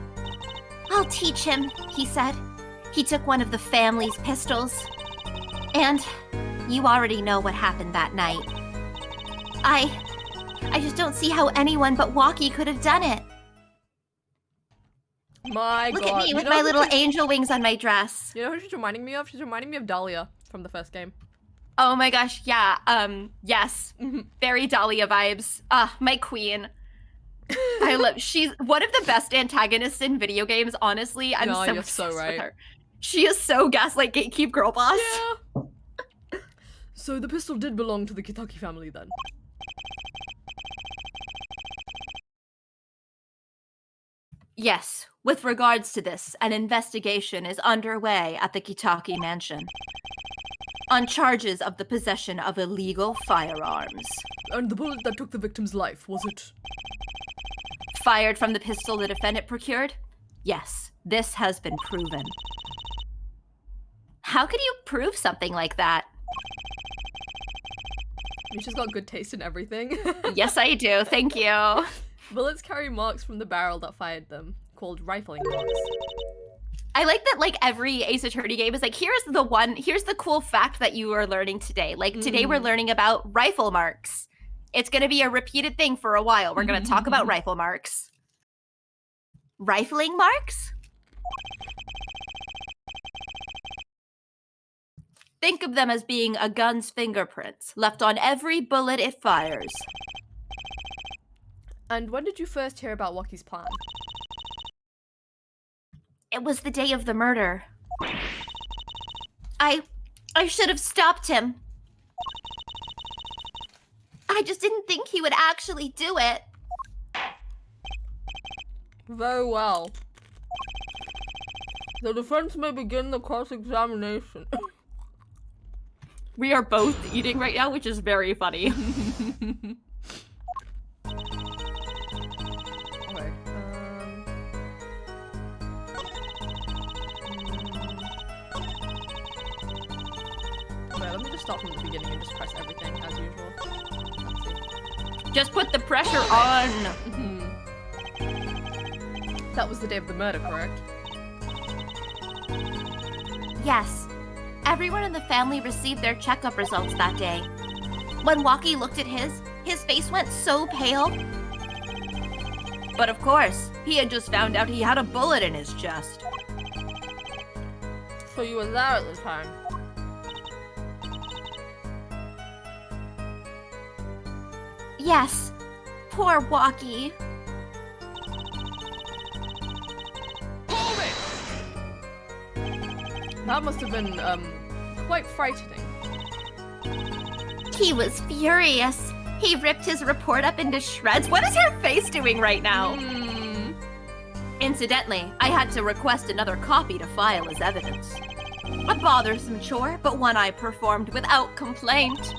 I'll teach him, he said. He took one of the family's pistols. And you already know what happened that night. I just don't see how anyone but Waki could have done it. My Look god. at me with my little angel wings on my dress. You know who she's reminding me of? She's reminding me of Dahlia from the first game. Oh my gosh, yeah, yes. Very Dahlia vibes. My queen. I love, she's one of the best antagonists in video games, honestly. I'm so obsessed with her. She is so gaslight gatekeep girl boss. Yeah. So the pistol did belong to the Kitaki family then? Yes, with regards to this, an investigation is underway at the Kitaki mansion on charges of the possession of illegal firearms. And the bullet that took the victim's life, was it? Fired from the pistol the defendant procured? Yes, this has been proven. How could you prove something like that? You just got good taste in everything. Yes, I do. Thank you. Bullets carry marks from the barrel that fired them, called rifling marks. I like that, like, every Ace Attorney game is like, here's the cool fact that you are learning today. Like, today we're learning about rifle marks. It's gonna be a repeated thing for a while. We're gonna talk about rifle marks. Rifling marks? Think of them as being a gun's fingerprints, left on every bullet it fires. And when did you first hear about Waki's plan? It was the day of the murder. I should have stopped him. I just didn't think he would actually do it. Very well. The defense may begin the cross-examination. We are both eating right now, which is very funny. Okay, let me just start from the beginning and just press everything as usual. Let's see. Just put the pressure on. That was the day of the murder, correct? Yes. Everyone in the family received their checkup results that day. When Waki looked at his face went so pale. But of course, he had just found out he had a bullet in his chest. So you were there at the time? Yes. Poor Waki. Hold it! That must have been, quite frightening. He was furious. He ripped his report up into shreds. What is her face doing right now? Incidentally, I had to request another copy to file as evidence. A bothersome chore, but one I performed without complaint.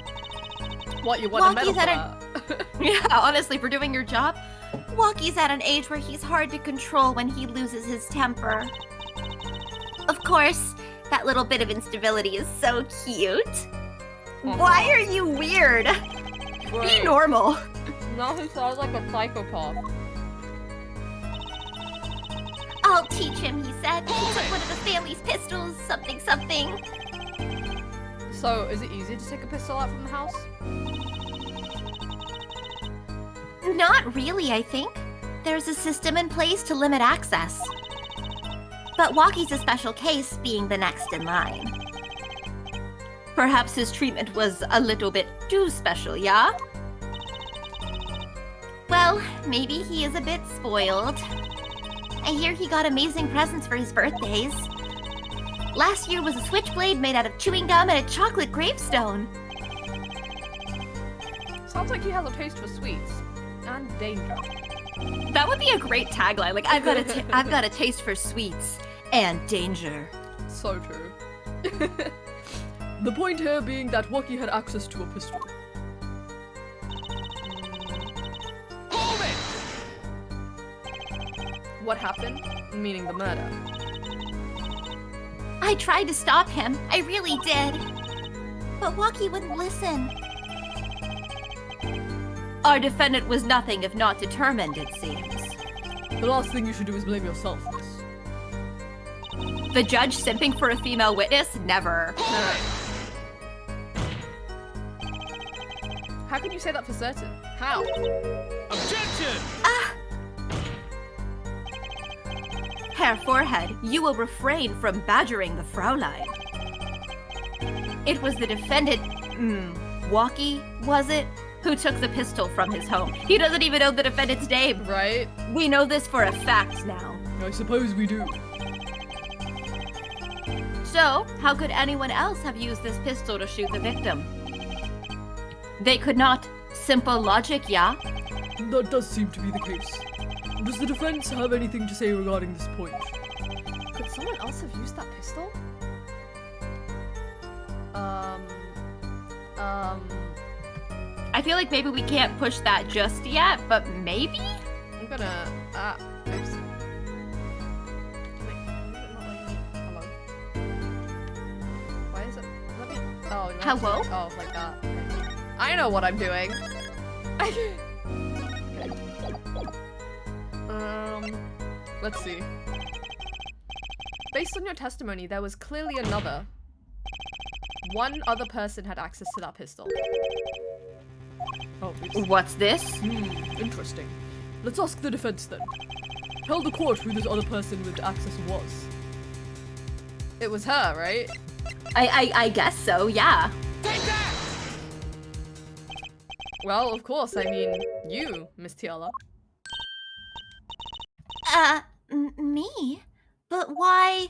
What, you want a Walkie's at metaphor? Yeah, honestly, for doing your job, Walkie's at an age where he's hard to control when he loses his temper. Of course, that little bit of instability is so cute. Why are you weird? Be normal. Now he sounds like a psychopath. I'll teach him, he said. He took one of the family's pistols, something something. So, is it easy to take a pistol out from the house? Not really, I think. There's a system in place to limit access. But Walkie's a special case, being the next in line. Perhaps his treatment was a little bit too special, yeah? Well, maybe he is a bit spoiled. I hear he got amazing presents for his birthdays. Last year was a switchblade made out of chewing gum and a chocolate gravestone. Sounds like he has a taste for sweets. And danger. That would be a great tagline. Like, I've got a taste for sweets and danger. So true. The point here being that Walkie had access to a pistol. Hold it! What happened? Meaning the murder. I tried to stop him. I really did. But Walkie wouldn't listen. Our defendant was nothing if not determined, it seems. The last thing you should do is blame yourself, miss. The judge simping for a female witness? Never. No. How can you say that for certain? How? Objection! Herr Forehead, you will refrain from badgering the Fraulein. It was the defendant, Walkie, was it? Who took the pistol from his home. He doesn't even know the defendant's name. Right? We know this for a fact now. I suppose we do. So, how could anyone else have used this pistol to shoot the victim? They could not. Simple logic, yeah? That does seem to be the case. Does the defense have anything to say regarding this point? Could someone else have used that pistol? I feel like maybe we can't push that just yet, but maybe? I'm gonna, oops. Hello? Why is it, let me, oh, you have to- Hello? Oh, like that. Okay. I know what I'm doing. Okay. Let's see. Based on your testimony, there was clearly one other person had access to that pistol. Oh, What's this? interesting. Let's ask the defense then. Tell the court who this other person with access was. It was her, right? I guess so, yeah. Take that! Well, of course, I mean, you, Miss Tiala. Me? But why?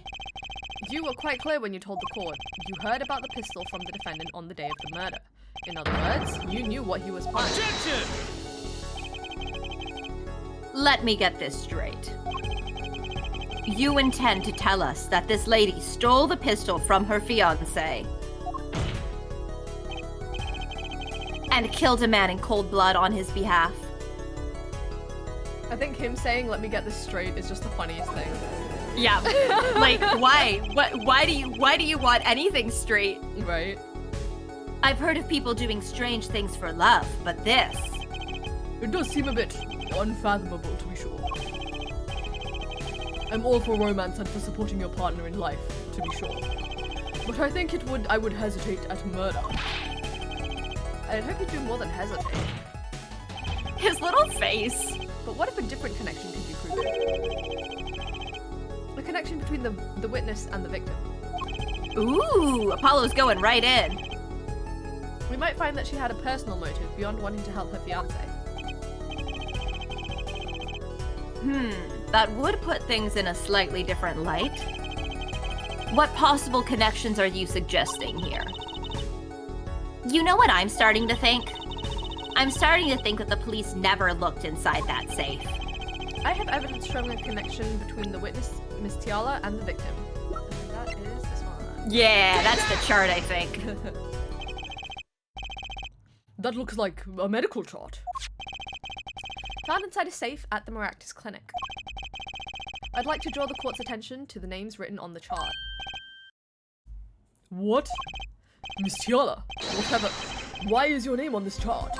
You were quite clear when you told the court. You heard about the pistol from the defendant on the day of the murder. In other words, you knew what he was planning. Objection! Let me get this straight. You intend to tell us that this lady stole the pistol from her fiancé and killed a man in cold blood on his behalf? I think him saying, "Let me get this straight," is just the funniest thing. Yeah. Like, why? Why do you want anything straight? Right? I've heard of people doing strange things for love, but this... It does seem a bit unfathomable, to be sure. I'm all for romance and for supporting your partner in life, to be sure. But I think I would hesitate at murder. I'd hope you'd do more than hesitate. His little face. But what if a different connection could be proven? A connection between the witness and the victim. Ooh, Apollo's going right in. We might find that she had a personal motive beyond wanting to help her fiancé. That would put things in a slightly different light. What possible connections are you suggesting here? You know what I'm starting to think? I'm starting to think that the police never looked inside that safe. I have evidence showing a connection between the witness, Miss Tiala, and the victim. And that is this one. Yeah, that's the chart, I think. That looks like a medical chart. Found inside a safe at the Maractus Clinic. I'd like to draw the court's attention to the names written on the chart. What? Miss Tiala, whatever. Why is your name on this chart?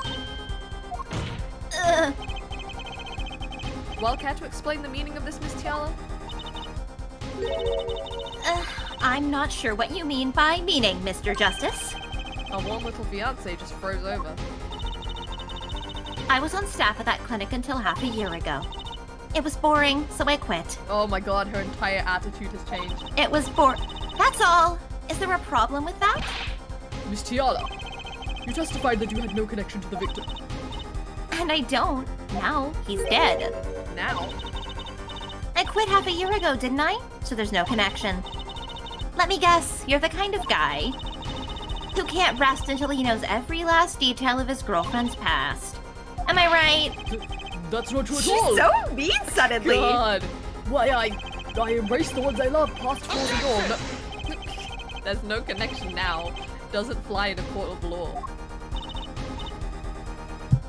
Well, care to explain the meaning of this, Miss Tiala? I'm not sure what you mean by meaning, Mr. Justice. Our one little fiance just froze over. I was on staff at that clinic until half a year ago. It was boring, so I quit. Oh my god, her entire attitude has changed. It was That's all. Is there a problem with that? Miss Tiala, you testified that you had no connection to the victim. And I don't. Now he's dead. Now? I quit half a year ago, didn't I? So there's no connection. Let me guess, you're the kind of guy who can't rest until he knows every last detail of his girlfriend's past. Am I right? That's not true at She's all. so mean suddenly. God. Why, I embrace the ones I love, past, present, and all. There's no connection now. Doesn't fly in a court of law.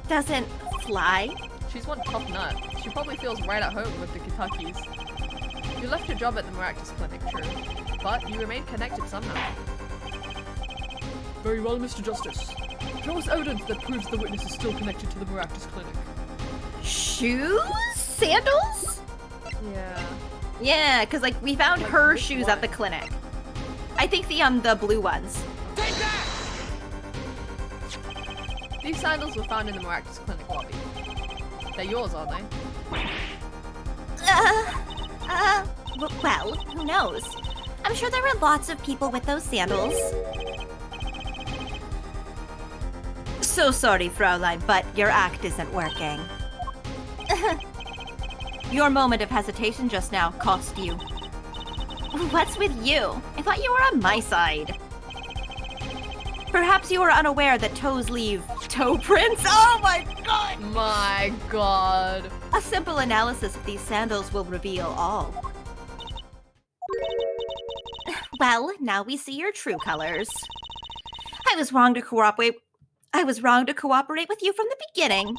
Doesn't fly? She's one tough nut. She probably feels right at home with the Kentuckys. You left your job at the Maractus Clinic, true, but you remain connected somehow. Very well, Mr. Justice. Show us evidence that proves the witness is still connected to the Maractus Clinic. Shoes? Sandals? Yeah. Yeah, because like we found her which shoes one? at the clinic. I think the blue ones. Take that! These sandals were found in the Maractus Clinic lobby. They're yours, aren't they? Well, who knows? I'm sure there were lots of people with those sandals. So sorry, Fraulein, but your act isn't working. Your moment of hesitation just now cost you. What's with you? I thought you were on my side. Perhaps you were unaware that toes leave toe prints? Oh my god! My god. A simple analysis of these sandals will reveal all. Well, now we see your true colors. I was wrong to cooperate with you from the beginning.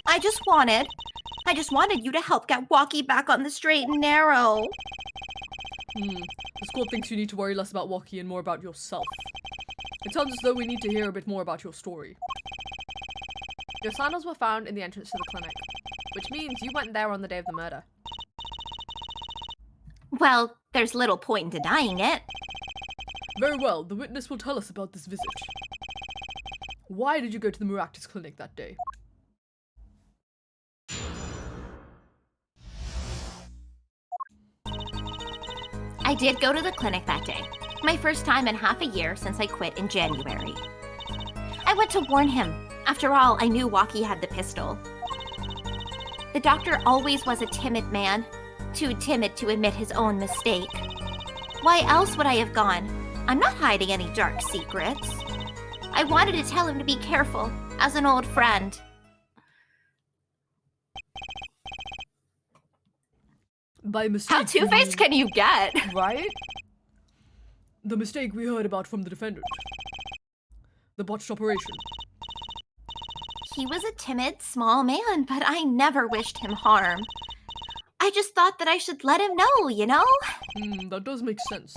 I just wanted you to help get Walkie back on the straight and narrow. The squad thinks you need to worry less about Walkie and more about yourself. It sounds as though we need to hear a bit more about your story. Your sandals were found in the entrance to the clinic, which means you went there on the day of the murder. Well, there's little point in denying it. Very well, the witness will tell us about this visit. Why did you go to the Maractus Clinic that day? I did go to the clinic that day. My first time in half a year since I quit in January. I went to warn him. After all, I knew Walkie had the pistol. The doctor always was a timid man, too timid to admit his own mistake. Why else would I have gone? I'm not hiding any dark secrets. I wanted to tell him to be careful, as an old friend. By mistake. How two-faced can you get? Right? The mistake we heard about from the defendant. The botched operation. He was a timid, small man, but I never wished him harm. I just thought that I should let him know, you know? That does make sense.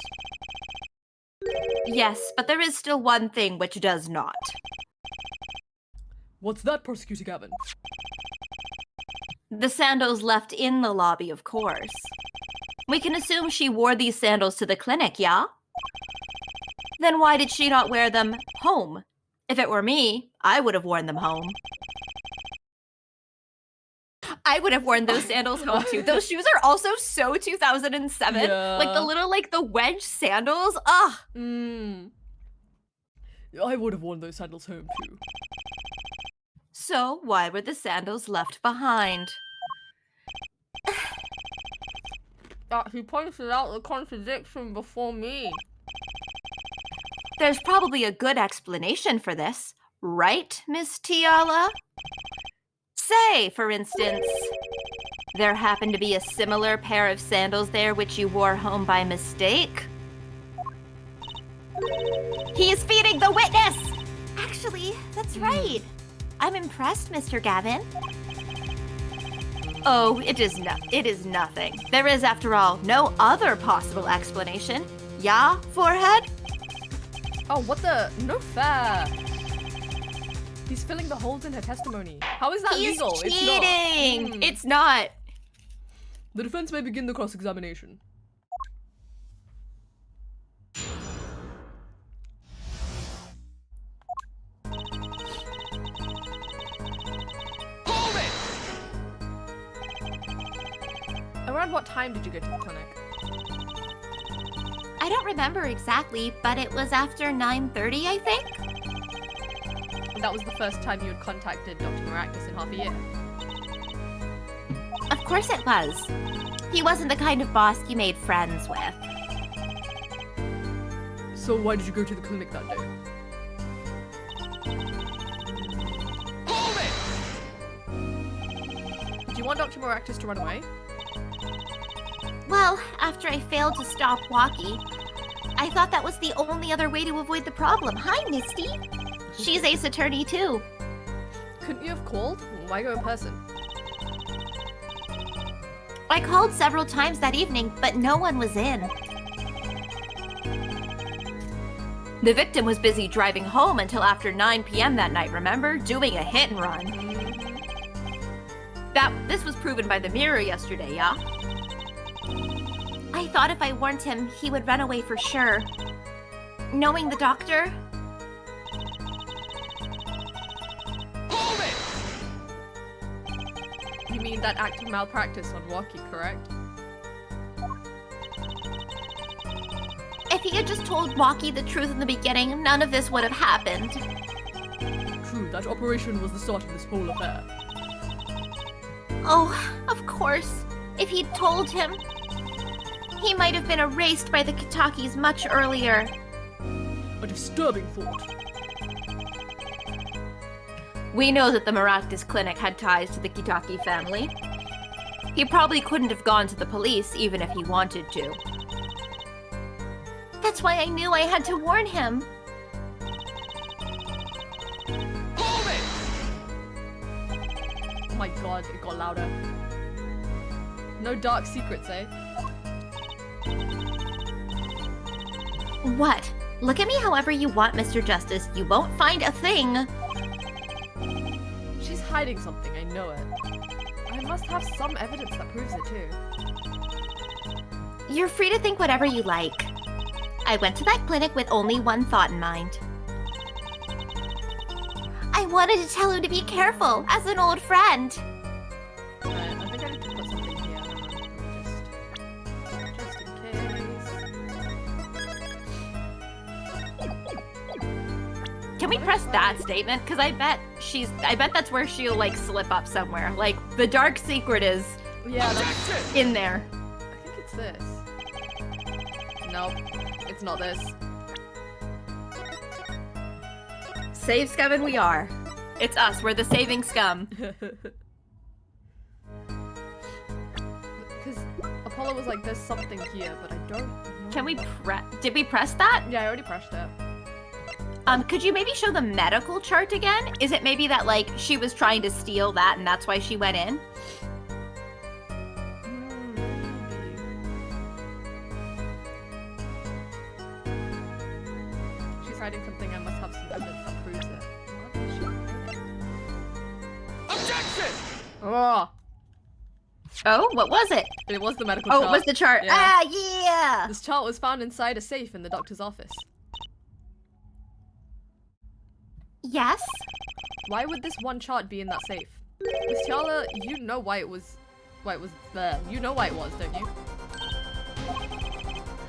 Yes, but there is still one thing which does not. What's that, Prosecutor Gavin? The sandals left in the lobby, of course. We can assume she wore these sandals to the clinic, yeah? Then why did she not wear them home? If it were me, I would have worn them home. I would have worn those sandals home too. Those shoes are also so 2007. Yeah. Like the little, the wedge sandals. Ugh. I would have worn those sandals home too. So why were the sandals left behind? He pointed out the contradiction before me. There's probably a good explanation for this, right, Miss Tiala? Say, for instance, there happened to be a similar pair of sandals there which you wore home by mistake? He is feeding the witness! Actually, Actually, that's right. I'm impressed, Mr. Gavin. Oh, it is nothing. There is, after all, no other possible explanation. Yeah, forehead? Oh, what the? No fair. He's filling the holes in her testimony. How is that He's legal? cheating! It's not. It's not. The defense may begin the cross-examination. Hold it! Around what time did you go to the clinic? I don't remember exactly, but it was after 9:30, I think. And that was the first time you had contacted Dr. Maractus in half a year. Of course it was. He wasn't the kind of boss you made friends with. So why did you go to the clinic that day? Hold it! Do you want Dr. Maractus to run away? Well, after I failed to stop Walkie, I thought that was the only other way to avoid the problem. Hi, Misty. She's Ace Attorney, too. Couldn't you have called? Why go in person? I called several times that evening, but no one was in. The victim was busy driving home until after 9 p.m. that night, remember? Doing a hit and run. This was proven by the mirror yesterday, yeah? I thought if I warned him, he would run away for sure. Knowing the doctor, Hold it! You mean that act of malpractice on Walkie, correct? if he had just told Walkie the truth in the beginning, none of this would have happened. True, that operation was the start of this whole affair. Oh, of course. If he'd told him, he might have been erased by the Kitakis much earlier. A disturbing thought. We know that the Maractus clinic had ties to the Kitaki family. He probably couldn't have gone to the police even if he wanted to. That's why I knew I had to warn him. Hold it! Oh my god, it got louder. No dark secrets, eh? What? Look at me however you want, Mr. Justice. You won't find a thing. She's hiding something, I know it. I must have some evidence that proves it too. You're free to think whatever you like. I went to that clinic with only one thought in mind. I wanted to tell him to be careful, as an old friend. I think I need to put something here. Just in case. Can we press that statement? Because I bet that's where she'll like slip up somewhere. Like the dark secret is Yeah, that's, Objection! in there. I think it's this. Nope, it's not this. Save scum we are. It's us. We're the saving scum. Because Apollo was like, there's something here, but I don't know. Can we Did we press that? Yeah, I already pressed it. Could you maybe show the medical chart again? Is it maybe that like she was trying to steal that and that's why she went in? Maybe. She's hiding something. I must have some evidence that proves it. What is she hiding? Objection! Oh, Oh, what was it? it was the medical Oh, chart. it was the chart. Yeah. Ah, yeah. This chart was found inside a safe in the doctor's office. Yes. Why would this one chart be in that safe? Miss Tiala, you know why it was there. You know why it was, don't you?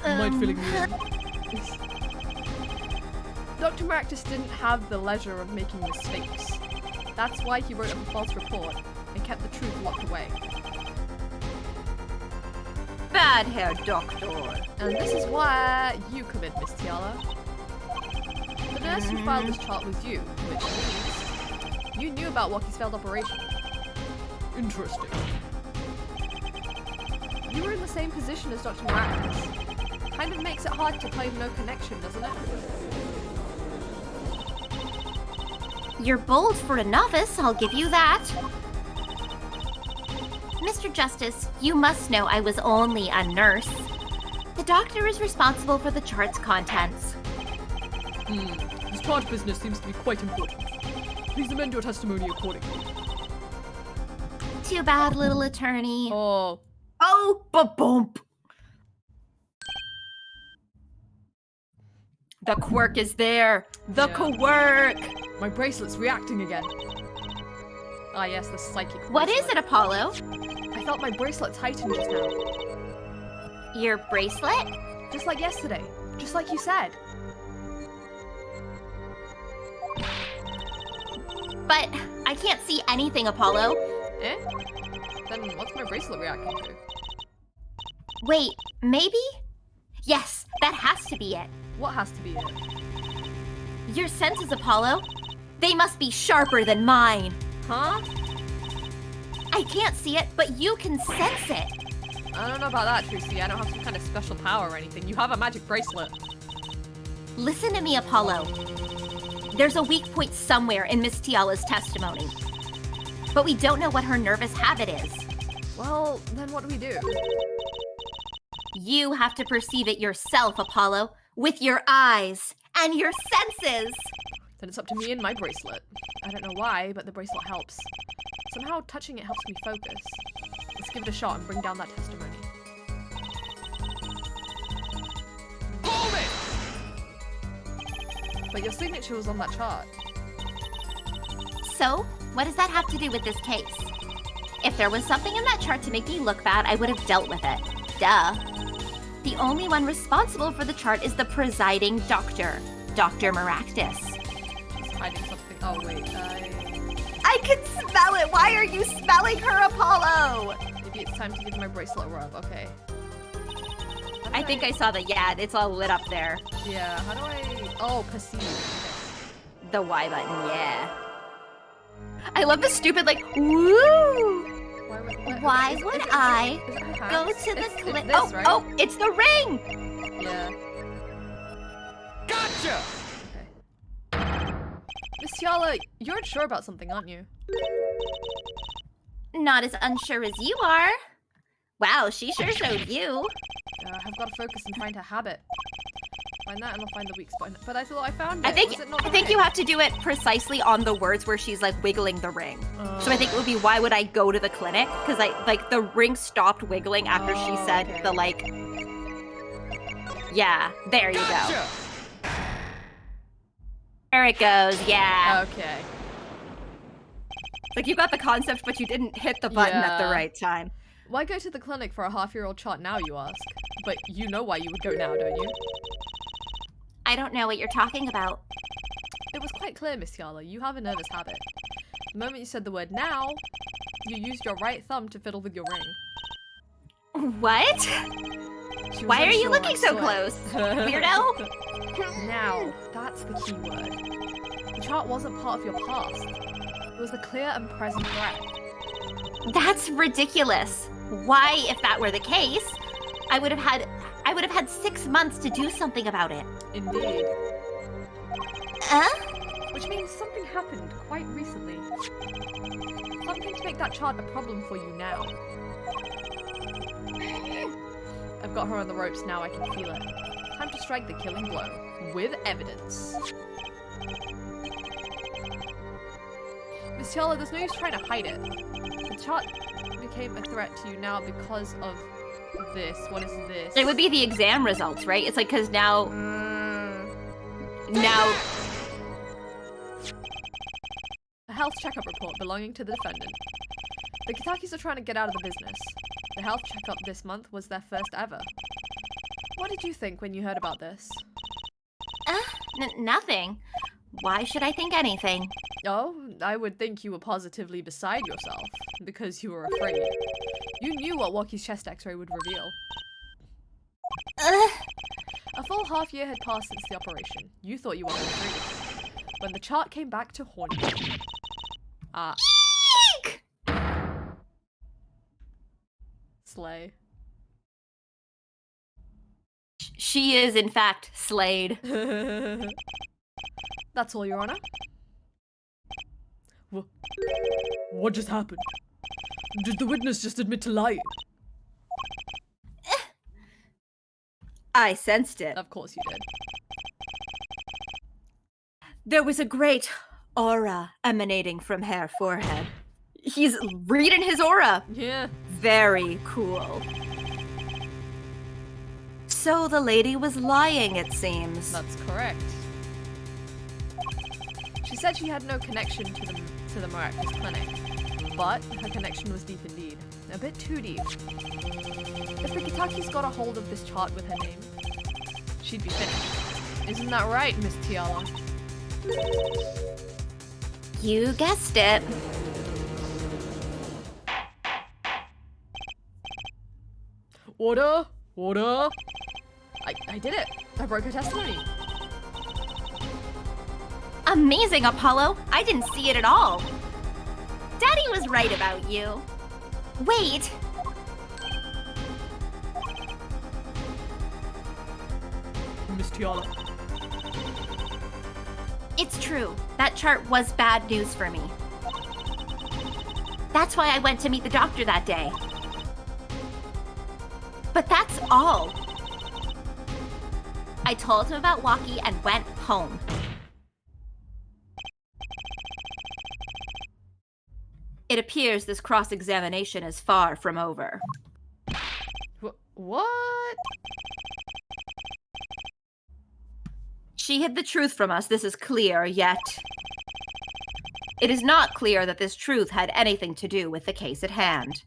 Mind filling me in. Dr. Maractus didn't have the leisure of making mistakes. That's why he wrote up a false report and kept the truth locked away. Bad hair doctor. And this is why you come in, Miss Tiala. The nurse who filed this chart was you, which means you knew about Walkie's failed operation. Interesting. You were in the same position as Dr. Maractus. Kind of makes it hard to claim no connection, doesn't it? You're bold for a novice, I'll give you that. Mr. Justice, you must know I was only a nurse. The doctor is responsible for the chart's contents. This chart business seems to be quite important. Please amend your testimony accordingly. Too bad, little attorney. Oh. Oh, ba-bump! The quirk is there! The Yeah. quirk! My bracelet's reacting again. Ah yes, the psychic bracelet. What is it, Apollo? I felt my bracelet tighten just now. Your bracelet? Just like yesterday. Just like you said. But I can't see anything, Apollo. Eh? Then what's my bracelet reacting to? Wait, maybe? Yes, that has to be it. What has to be it? Your senses, Apollo. They must be sharper than mine. Huh? I can't see it, but you can sense it. I don't know about that, Trucy. I don't have some kind of special power or anything. You have a magic bracelet. Listen to me, Apollo. There's a weak point somewhere in Miss Tiala's testimony. But we don't know what her nervous habit is. Well, then what do we do? You have to perceive it yourself, Apollo, with your eyes and your senses. Then it's up to me and my bracelet. I don't know why, but the bracelet helps. Somehow touching it helps me focus. Let's give it a shot and bring down that testimony. Hold it! But your signature was on that chart. So, what does that have to do with this case? If there was something in that chart to make me look bad, I would have dealt with it. Duh. The only one responsible for the chart is the presiding doctor, Dr. Maractus. She's hiding something. Oh wait, I can smell it! Why are you smelling her, Apollo? maybe it's time to give my bracelet a rub. Okay. How do I think I saw the it's all lit up there. Yeah, how do I... Oh, perceive. The Y button, yeah. I love the stupid, like, woo! Okay. Why would I is it her Go hands? to the It's clip. this, Oh, right? oh, it's the ring! Yeah. Gotcha! Okay. Miss Tiala, you're unsure about something, aren't you? Not as unsure as you are. Wow, she sure showed you. I've got to focus and find her habit. Find that and I'll find the weak spot. But I thought I found it. I think Was it not I the think ring? you have to do it precisely on the words where she's like wiggling the ring. So I think it would be why would I go to the clinic? Because the ring stopped wiggling after she said okay. the like. Yeah, there you go. Gotcha! There it goes. Yeah. Okay. Like you got the concept, but you didn't hit the button at the Yeah. right time. Why go to the clinic for a half-year-old chart now, you ask? But you know why you would go now, don't you? I don't know what you're talking about. It was quite clear, Miss Tiala, you have a nervous habit. The moment you said the word now, you used your right thumb to fiddle with your ring. What? She was Why are you unsure, looking I so saw it. close? Weirdo? Now, that's the key word. The chart wasn't part of your past. It was the clear and present threat. That's ridiculous. Why, if that were the case, I would have had 6 months to do something about it. Indeed. Which means something happened quite recently. Something to make that chart a problem for you now. I've got her on the ropes now, I can feel it. Time to strike the killing blow. With evidence. Miss Tiala, there's no use trying to hide it. The chart became a threat to you now because of this. What is this? It would be the exam results, right? It's like because now A health checkup report belonging to the defendant. The Kitakis are trying to get out of the business. The health checkup this month was their first ever. What did you think when you heard about this? Nothing. Why should I think anything? Oh, I would think you were positively beside yourself, because you were afraid. You knew what Waki's chest x-ray would reveal. A full half year had passed since the operation. You thought you were free. When the chart came back to haunt you. Ah. Eek! Slay. She is, in fact, slayed. That's all, Your Honor. What just happened? Did the witness just admit to lying? I sensed it. Of course you did. There was a great aura emanating from her forehead. He's reading his aura. Yeah. Very cool. So the lady was lying, it seems. That's correct. She said she had no connection to the Miraculous Clinic, but her connection was deep indeed. A bit too deep. If the Kitaki's got a hold of this chart with her name, she'd be finished. Isn't that right, Miss Tiala? You guessed it. Order! Order! I did it! I broke her testimony. Amazing, Apollo. I didn't see it at all. Daddy was right about you. Wait. Miss Tiala. It's true. That chart was bad news for me. That's why I went to meet the doctor that day. But that's all. I told him about Walkie and went home. It appears this cross-examination is far from over. What? She hid the truth from us, this is clear, yet it is not clear that this truth had anything to do with the case at hand.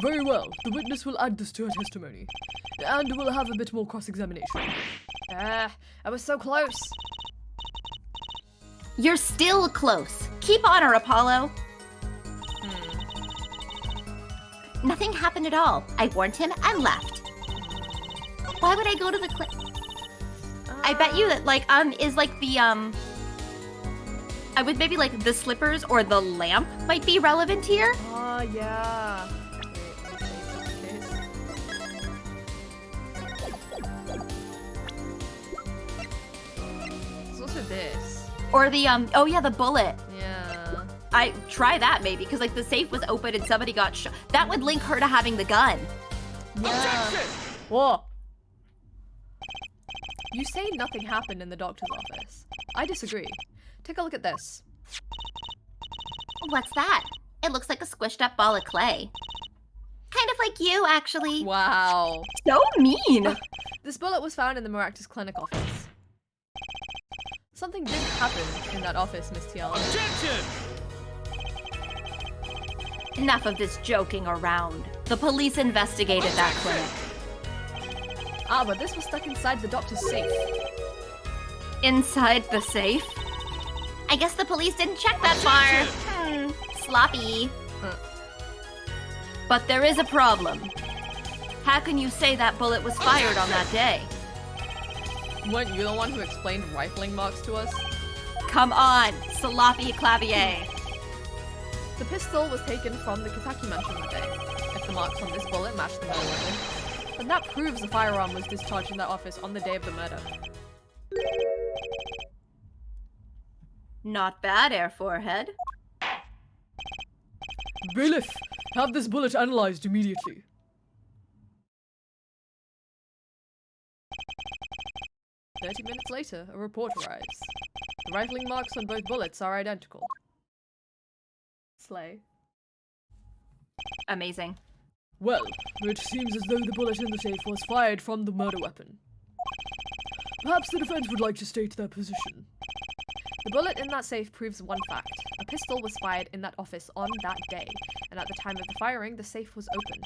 Very well. The witness will add this to her testimony. And we'll have a bit more cross-examination. I was so close. You're still close. Keep on her, Apollo. Nothing happened at all. I warned him and left. Why would I go to the I bet you that, like, is like the, I would maybe like the slippers or the lamp might be relevant here. Oh, yeah. There's also this. Or the, oh yeah, the bullet. Yeah. I try that maybe, because like the safe was open and somebody got shot. That would link her to having the gun. Yeah. Whoa. You say nothing happened in the doctor's office. I disagree. Take a look at this. What's that? It looks like a squished up ball of clay. Kind of like you, actually. Wow. So mean. This bullet was found in the Miraculous Clinic office. Something did happen in that office, Miss Tiala. Objection! Enough of this joking around. The police investigated that clinic. Ah, but this was stuck inside the doctor's safe. Inside the safe? I guess the police didn't check that far. Sloppy. But there is a problem. How can you say that bullet was fired on that day? Weren't you the one who explained rifling marks to us? Come on, sloppy clavier. The pistol was taken from the Kitaki mansion that day. If the marks on this bullet matched the murder weapon, then that proves the firearm was discharged in that office on the day of the murder. Not bad, Air Forehead. Bailiff, have this bullet analyzed immediately. "30 minutes later, a report arrives. The rifling marks on both bullets are identical. Slay. Amazing. Well, it seems as though the bullet in the safe was fired from the murder weapon. Perhaps the defense would like to state their position. The bullet in that safe proves one fact. A pistol was fired in that office on that day, and at the time of the firing, the safe was open.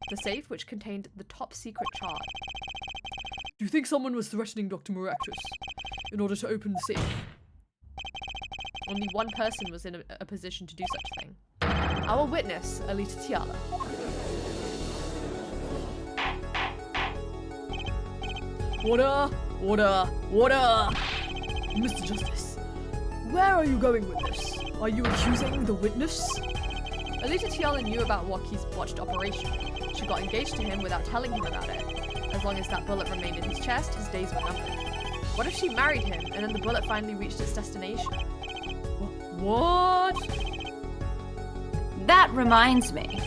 The safe, which contained the top secret chart. Do you think someone was threatening Dr. Miraculous in order to open the safe? Only one person was in a position to do such a thing. Our witness, Alita Tiala. Order! Order! Order! Mr. Justice, where are you going with this? Are you accusing the witness? Alita Tiala knew about Waki's botched operation. She got engaged to him without telling him about it. As long as that bullet remained in his chest, his days were numbered. What if she married him and then the bullet finally reached its destination? What? That reminds me.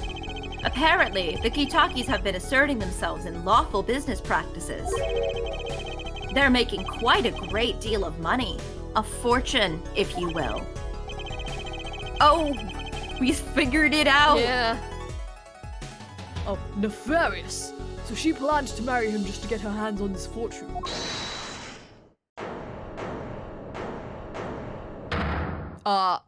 Apparently, the Kitakis have been asserting themselves in lawful business practices. They're making quite a great deal of money. A fortune, if you will. Oh, we figured it out. Yeah. Oh, nefarious. So she planned to marry him just to get her hands on this fortune. God.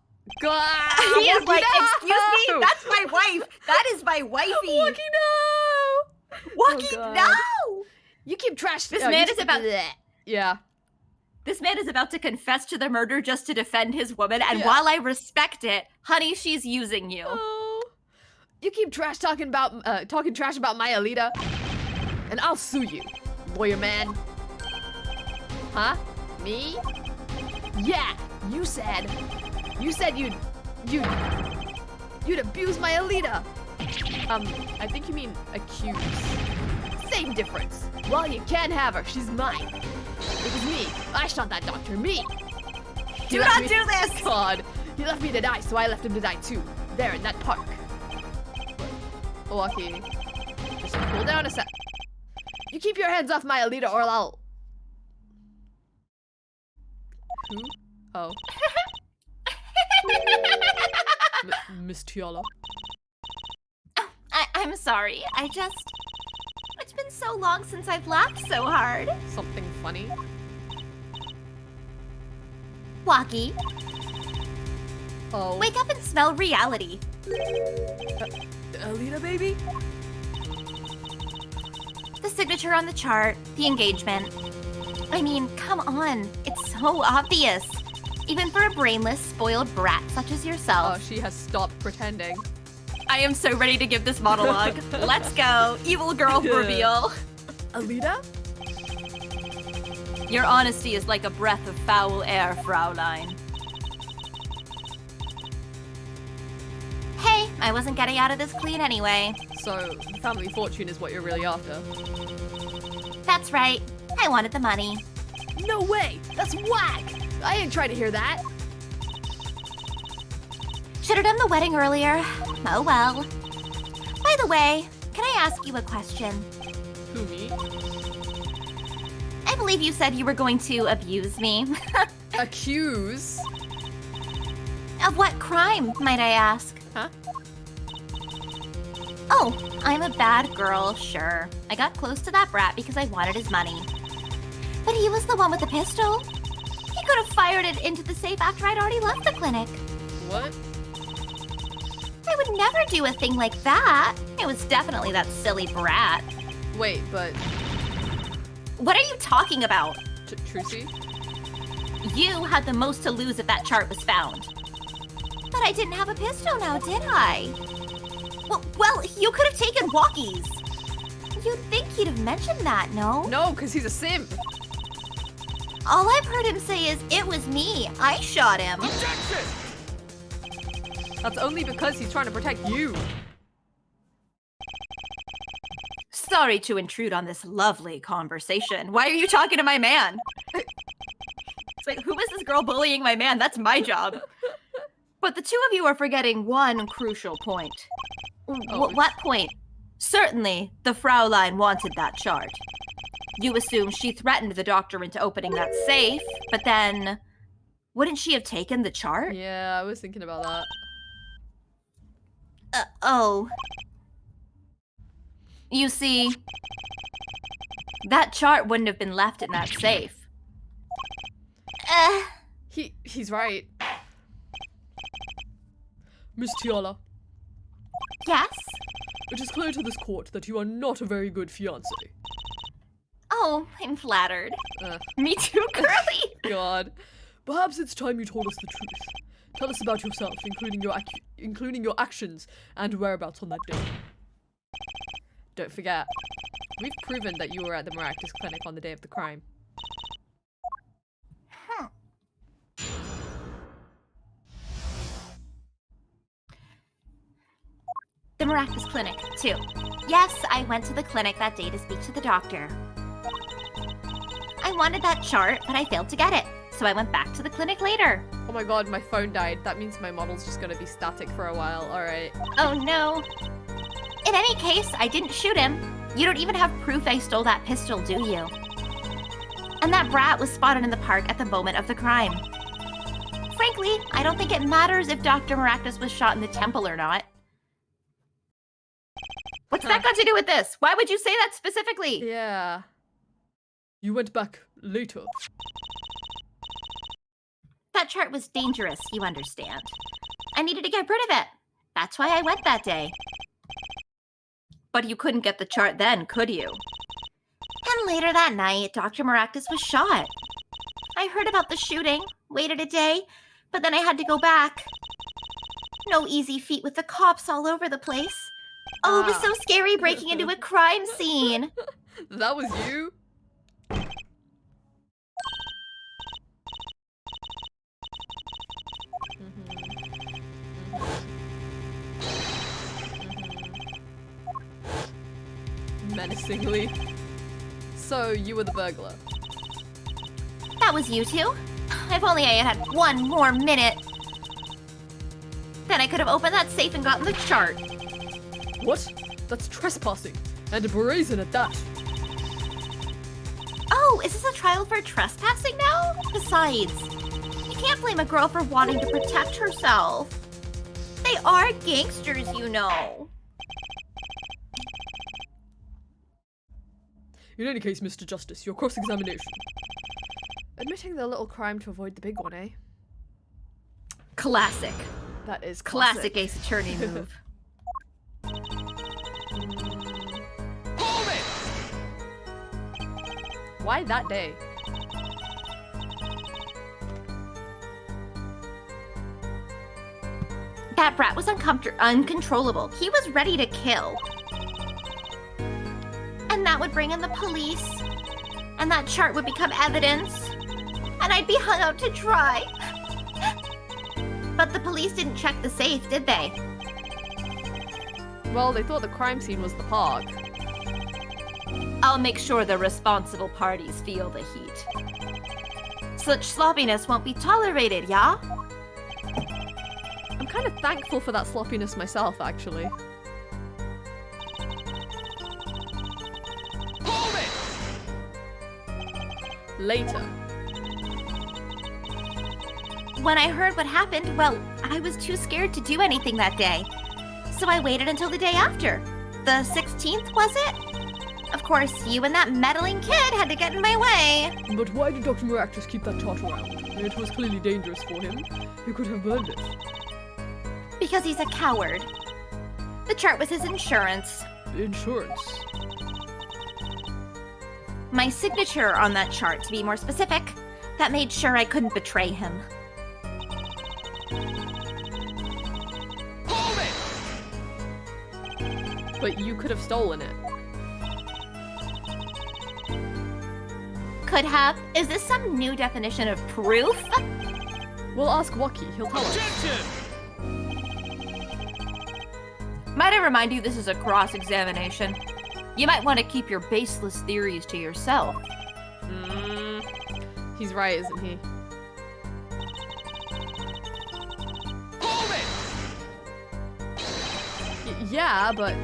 He is like, excuse me? That's my wife. That is my wifey. Wookie, no! Wookie, God. no! You keep trash. This man is about... Yeah. This man is about to confess to the murder just to defend his woman, and Yeah. while I respect it, honey, she's using you. Oh. You keep talking trash about my Alita, and I'll sue you, lawyer man. Huh? Me? Yeah, you said you'd abuse my Alita. I think you mean accuse. Same difference. Well, you can't have her. She's mine. It was me. I shot that doctor. Me. Do not do this! God. He left me to die, so I left him to die too. There in that park. Lucky. Just cool down a sec. You keep your hands off my Alita or I'll... Who? Oh. Miss Tiala. I'm sorry. It's been so long since I've laughed so hard. Something funny? Walkie, Oh. wake up and smell reality. Alita, baby? The signature on the chart, the engagement. I mean, come on. It's so obvious. Even for a brainless, spoiled brat such as Oh, yourself. she has stopped pretending. I am so ready to give this monologue. Let's go. Evil girl reveal. Alita? Your honesty is like a breath of foul air, Fraulein. Hey, I wasn't getting out of this clean anyway. So, family fortune is what you're really after. That's right. I wanted the money. No way! That's whack! I ain't trying to hear that. Should have done the wedding earlier. Oh well. By the way, can I ask you a question? Who, me? I believe you said you were going to abuse me. Accuse? Of what crime, might I ask? Huh? Oh, I'm a bad girl, sure. I got close to that brat because I wanted his money. But he was the one with the pistol. He could have fired it into the safe after I'd already left the clinic. What? I would never do a thing like that. It was definitely that silly brat. Wait, but... What are you talking about? Trucy? You had the most to lose if that chart was found. But I didn't have a pistol now, did I? Well, you could have taken walkies. You'd think he'd have mentioned that, no? No, because he's a simp. All I've heard him say is, it was me. I shot him. Objection! That's only because he's trying to protect you. Sorry to intrude on this lovely conversation. Why are you talking to my man? It's like, who is this girl bullying my man? That's my job. But the two of you are forgetting one crucial point. What point? Certainly, the Fraulein wanted that chart. You assume she threatened the doctor into opening that safe, but then... Wouldn't she have taken the chart? Yeah, I was thinking about that. Oh. You see, that chart wouldn't have been left in that safe. He's right. Miss Tiala, Yes? it is clear to this court that you are not a very good fiancé. Oh, I'm flattered. Me too, girly. God. Perhaps it's time you told us the truth. Tell us about yourself, including your actions and whereabouts on that day. Don't forget, we've proven that you were at the Maractus Clinic on the day of the crime. The Maractus Clinic, too. Yes, I went to the clinic that day to speak to the doctor. I wanted that chart, but I failed to get it, so I went back to the clinic later. Oh my god, my phone died. That means my model's just gonna be static for a while. Alright. Oh no. In any case, I didn't shoot him. You don't even have proof I stole that pistol, do you? And that brat was spotted in the park at the moment of the crime. Frankly, I don't think it matters if Dr. Maractus was shot in the temple or not. What's that got to do with this? Why would you say that specifically? Yeah. You went back later. That chart was dangerous, you understand. I needed to get rid of it. That's why I went that day. But you couldn't get the chart then, could you? And later that night, Dr. Maractus was shot. I heard about the shooting, waited a day, but then I had to go back. No easy feat with the cops all over the place. Oh, it was so scary breaking into a crime scene. That was you? Menacingly. So, you were the burglar. That was you two? If only I had had one more minute. Then I could have opened that safe and gotten the chart. What? That's trespassing. And brazen at that. Oh, is this a trial for trespassing now? Besides, you can't blame a girl for wanting to protect herself. They are gangsters, you know. In any case, Mr. Justice, your cross-examination. Admitting the little crime to avoid the big one, eh? Classic. That is Classic Ace Attorney move. Why that day? That brat was uncontrollable. He was ready to kill. And that would bring in the police. And that chart would become evidence. And I'd be hung out to dry. But the police didn't check the safe, did they? Well, they thought the crime scene was the park. I'll make sure the responsible parties feel the heat. Such sloppiness won't be tolerated, yeah? I'm kind of thankful for that sloppiness myself, actually. Later. When I heard what happened, well, I was too scared to do anything that day. So I waited until the day after. The 16th, was it? Of course, you and that meddling kid had to get in my way. But why did Dr. Maractus keep that chart around? It was clearly dangerous for him. He could have burned it. Because he's a coward. The chart was his insurance. Insurance? My signature on that chart, to be more specific. That made sure I couldn't betray him. But you could have stolen it. Could have? Is this some new definition of proof? We'll ask Waki, he'll tell us. Might I remind you this is a cross-examination? You might want to keep your baseless theories to yourself. He's right, isn't he? Yeah, but,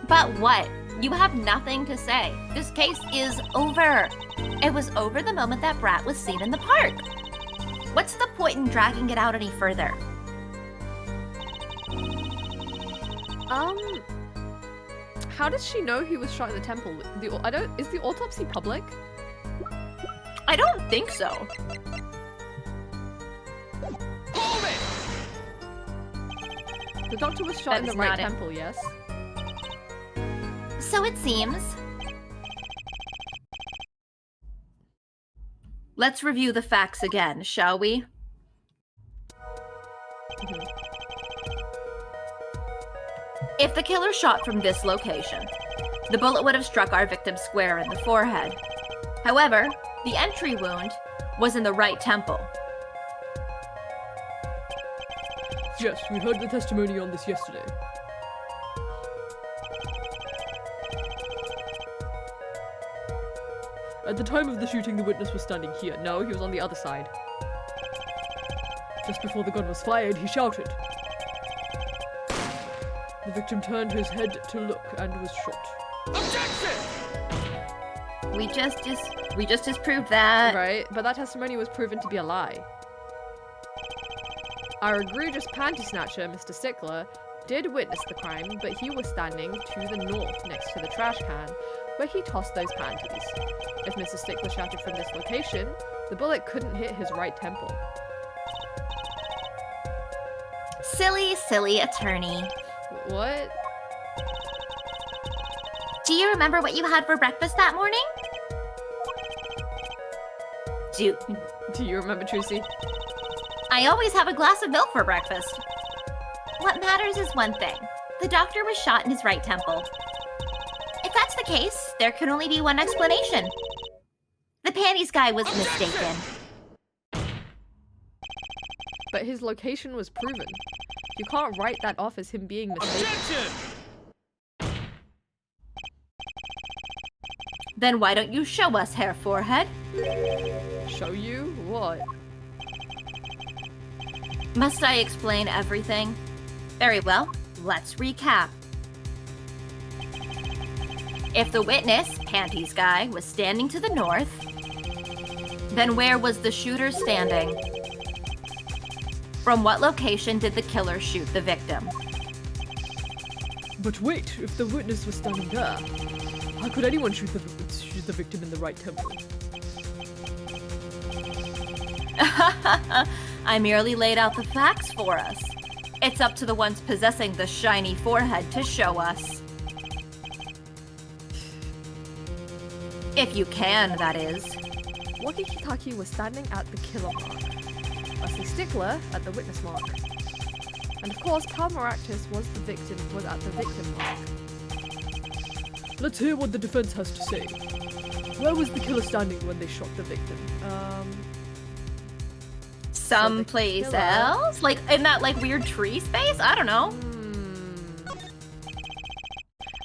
But what? You have nothing to say. This case is over. It was over the moment that brat was seen in the park. What's the point in dragging it out any further? how does she know he was shot in the temple? Is the autopsy public? I don't think so. The doctor was shot in the right not it. temple, yes? So it seems. Let's review the facts again, shall we? If the killer shot from this location, the bullet would have struck our victim square in the forehead. However, the entry wound was in the right temple. Yes, we heard the testimony on this yesterday. At the time of the shooting, the witness was standing here. No, he was on the other side. Just before the gun was fired, he shouted. The victim turned his head to look and was shot. We just disproved that. Right, but that testimony was proven to be a lie. Our egregious panty snatcher, Mr. Stickler, did witness the crime, but he was standing to the north next to the trash can, where he tossed those panties. If Mr. Stickler shouted from this location, the bullet couldn't hit his right temple. Silly, silly attorney. What? Do you remember what you had for breakfast that morning? Do you remember, Trucy? I always have a glass of milk for breakfast. What matters is one thing. The doctor was shot in his right temple. If that's the case, there can only be one explanation. The panties guy was mistaken. But his location was proven. You can't write that off as him being mistaken. Then why don't you show us, Hair Forehead? Show you? What? Must I explain everything? Very well, let's recap. If the witness, Panties Guy, was standing to the north, then where was the shooter standing? From what location did the killer shoot the victim? But wait, if the witness was standing there, how could anyone shoot the victim in the right temple? I merely laid out the facts for us. It's up to the ones possessing the shiny forehead to show us. If you can, that is. Waki Kitaki was standing at the killer mark. Wesley Stickler at the witness mark. And of course, Palmaractus was at the victim mark. Let's hear what the defense has to say. Where was the killer standing when they shot the victim? Someplace else? Like, in that, like, weird tree space? I don't know.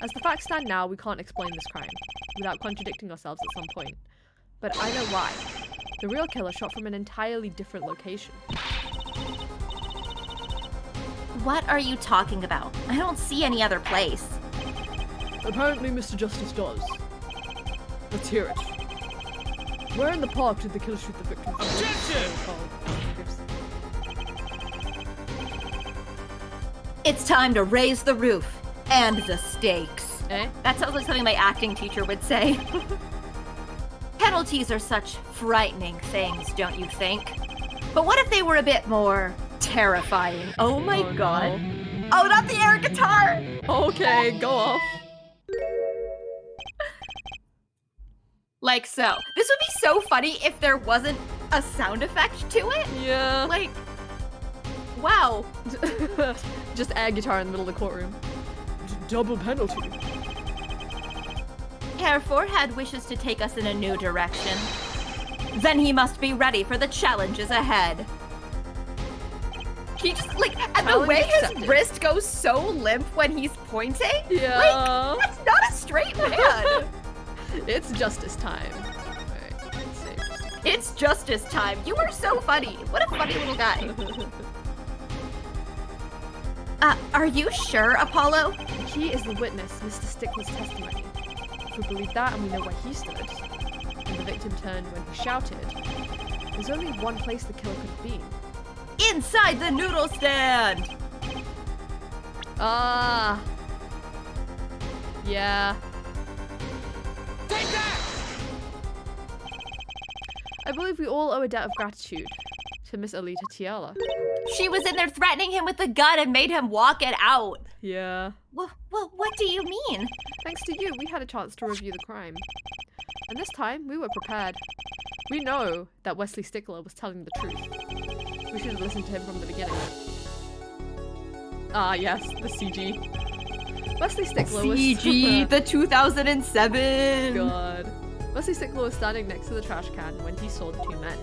As the facts stand now, we can't explain this crime, without contradicting ourselves at some point. But I know why. The real killer shot from an entirely different location. What are you talking about? I don't see any other place. Apparently Mr. Justice does. Let's hear it. Where in the park did the killer shoot the victim? It's time to raise the roof and the stakes. Eh? That sounds like something my acting teacher would say. Penalties are such frightening things, don't you think? But what if they were a bit more terrifying? Oh my god. No. Oh, not the air guitar! Okay, go off. Like so. This would be so funny if there wasn't a sound effect to it. Yeah. Like, wow. Just air guitar in the middle of the courtroom. Double penalty. Hair Forehead wishes to take us in a new direction. Then he must be ready for the challenges ahead. He just, like, and the Challenge way accepted. his wrist goes so limp when he's pointing, Yeah. like, that's not a straight man. It's justice time. Alright, let's see. It's justice time. You are so funny. What a funny little guy. Are you sure, Apollo? The key is the witness, Mr. Stickler's testimony. If we believe that and we know where he stood, and the victim turned when he shouted, there's only one place the killer could have been. Inside the noodle stand! Ah. Yeah. Take that! I believe we all owe a debt of gratitude to Miss Alita Tiala. She was in there threatening him with a gun and made him walk it out. Yeah. Well, what do you mean? Thanks to you, we had a chance to review the crime. And this time, we were prepared. We know that Wesley Stickler was telling the truth. We should have listened to him from the beginning. Ah, yes, the CG. Wesley Stickler was... CG, the 2007. God. Wesley Stickler was standing next to the trash can when he saw the two men.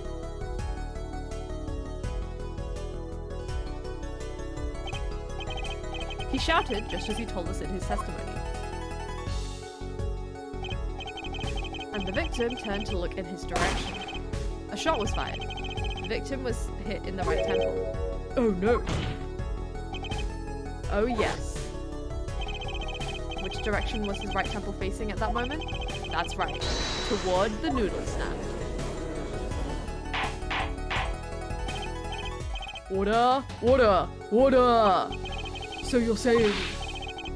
He shouted just as he told us in his testimony. and the victim turned to look in his direction. A shot was fired. The victim was hit in the right temple. Oh no. Oh yes. Which direction was his right temple facing at that moment? That's right, toward the noodle stand. Order! Order! Order! So you're saying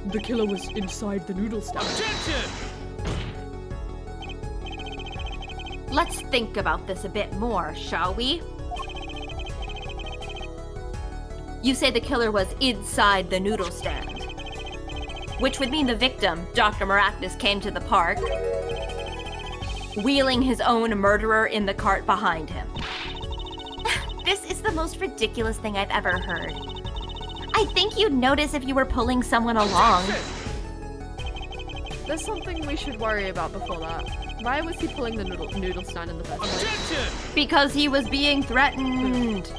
the killer was inside the noodle stand? Objection! Let's think about this a bit more, shall we? You say the killer was inside the noodle stand, which would mean the victim, Dr. Maractus, came to the park, wheeling his own murderer in the cart behind him. This is the most ridiculous thing I've ever heard. I think you'd notice if you were pulling someone along. There's something we should worry about before that. Why was he pulling the noodle stand in the first place? Objection! Because he was being threatened.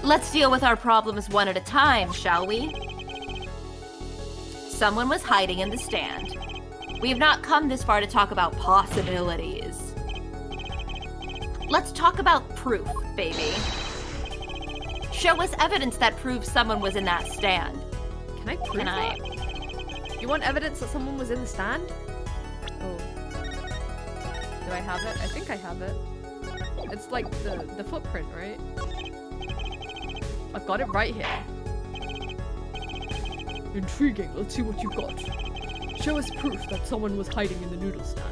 Let's deal with our problems one at a time, shall we? Someone was hiding in the stand. We have not come this far to talk about possibilities. Let's talk about proof, baby. Show us evidence that proves someone was in that stand. Can I prove Can I? that? You want evidence that someone was in the stand? Oh. Do I have it? I think I have it. It's like the footprint, right? I've got it right here. Intriguing. Let's see what you've got. Show us proof that someone was hiding in the noodle stand.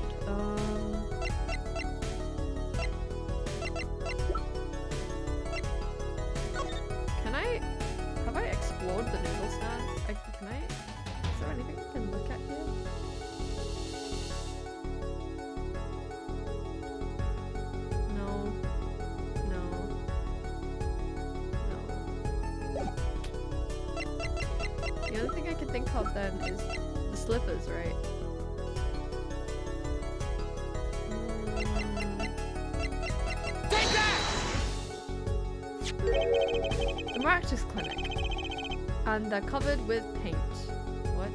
Have I explored the noodle stand? Is there anything I can look at here? No. The only thing I can think of then is the slippers, right? Take that! The Maractus Clinic. And they're covered with paint. What?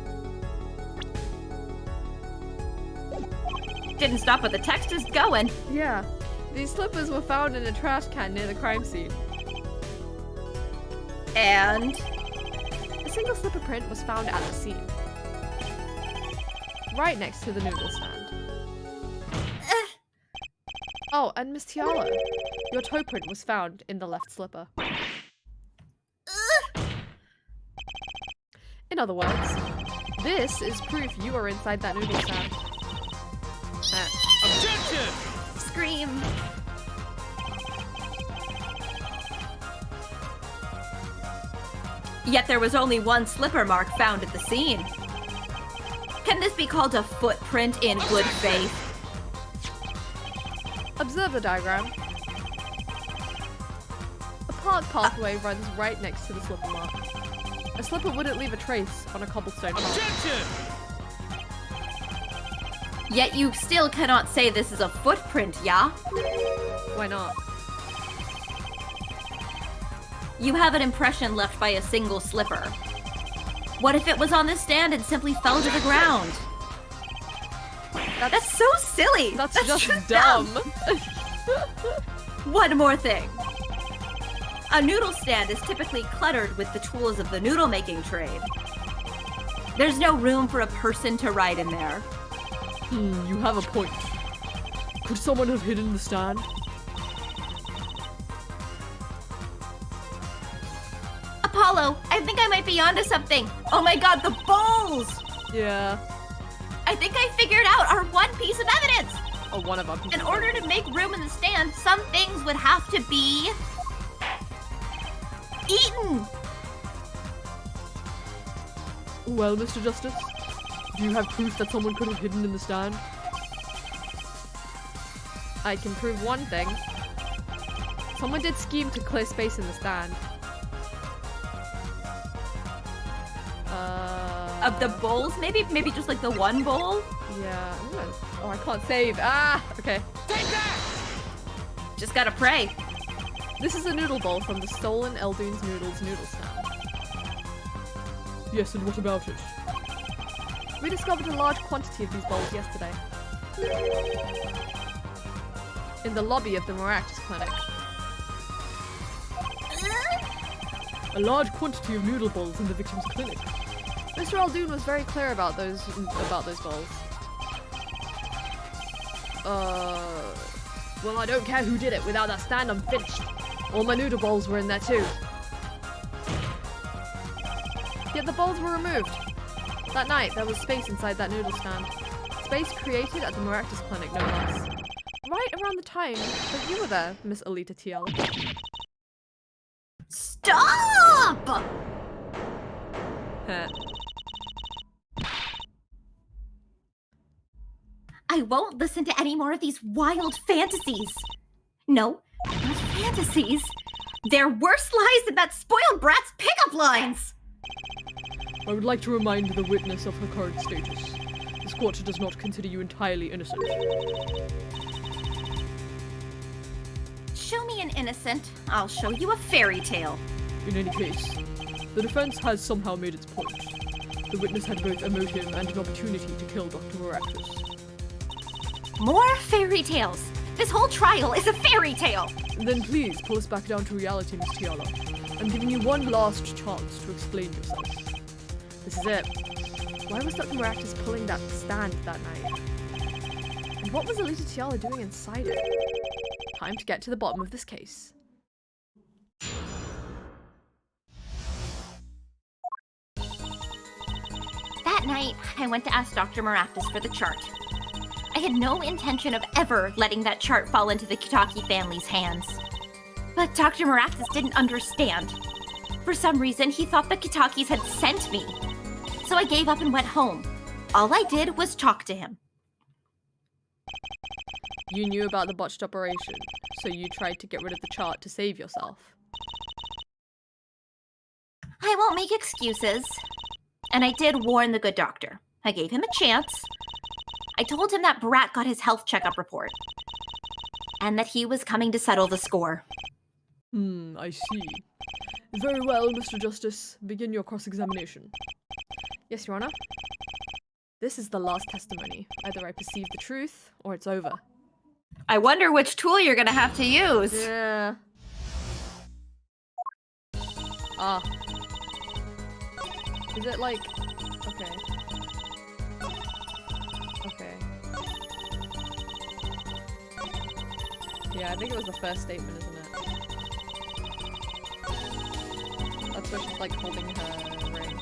Didn't stop, but the text is going. Yeah. These slippers were found in a trash can near the crime scene. And A single slipper print was found at the scene. Right next to the noodle stand. Oh, and Miss Tiala, your toe print was found in the left slipper. In other words, this is proof you are inside that noodle stand. Objection! scream. Yet there was only one slipper mark found at the scene. Can this be called a footprint in good faith? Observe the diagram. A park pathway runs right next to the slipper mark. A slipper wouldn't leave a trace on a cobblestone path. Objection! Yet you still cannot say this is a footprint, yeah? Why not? You have an impression left by a single slipper. What if it was on the stand and simply fell to the ground? That's so silly! That's just dumb. One more thing. A noodle stand is typically cluttered with the tools of the noodle making trade. There's no room for a person to ride in there. You have a point. Could someone have hidden the stand? Apollo, I think I might be onto something. Oh my god, the bowls! Yeah. I think I figured out our one piece of evidence. Oh, one of them. In order to make room in the stand, some things would have to be eaten. Well, Mr. Justice, do you have proof that someone could have hidden in the stand? I can prove one thing. Someone did scheme to clear space in the stand. Of the bowls, maybe just like the one bowl. Yeah. Oh, I can't save. Ah. Okay. Take that! Just gotta pray. This is a noodle bowl from the stolen Eldune's Noodles noodle stand. Yes, and what about it? We discovered a large quantity of these balls yesterday. In the lobby of the Maractus Clinic. A large quantity of noodle balls in the victim's clinic. Mr. Aldoon was very clear about those balls. Well, I don't care who did it. Without that stand, I'm finished. All my noodle balls were in there too. Yet the balls were removed. That night, there was space inside that noodle stand. Space created at the Maractus Clinic, no less. Right around the time that you were there, Miss Alita Tiala. Stop! I won't listen to any more of these wild fantasies. No, not fantasies. They're worse lies than that spoiled brat's pickup lines. I would like to remind the witness of her current status. This court does not consider you entirely innocent. Show me an innocent, I'll show you a fairy tale. In any case, the defense has somehow made its point. The witness had both a motive and an opportunity to kill Dr. Maractus. More fairy tales. This whole trial is a fairy tale. Then please pull us back down to reality, Miss Tiala. I'm giving you one last chance to explain yourself. This is it. Why was Dr. Maractus pulling that stand that night? And what was Alita Tiala doing inside it? Time to get to the bottom of this case. That night, I went to ask Dr. Maractus for the chart. I had no intention of ever letting that chart fall into the Kitaki family's hands. But Dr. Maractus didn't understand. For some reason, he thought the Kitakis had sent me. So I gave up and went home. All I did was talk to him. You knew about the botched operation, so you tried to get rid of the chart to save yourself. I won't make excuses. And I did warn the good doctor. I gave him a chance. I told him that Brat got his health checkup report. And that he was coming to settle the score. I see. Very well, Mr. Justice. Begin your cross-examination. Yes, Your Honor. This is the last testimony. Either I perceive the truth, or it's over. I wonder which tool you're gonna have to use. Yeah. Ah. Is it like... Okay. Okay. Yeah, I think it was the first statement, isn't it? That's where she's like holding her ring.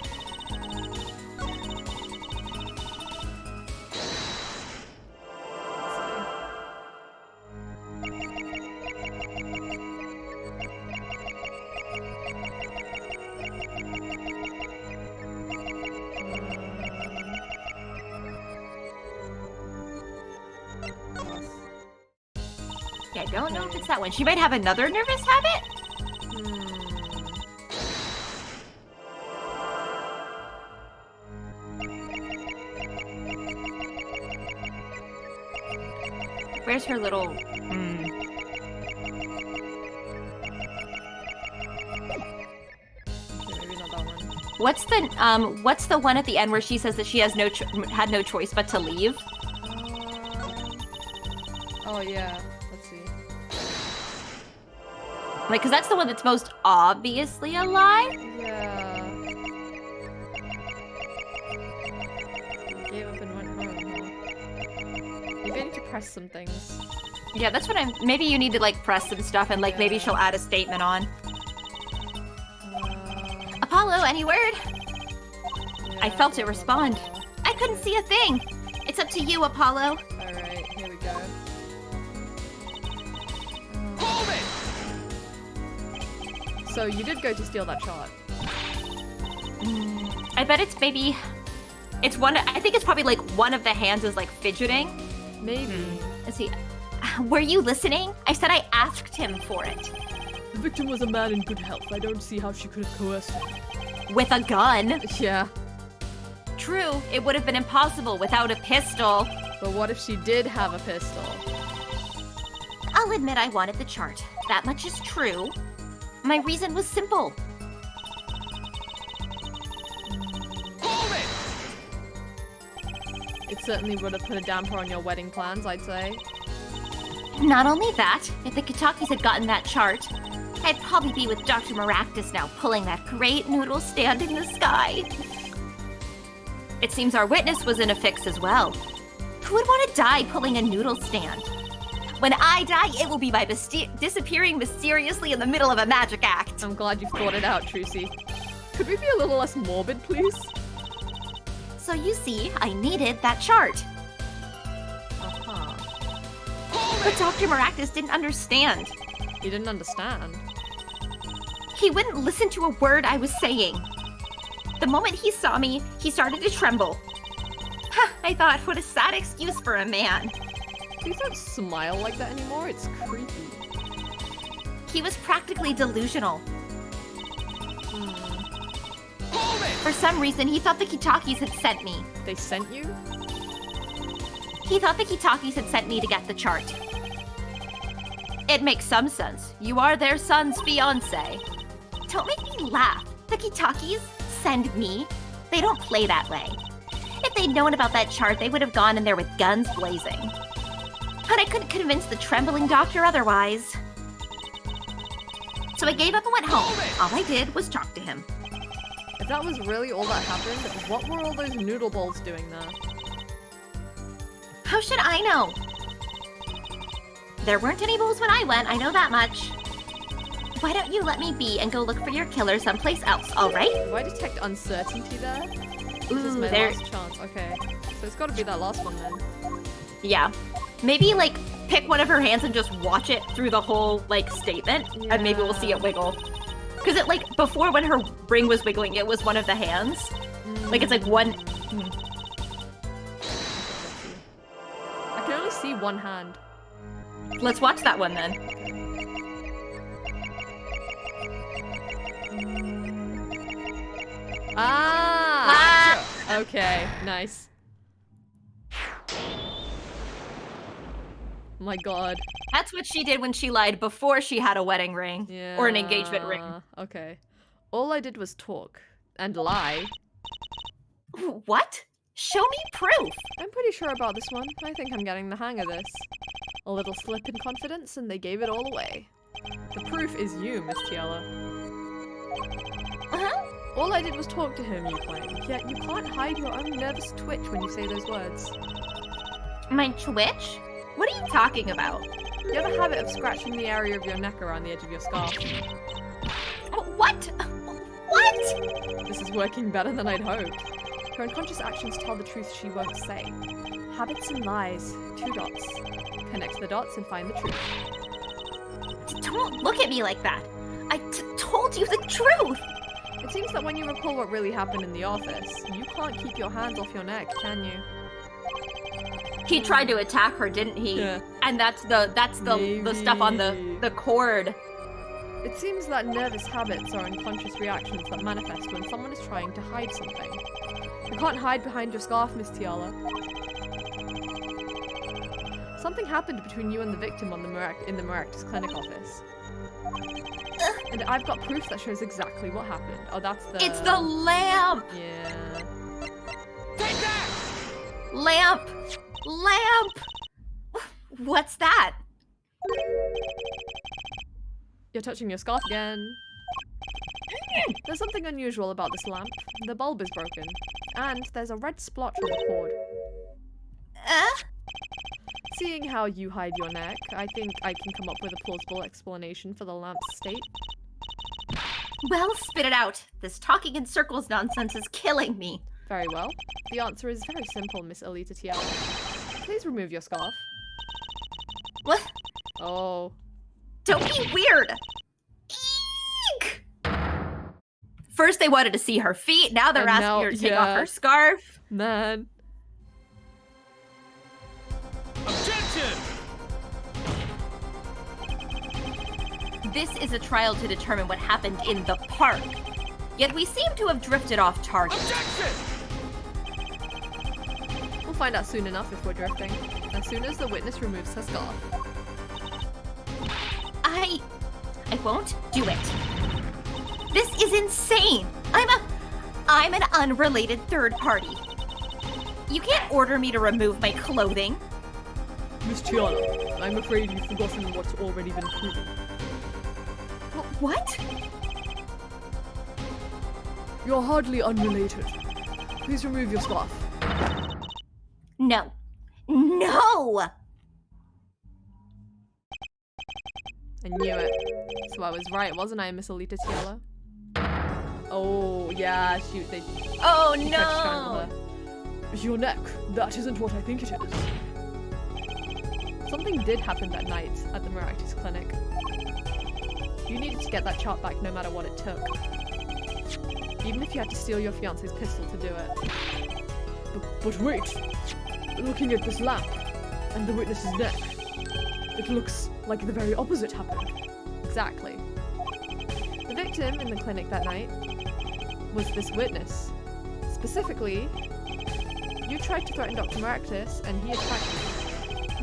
Yeah, I don't know if it's that one. She might have another nervous habit? Where's her little... Okay, maybe not that one. What's the one at the end where she says that she has had no choice but to leave? Oh yeah, let's see. Like, cause that's the one that's most obviously a lie? Yeah. Gave up and went home, huh? Maybe I need to press some things. Yeah, that's what maybe you need to like press some stuff and like maybe she'll add a statement on. Apollo, any word? Yeah, I felt it respond. I couldn't see a thing. It's up to you, Apollo. Alright, here we go. Hold it! So you did go to steal that chart. I bet it's maybe... It's one... I think it's probably like one of the hands is like fidgeting. Maybe. Let's see. Were you listening? I said I asked him for it. The victim was a man in good health. I don't see how she could have coerced him. With a gun. Yeah. True, it would have been impossible without a pistol. But what if she did have a pistol? I'll admit I wanted the chart. That much is true. My reason was simple. Hold it! certainly would have put a damper on your wedding plans, I'd say. Not only that, if the Kitakis had gotten that chart, I'd probably be with Dr. Maractus now, pulling that great noodle stand in the sky. It seems our witness was in a fix as well. Who would want to die pulling a noodle stand? When I die, it will be by disappearing mysteriously in the middle of a magic act. I'm glad you've thought it out, Trucy. Could we be a little less morbid, please? So you see, I needed that chart. Uh-huh. But Dr. Maractus didn't understand. You didn't understand? He wouldn't listen to a word I was saying. The moment he saw me, he started to tremble. I thought, what a sad excuse for a man. Please don't smile like that anymore, it's creepy. He was practically delusional. For some reason, he thought the Kitakis had sent me. They sent you? He thought the Kitakis had sent me to get the chart. It makes some sense. You are their son's fiancé. Don't make me laugh. The Kitakis send me? They don't play that way. If they'd known about that chart, they would have gone in there with guns blazing. But I couldn't convince the trembling doctor otherwise. So I gave up and went home. All I did was talk to him. If that was really all that happened, what were all those noodle balls doing there? How should I know? There weren't any bulls when I went, I know that much. Why don't you let me be and go look for your killer someplace else, alright? Do I detect uncertainty there? This is Ooh, my there... last chance, okay. So it's gotta be that last one then. Yeah. Maybe, like, pick one of her hands and just watch it through the whole, like, statement, and maybe we'll see it wiggle. Because it, like, before when her ring was wiggling, it was one of the hands. Like, it's like one... I can only see one hand. Let's watch that one, then. Ah! Okay, nice. My god. That's what she did when she lied before she had a wedding ring. Yeah. Or an engagement ring. Okay. All I did was talk. And lie. What? Show me proof! I'm pretty sure about this one. I think I'm getting the hang of this. A little slip in confidence and they gave it all away. The proof is you, Miss Tiela. Uh-huh. All I did was talk to him, you claim. Yet you can't hide your own nervous twitch when you say those words. My twitch? What are you talking about? You have a habit of scratching the area of your neck around the edge of your scarf. What? What? This is working better than I'd hoped. Her unconscious actions tell the truth she won't say. Habits and lies. 2 dots. Connect the dots and find the truth. Don't look at me like that. I told you the truth. It seems that when you recall what really happened in the office, you can't keep your hands off your neck, can you? He tried to attack her, didn't he? Yeah. And that's the stuff on the cord. It seems that nervous habits are unconscious reactions that manifest when someone is trying to hide something. You can't hide behind your scarf, Miss Tiala. Something happened between you and the victim on in the Maractus Clinic office. And I've got proof that shows exactly what happened. Oh, that's the... It's the lamp! Yeah. Take that! Lamp! Lamp! What's that? You're touching your scarf again. There's something unusual about this lamp. The bulb is broken. And there's a red splotch on the cord. Seeing how you hide your neck, I think I can come up with a plausible explanation for the lamp's state. Well, spit it out. This talking in circles nonsense is killing me. Very well. The answer is very simple, Miss Alita Tiala. Please remove your scarf. What? Oh. Don't be weird. Eek! First they wanted to see her feet, now they're asking her to take off her scarf. Man. Objection! This is a trial to determine what happened in the park. Yet we seem to have drifted off target. Objection! We'll find out soon enough if we're drifting. As soon as the witness removes her scarf. I won't do it. This is insane. I'm an unrelated third party. You can't order me to remove my clothing. Miss Tiana, I'm afraid you've forgotten what's already been proven. What? You're hardly unrelated. Please remove your scarf. No. No! I knew it. So I was right, wasn't I, Miss Alita Tiala? Oh, yeah, shoot, they Oh tried to strangle no! her. Your neck. That isn't what I think it is. Something did happen that night at the Maractus clinic. You needed to get that chart back no matter what it took. Even if you had to steal your fiance's pistol to do it. But wait! Looking at this lamp, and the witness's neck, it looks like the very opposite happened. Exactly. The victim in the clinic that night was this witness. Specifically, you tried to threaten Dr. Maractus, and he attacked you.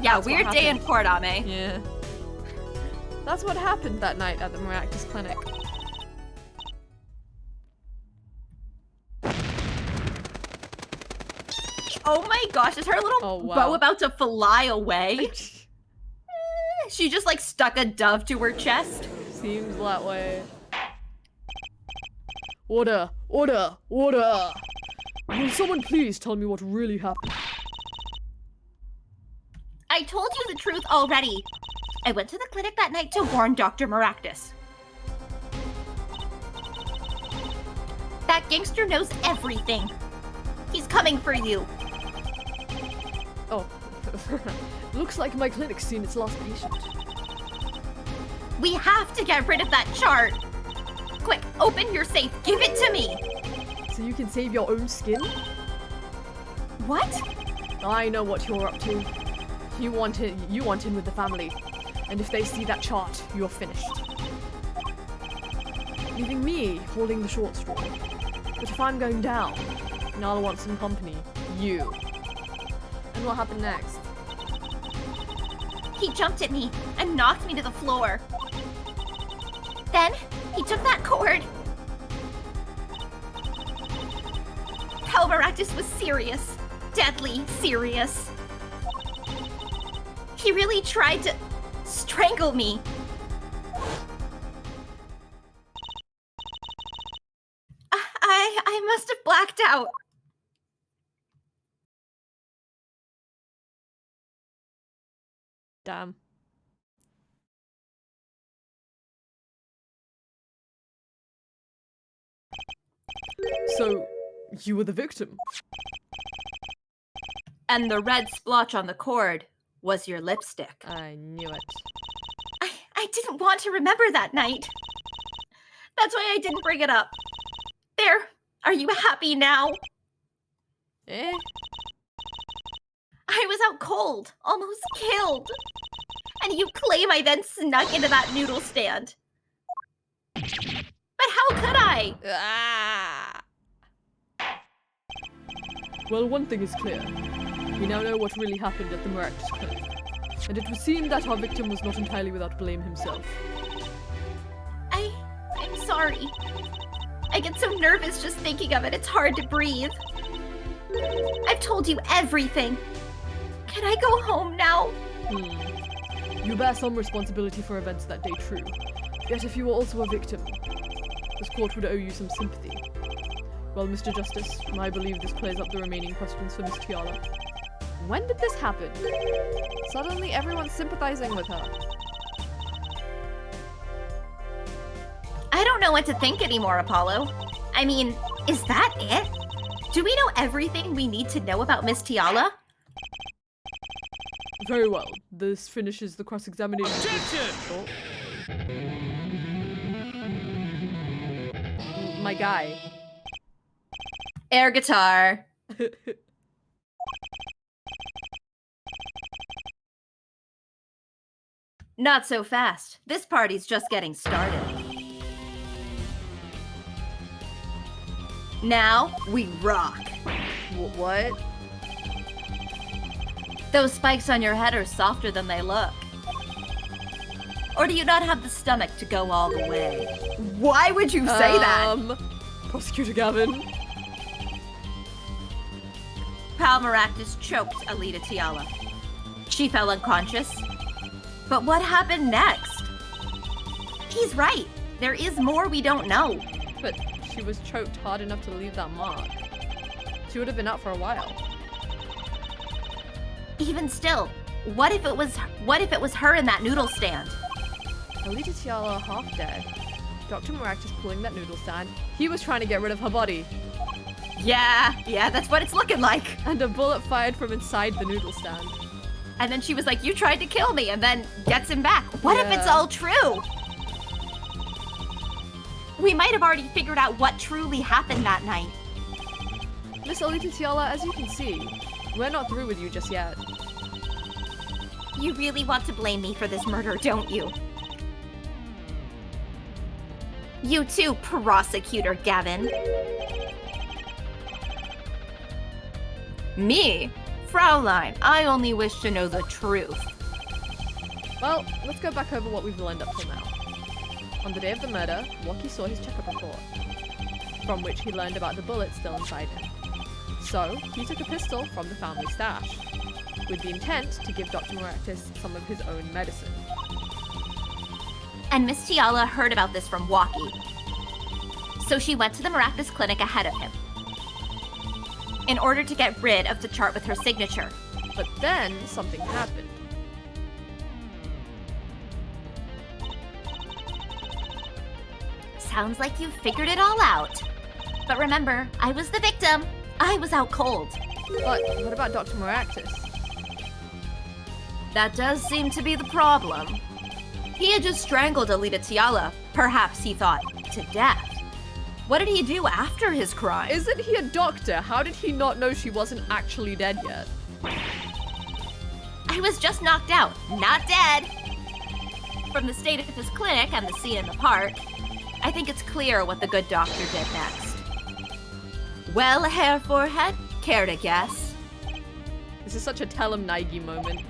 Yeah, That's what weird day in happened. court, Ame. Yeah. That's what happened that night at the Maractus clinic. Oh my gosh, is her little Oh, wow. bow about to fly away? She just like stuck a dove to her chest. Seems that way. Order! Order! Order! Will someone please tell me what really happened? I told you the truth already. I went to the clinic that night to warn Dr. Maractus. That gangster knows everything. He's coming for you. Oh. Looks like my clinic's seen its last patient. We have to get rid of that chart. Quick, open your safe. Give it to me. So you can save your own skin? What? I know what you're up to. You want in with the family. And if they see that chart, you're finished. Leaving me holding the short straw. But if I'm going down, and I'll want some company, you. And what happened next? He jumped at me and knocked me to the floor. Then, he took that cord. Maractus was serious. Deadly serious. He really tried to strangle me. I must have blacked out. Damn. So, you were the victim? And the red splotch on the cord was your lipstick. I knew it. I didn't want to remember that night. That's why I didn't bring it up. There, are you happy now? Eh? I was out cold, almost killed. And you claim I then snuck into that noodle stand. But how could I? Ah! Well, one thing is clear. We now know what really happened at the Maractus clinic. And it would seem that our victim was not entirely without blame himself. I'm sorry. I get so nervous just thinking of it, it's hard to breathe. I've told you everything. Can I go home now? You bear some responsibility for events that day, true. Yet if you were also a victim, this court would owe you some sympathy. Well, Mr. Justice, I believe this clears up the remaining questions for Miss Tiala. When did this happen? Suddenly everyone's sympathizing with her. I don't know what to think anymore, Apollo. I mean, is that it? Do we know everything we need to know about Miss Tiala? Very well. This finishes the cross-examination. Objection! Oh. My guy. Air guitar. Not so fast. This party's just getting started. Now, we rock. What? Those spikes on your head are softer than they look. Or do you not have the stomach to go all the way? Why would you say that? Prosecutor Gavin. how Maractus choked Alita Tiala. She fell unconscious. But what happened next? He's right. There is more we don't know. But she was choked hard enough to leave that mark. She would have been out for a while. Even still, what if it was her in that noodle stand? Alita Tiala half dead. Dr. Maractus pulling that noodle stand. He was trying to get rid of her body. Yeah, that's what it's looking like. And a bullet fired from inside the noodle stand. And then she was like, you tried to kill me, and then gets him back. What if it's Yeah. all true? We might have already figured out what truly happened that night. Miss Alita Tiala, as you can see, we're not through with you just yet. You really want to blame me for this murder, don't you? You too, prosecutor Gavin. Me? Fraulein, I only wish to know the truth. Well, let's go back over what we've learned up till now. On the day of the murder, Waki saw his checkup report, from which he learned about the bullet still inside him. So, he took a pistol from the family stash, with the intent to give Dr. Maractus some of his own medicine. And Miss Tiala heard about this from Waki. So she went to the Maractus clinic ahead of him, in order to get rid of the chart with her signature. But then, something happened. Sounds like you figured it all out. But remember, I was the victim. I was out cold. But what about Dr. Maractus? That does seem to be the problem. He had just strangled Alita Tiala, perhaps he thought, to death. What did he do after his crime? Isn't he a doctor? How did he not know she wasn't actually dead yet? I was just knocked out, not dead. From the state of his clinic and the scene in the park, I think it's clear what the good doctor did next. Well, hair forehead, care to guess? This is such a tell him Naigi moment.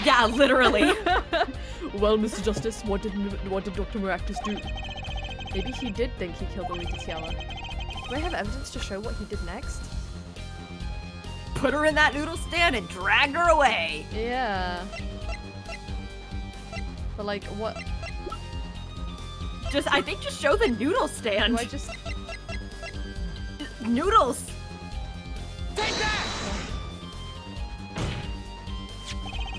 Yeah, literally. Well, Mr. Justice, what did Dr. Maractus do? Maybe he did think he killed Alita Tiala. Do I have evidence to show what he did next? Put her in that noodle stand and dragged her away. Yeah. But like, what? I think just show the noodle stand. Do I just... Noodles. Take that!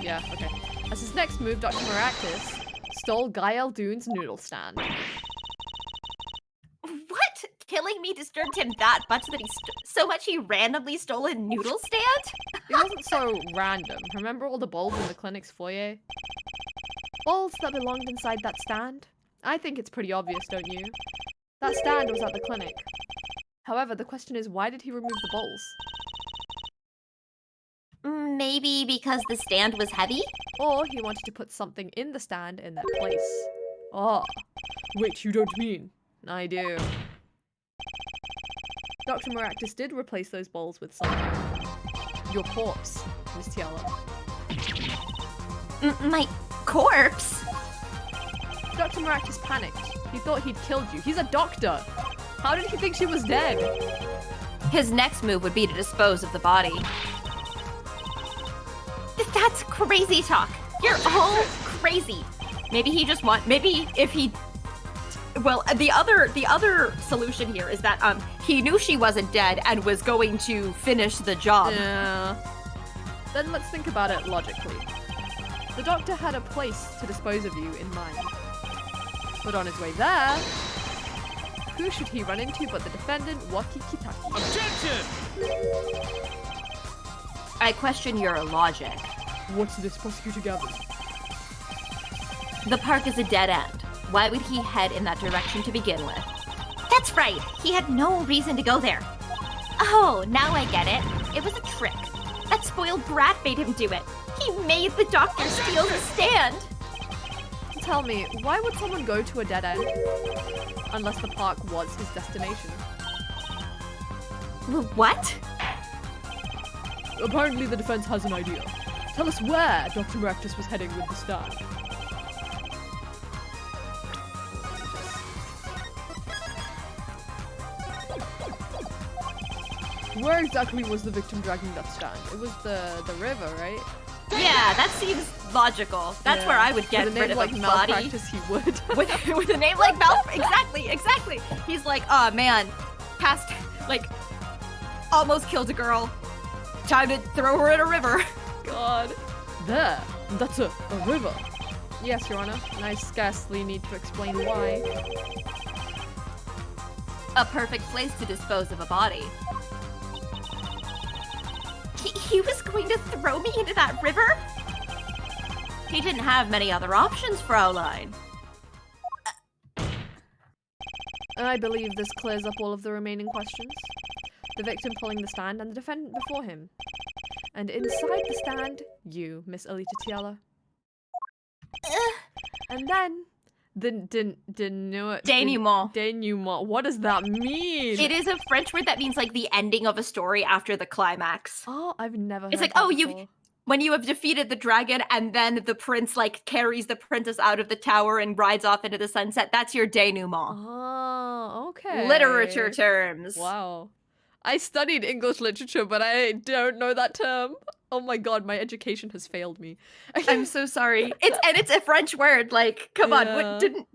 Yeah, okay. As his next move, Dr. Maractus stole Gael Dune's noodle stand. What? Killing me disturbed him that much that so much he randomly stole a noodle stand? It wasn't so random. Remember all the bowls in the clinic's foyer? Bowls that belonged inside that stand? I think it's pretty obvious, don't you? That stand was at the clinic. However, the question is, why did he remove the bowls? Maybe because the stand was heavy? Or he wanted to put something in the stand in their place. Ah, wait, you don't mean? I do. Dr. Maractus did replace those bowls with something. Your corpse, Miss Tiala. My corpse? Dr. Maractus panicked. He thought he'd killed you. He's a doctor! How did he think she was dead? His next move would be to dispose of the body. That's crazy talk. You're all crazy. Maybe he just maybe if he... Well, the other solution here is that he knew she wasn't dead and was going to finish the job. Yeah. Then let's think about it logically. The doctor had a place to dispose of you in mind. But on his way there, who should he run into but the defendant, Waki Kitaki? Objection! I question your logic. What's this, Prosecutor Gavin? The park is a dead end. Why would he head in that direction to begin with? That's right. He had no reason to go there. Oh, now I get it. It was a trick. That spoiled brat made him do it. He made the doctor steal the stand. Tell me, why would someone go to a dead end? Unless the park was his destination. What? Apparently the defense has an idea. Tell us where Dr. Maractus was heading with the stand. Where exactly was the victim dragging that stand? It was the river, right? Yeah, that seems logical. That's where I would get With a rid name of a like body. Malpractice, he would. with a name like exactly. He's like, oh man, almost killed a girl. Time to throw her in a river. God. That's a river. Yes, Your Honor. And I scarcely need to explain why. A perfect place to dispose of a body. He was going to throw me into that river? He didn't have many other options, Fraulein. I believe this clears up all of the remaining questions. The victim pulling the stand and the defendant before him. And inside the stand, you, Miss Alita Tiala. And then, denouement. What does that mean? It is a French word that means like the ending of a story after the climax. Oh, I've never heard It's like, that oh, before. when you have defeated the dragon and then the prince like carries the princess out of the tower and rides off into the sunset, that's your denouement. Oh, okay. Literature terms. Wow. I studied English literature, but I don't know that term. Oh my god, my education has failed me. I'm so sorry. It's a French word. Like, come on, what didn't?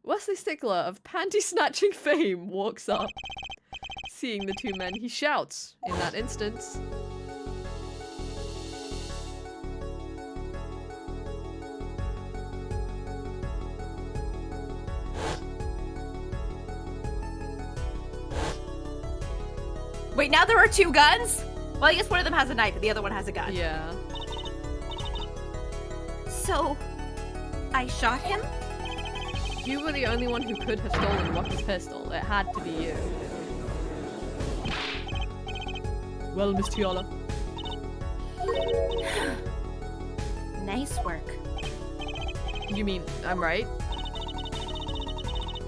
Wesley Stickler of panty snatching fame walks up. Seeing the two men, he shouts. In that instance, Wait, now there are two guns? Well, I guess one of them has a knife and the other one has a gun. yeah. So, I shot him? You were the only one who could have stolen Rocky's pistol. It had to be you. Well, Miss Tiala. Nice work. You mean I'm right?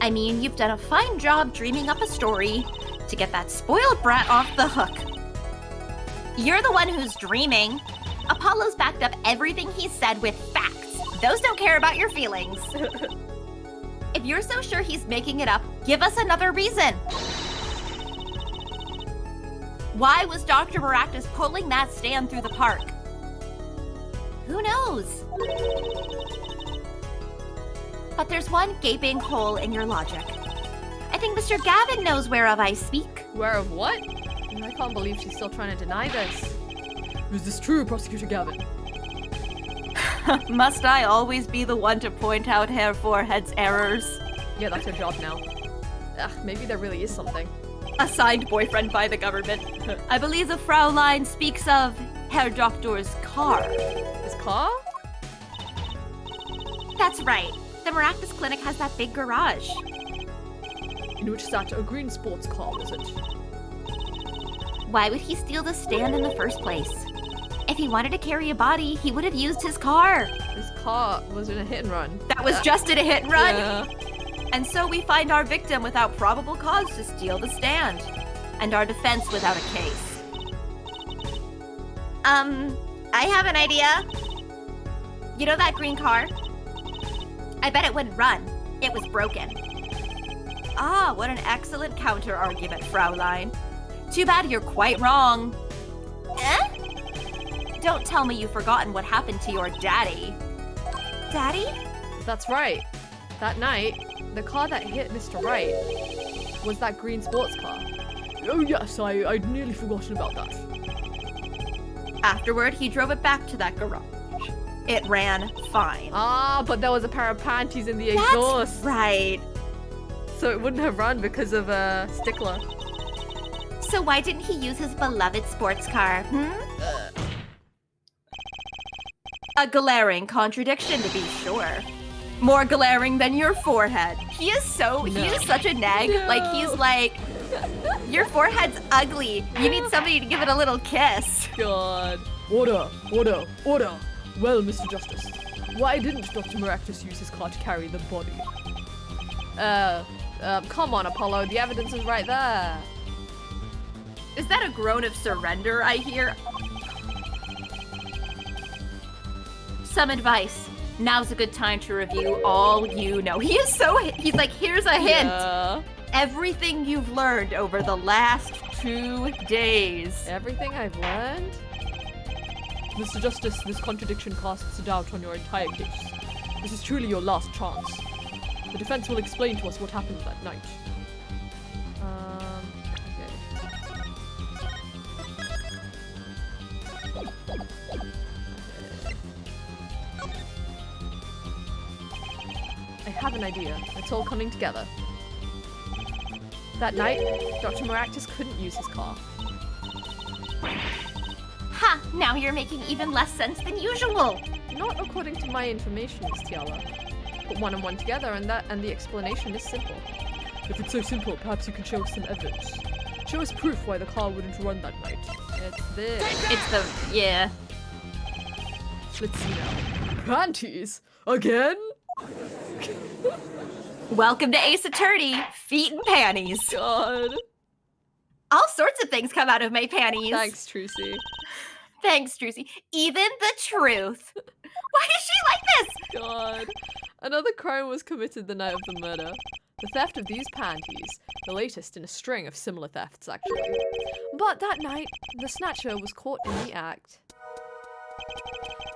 I mean, you've done a fine job dreaming up a story to get that spoiled brat off the hook. You're the one who's dreaming. Apollo's backed up everything he said with facts. Those don't care about your feelings. If you're so sure he's making it up, give us another reason. Why was Dr. Maractus pulling that stand through the park? Who knows? But there's one gaping hole in your logic. I think Mr. Gavin knows whereof I speak. Where of what? I can't believe she's still trying to deny this. Is this true, Prosecutor Gavin? Must I always be the one to point out Herr Forehead's errors? Yeah, that's her job now. Ugh, maybe there really is something. Assigned boyfriend by the government. I believe the Fraulein speaks of Herr Doctor's car. His car? That's right. The Maractus Clinic has that big garage. In which sat a green sports car, was it? Why would he steal the stand in the first place? If he wanted to carry a body, he would have used his car. His car was in a hit and run. That was just in a hit and run? Yeah. And so we find our victim without probable cause to steal the stand. And our defense without a case. I have an idea. You know that green car? I bet it wouldn't run. It was broken. Ah, what an excellent counter-argument, Fraulein. Too bad you're quite wrong. Eh? Don't tell me you've forgotten what happened to your daddy. Daddy? That's right. That night, the car that hit Mr. Wright was that green sports car. Oh yes, I'd nearly forgotten about that. Afterward, he drove it back to that garage. It ran fine. Ah, but there was a pair of panties in the exhaust. That's right. So it wouldn't have run because of Stickler. So why didn't he use his beloved sports car, A glaring contradiction, to be sure. More glaring than your forehead. He is such a nag. No. Like, he's like, your forehead's ugly. You need somebody to give it a little kiss. God. Order, order, order. Well, Mr. Justice, why didn't Dr. Maractus use his car to carry the body? Come on, Apollo, the evidence is right there. Is that a groan of surrender I hear? Some advice. Now's a good time to review all you know. He's like, here's a hint. Yeah. Everything you've learned over the last 2 days. Everything I've learned? Mr. Justice, this contradiction casts doubt on your entire case. This is truly your last chance. The defense will explain to us what happened that night. Okay. I have an idea. It's all coming together. That night, Dr. Maractus couldn't use his car. Ha! Now you're making even less sense than usual. Not according to my information, Miss Tiala. Put one and one together and the explanation is simple. If it's so simple, perhaps you can show us some evidence. Show us proof why the car wouldn't run that night. It's this. It's the... yeah. Let's see now. Panties? Again? Welcome to Ace Attorney, feet and panties. God. All sorts of things come out of my panties. Thanks, Trucy. Thanks, Drucy. Even the truth. Why is she like this? God. Another crime was committed the night of the murder. The theft of these panties, the latest in a string of similar thefts, actually. But that night, the snatcher was caught in the act.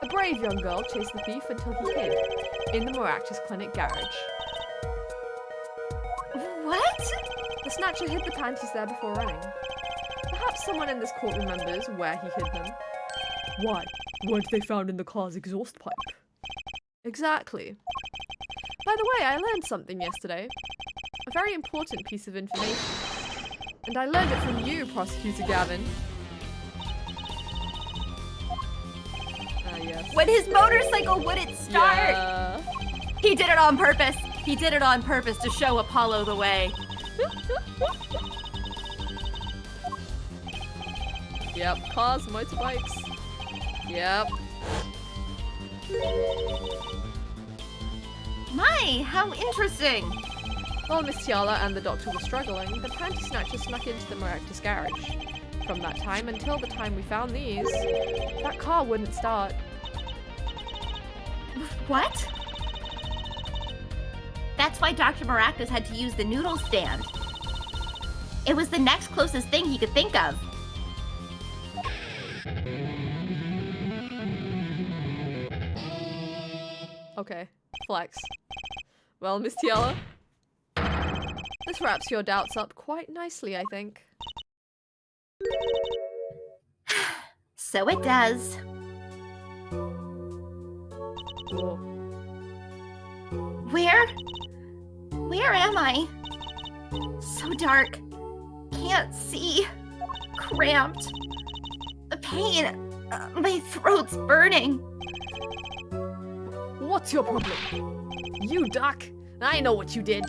A brave young girl chased the thief until he hid in the Maractus Clinic garage. What? The snatcher hid the panties there before running. Perhaps someone in this court remembers where he hid them. Why? Weren't they found in the car's exhaust pipe? Exactly. By the way, I learned something yesterday. A very important piece of information. And I learned it from you, Prosecutor Gavin. Yes. When his motorcycle wouldn't start. Yeah. He did it on purpose. He did it on purpose to show Apollo the way. Yep, cars, motorbikes. Yep. My, how interesting. While Miss Tiala and the doctor were struggling, the panty snatcher snuck into the Maractus garage. From that time until the time we found these, that car wouldn't start. What? That's why Dr. Maractus had to use the noodle stand. It was the next closest thing he could think of. Okay, flex. Well, Miss Tiala, this wraps your doubts up quite nicely, I think. So it does. Cool. Where am I? So dark. Can't see. Cramped. The pain. My throat's burning. What's your problem? You, Doc. I know what you did.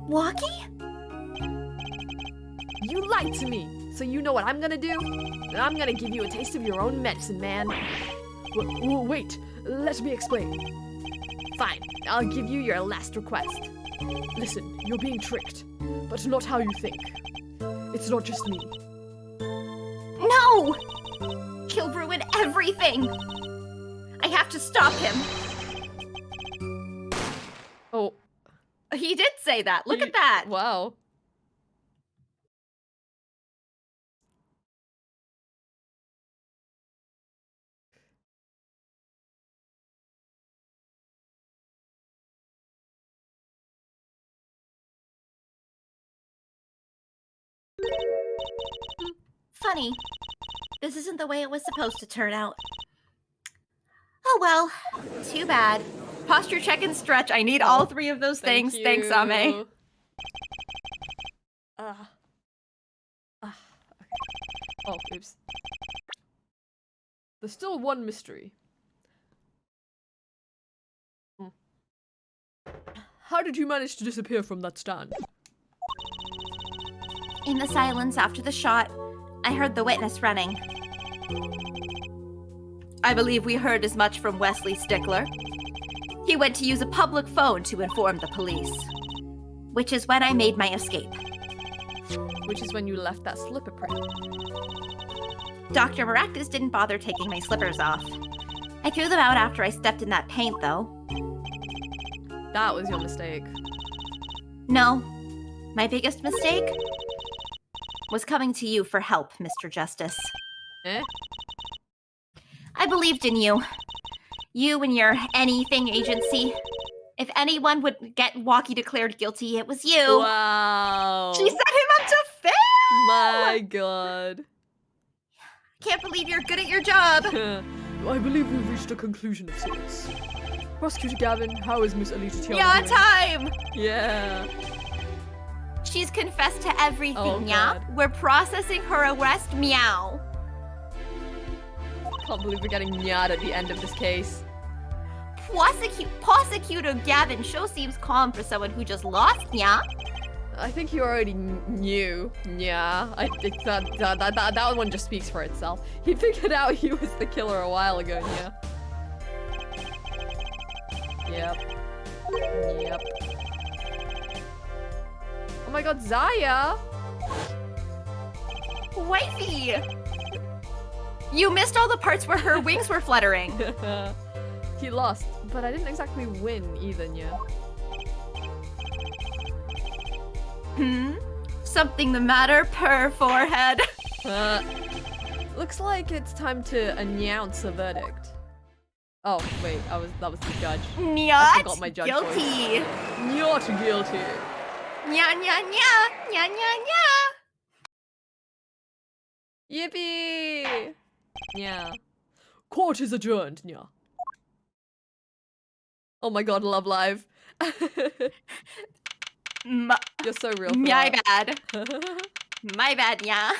Walkie? You lied to me. So you know what I'm gonna do? I'm gonna give you a taste of your own medicine, man. Wait, let me explain. Fine, I'll give you your last request. Listen, you're being tricked, but not how you think. It's not just me. No! He'll ruin everything. I have to stop him. Oh. He did say that. Look at that. Wow. Funny. This isn't the way it was supposed to turn out. Oh well, too bad. Posture check and stretch. I need all three of those things. Thanks, Ame. Okay. Oh, oops. There's still one mystery. How did you manage to disappear from that stand? In the silence after the shot, I heard the witness running. I believe we heard as much from Wesley Stickler. He went to use a public phone to inform the police. Which is when I made my escape. Which is when you left that slipper print. Dr. Maractus didn't bother taking my slippers off. I threw them out after I stepped in that paint, though. That was your mistake. No, My biggest mistake was coming to you for help, Mr. Justice. Eh? I believed in you. You and your anything agency. If anyone would get Walkie declared guilty, it was you. Wow. She set him up to fail! My god. Can't believe you're good at your job. I believe we've reached a conclusion of sorts. Prosecutor Gavin, how is Miss Alita Tiana Yeah, doing? time! Yeah. She's confessed to everything, Oh, yeah? God. We're processing her arrest, meow. Can't believe we're getting nyad at the end of this case. Prosecutor Gavin sure seems calm for someone who just lost, yeah? I think you already knew. Yeah, I think that one just speaks for itself. He figured out he was the killer a while ago, yeah. Yep. Oh my god, Zaya! Wifey! You missed all the parts where her wings were fluttering. He lost, but I didn't exactly win either, yeah. Something the matter, per forehead. Looks like it's time to announce a verdict. Oh, wait, that was the judge. I forgot my Nyat judge guilty. Not guilty. Nya nya nya nya nya nya. Yippee! Yeah. Court is adjourned, yeah. Oh my god, Love Live. You're so real for My that. bad. My bad, yeah.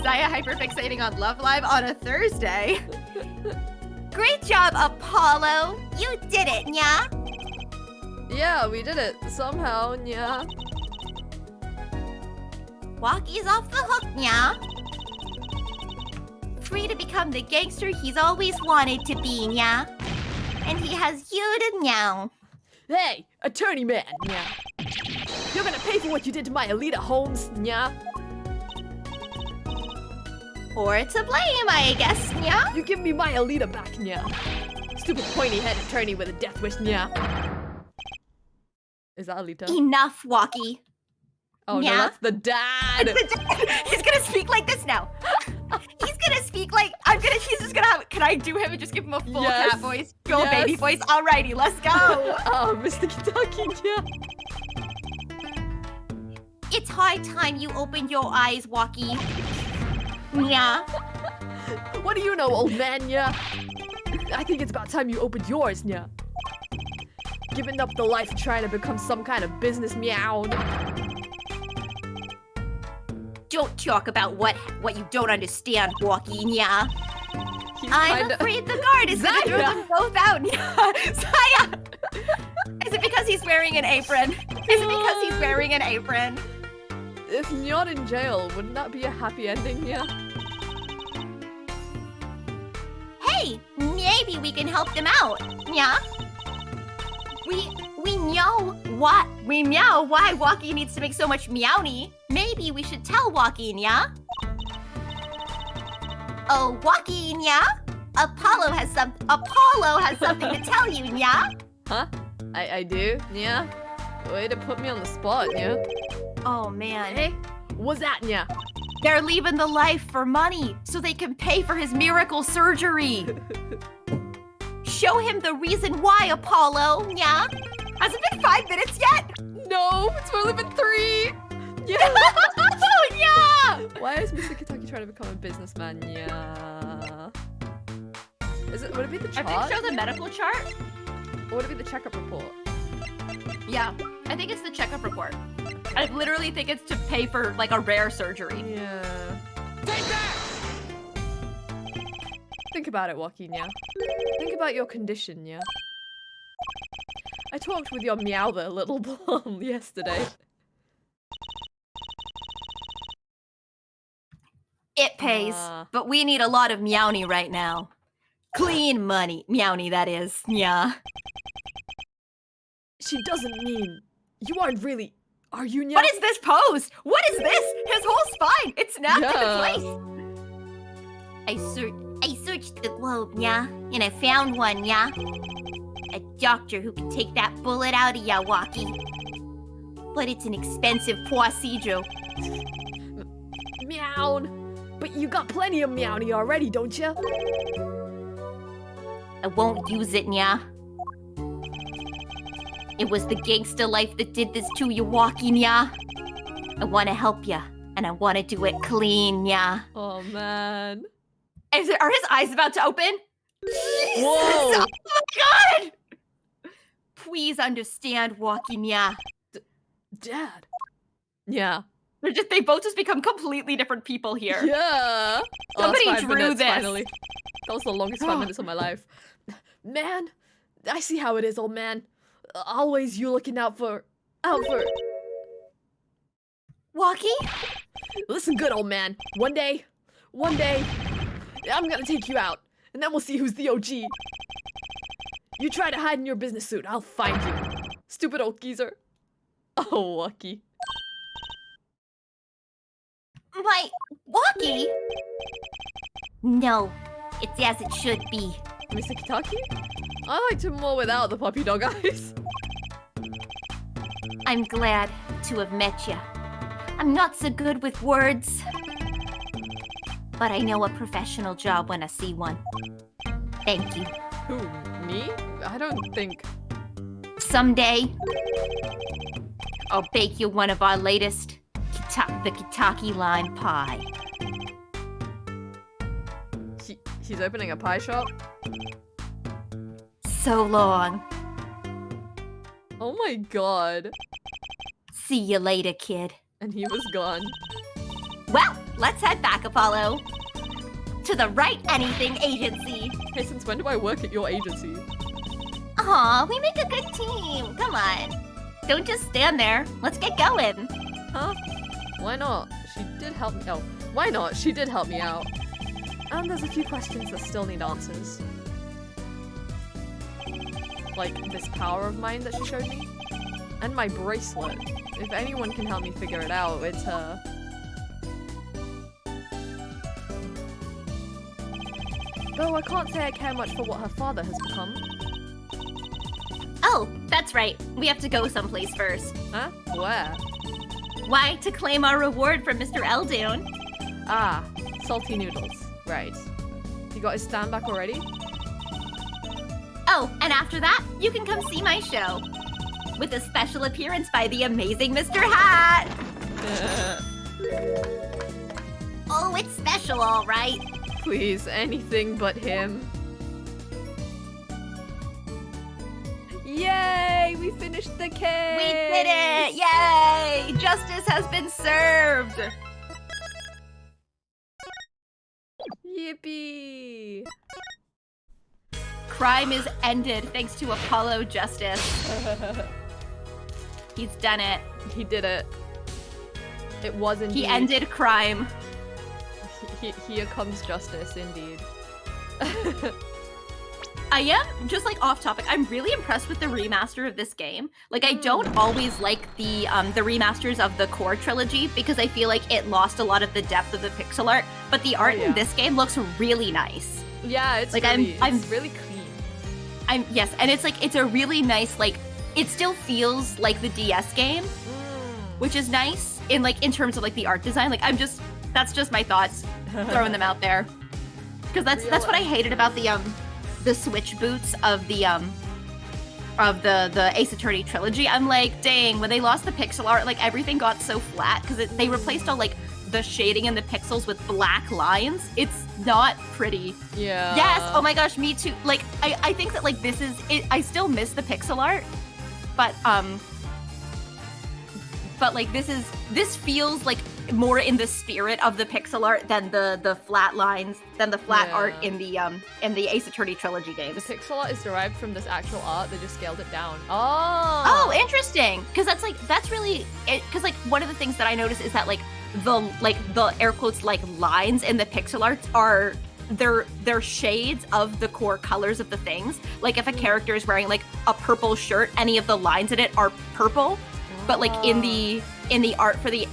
Zaya hyperfixating on Love Live on a Thursday. Great job, Apollo. You did it, yeah? Yeah, we did it. Somehow, yeah. Walkie's off the hook, yeah? Free to become the gangster he's always wanted to be, yeah? And he has you to now. Hey, attorney man, yeah. You're gonna pay for what you did to my Alita Holmes, yeah? Or to blame, I guess, yeah? You give me my Alita back, yeah. Stupid pointy-headed attorney with a death wish, yeah. Is that Alita? Enough, Walkie. Oh yeah. no, that's the dad! He's gonna speak like this now. He's gonna speak like he's just gonna have. Can I do him and just give him a full Yes. cat voice? Go Yes. baby voice. Alrighty, let's go. Oh, Mr. Kentucky, yeah. It's high time you opened your eyes, Walkie. Yeah. What do you know, old man, yeah? I think it's about time you opened yours, yeah. Giving up the life trying to become some kind of business meow. Don't talk about what you don't understand, Walkie. Yeah. I'm afraid the guard is gonna throw them both out. Yeah. Zaya. Is it because he's wearing an apron? Is it because he's wearing an apron? If you're in jail, wouldn't that be a happy ending, yeah? Hey, maybe we can help them out. Yeah. We know why Walkie needs to make so much meowny. Maybe we should tell Walkie, yeah? Oh, Walkie, yeah? Apollo has something to tell you, yeah? Huh? I do, yeah? Way to put me on the spot, yeah? Oh man. Hey, what's that, yeah? They're leaving the life for money so they can pay for his miracle surgery. Show him the reason why, Apollo, yeah? Has it been 5 minutes yet? No, it's only been 3! Yeah! Oh, yeah! Why is Mr. Kentucky trying to become a businessman? Yeah. Would it be the chart? I think so, the medical chart. Or would it be the checkup report? Yeah, I think it's the checkup report. I literally think it's to pay for like a rare surgery. Yeah. Take that! Think about it, Joaquin, yeah? Think about your condition, yeah? I talked with your meowther, little bomb, yesterday. It pays, but we need a lot of meowny right now. Clean money. Meowny, that is. Yeah. She doesn't mean... You aren't really... Are you, yeah? What is this pose? What is this? His whole spine. It's snapped Yeah. into place. I searched the globe, yeah, and I found one, yeah. A doctor who can take that bullet out of ya, Walkie. But it's an expensive procedure. Meow. But you got plenty of meowny already, don't you? I won't use it, nya. It was the gangster life that did this to you, Walkie, nya. I want to help ya, and I want to do it clean, nya. Oh, man. Are his eyes about to open? Whoa. Oh my god! Please understand, Walkie, nya. Dad. Yeah. They both just become completely different people here. Yeah. Somebody that's 5 drew minutes, this. Finally. That was the longest 5 minutes of my life. Man, I see how it is, old man. Always you looking out for... Walkie? Listen good, old man. One day, I'm gonna take you out, and then we'll see who's the OG. You try to hide in your business suit, I'll find you. Stupid old geezer. Oh, Walkie. My Walkie? No, it's as it should be. Mr. Kitaki? I liked him more without the puppy dog eyes. I'm glad to have met you. I'm not so good with words, but I know a professional job when I see one. Thank you. Who, me? I don't think... Someday, I'll bake you one of our latest the Kitaki lime pie. He's opening a pie shop? So long. Oh my god. See you later, kid. And he was gone. Well, let's head back, Apollo. To the Right Anything Agency. Hey, since when do I work at your agency? Aw, we make a good team. Come on. Don't just stand there. Let's get going. Huh? Why not? She did help me. Oh, why not? She did help me out. And there's a few questions that still need answers. Like this power of mine that she showed me. And my bracelet. If anyone can help me figure it out, it's her. Though I can't say I care much for what her father has become. Oh, that's right. We have to go someplace first. Huh? Where? Why? To claim our reward from Mr. Eldoon. Ah, salty noodles. Right. You got his stand back already? Oh, and after that, you can come see my show. With a special appearance by the amazing Mr. Hat! Oh, it's special, all right. Please, anything but him. Yay! We finished the case! We did it! Yay! Justice has been served! Yippee! Crime is ended thanks to Apollo Justice. He's done it. He did it. It was indeed. He ended crime. Here comes justice, indeed. I am, just like off topic, I'm really impressed with the remaster of this game. Like, I don't always like the remasters of the core trilogy because I feel like it lost a lot of the depth of the pixel art, but the art in this game looks really nice. Yeah, it's like really, I'm it's really clean. Yes, and it's like, it's a really nice, like, it still feels like the DS game, which is nice in terms of like the art design. Like, that's just my thoughts, throwing them out there. Because that's what I hated about the Switch boots of the Ace Attorney trilogy. I'm like, dang, when they lost the pixel art, like everything got so flat because they replaced all like the shading and the pixels with black lines. It's not pretty. Yeah. Yes. Oh my gosh, me too. Like, I think that like this is it. I still miss the pixel art, but like this feels like more in the spirit of the pixel art than the flat lines, than the flat art in the Ace Attorney trilogy games. The pixel art is derived from this actual art. They just scaled it down. Oh, interesting. Because that's really because like one of the things that I noticed is that like the air quotes like lines in the pixel art are they're shades of the core colors of the things. Like if a character is wearing like a purple shirt, any of the lines in it are purple. But like in the art for the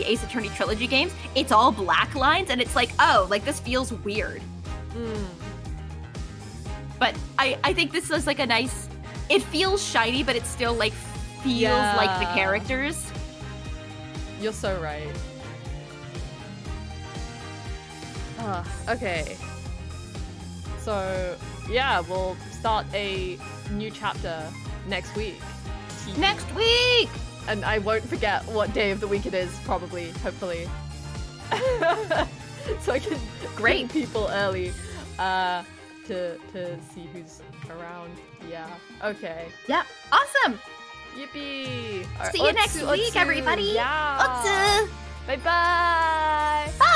Ace Attorney trilogy games, it's all black lines, and it's like, oh, like this feels weird. But I think this is like a nice. It feels shiny, but it's still like feels like the Yeah. characters. You're so right. Okay. So, yeah, we'll start a new chapter next week. Next week! And I won't forget what day of the week it is, probably, hopefully. So I can Great. ping people early to see who's around. Yeah. Okay. Yep. Awesome. Yippee! See you next week, everybody. Yeah. Otsu. Bye-bye. Bye.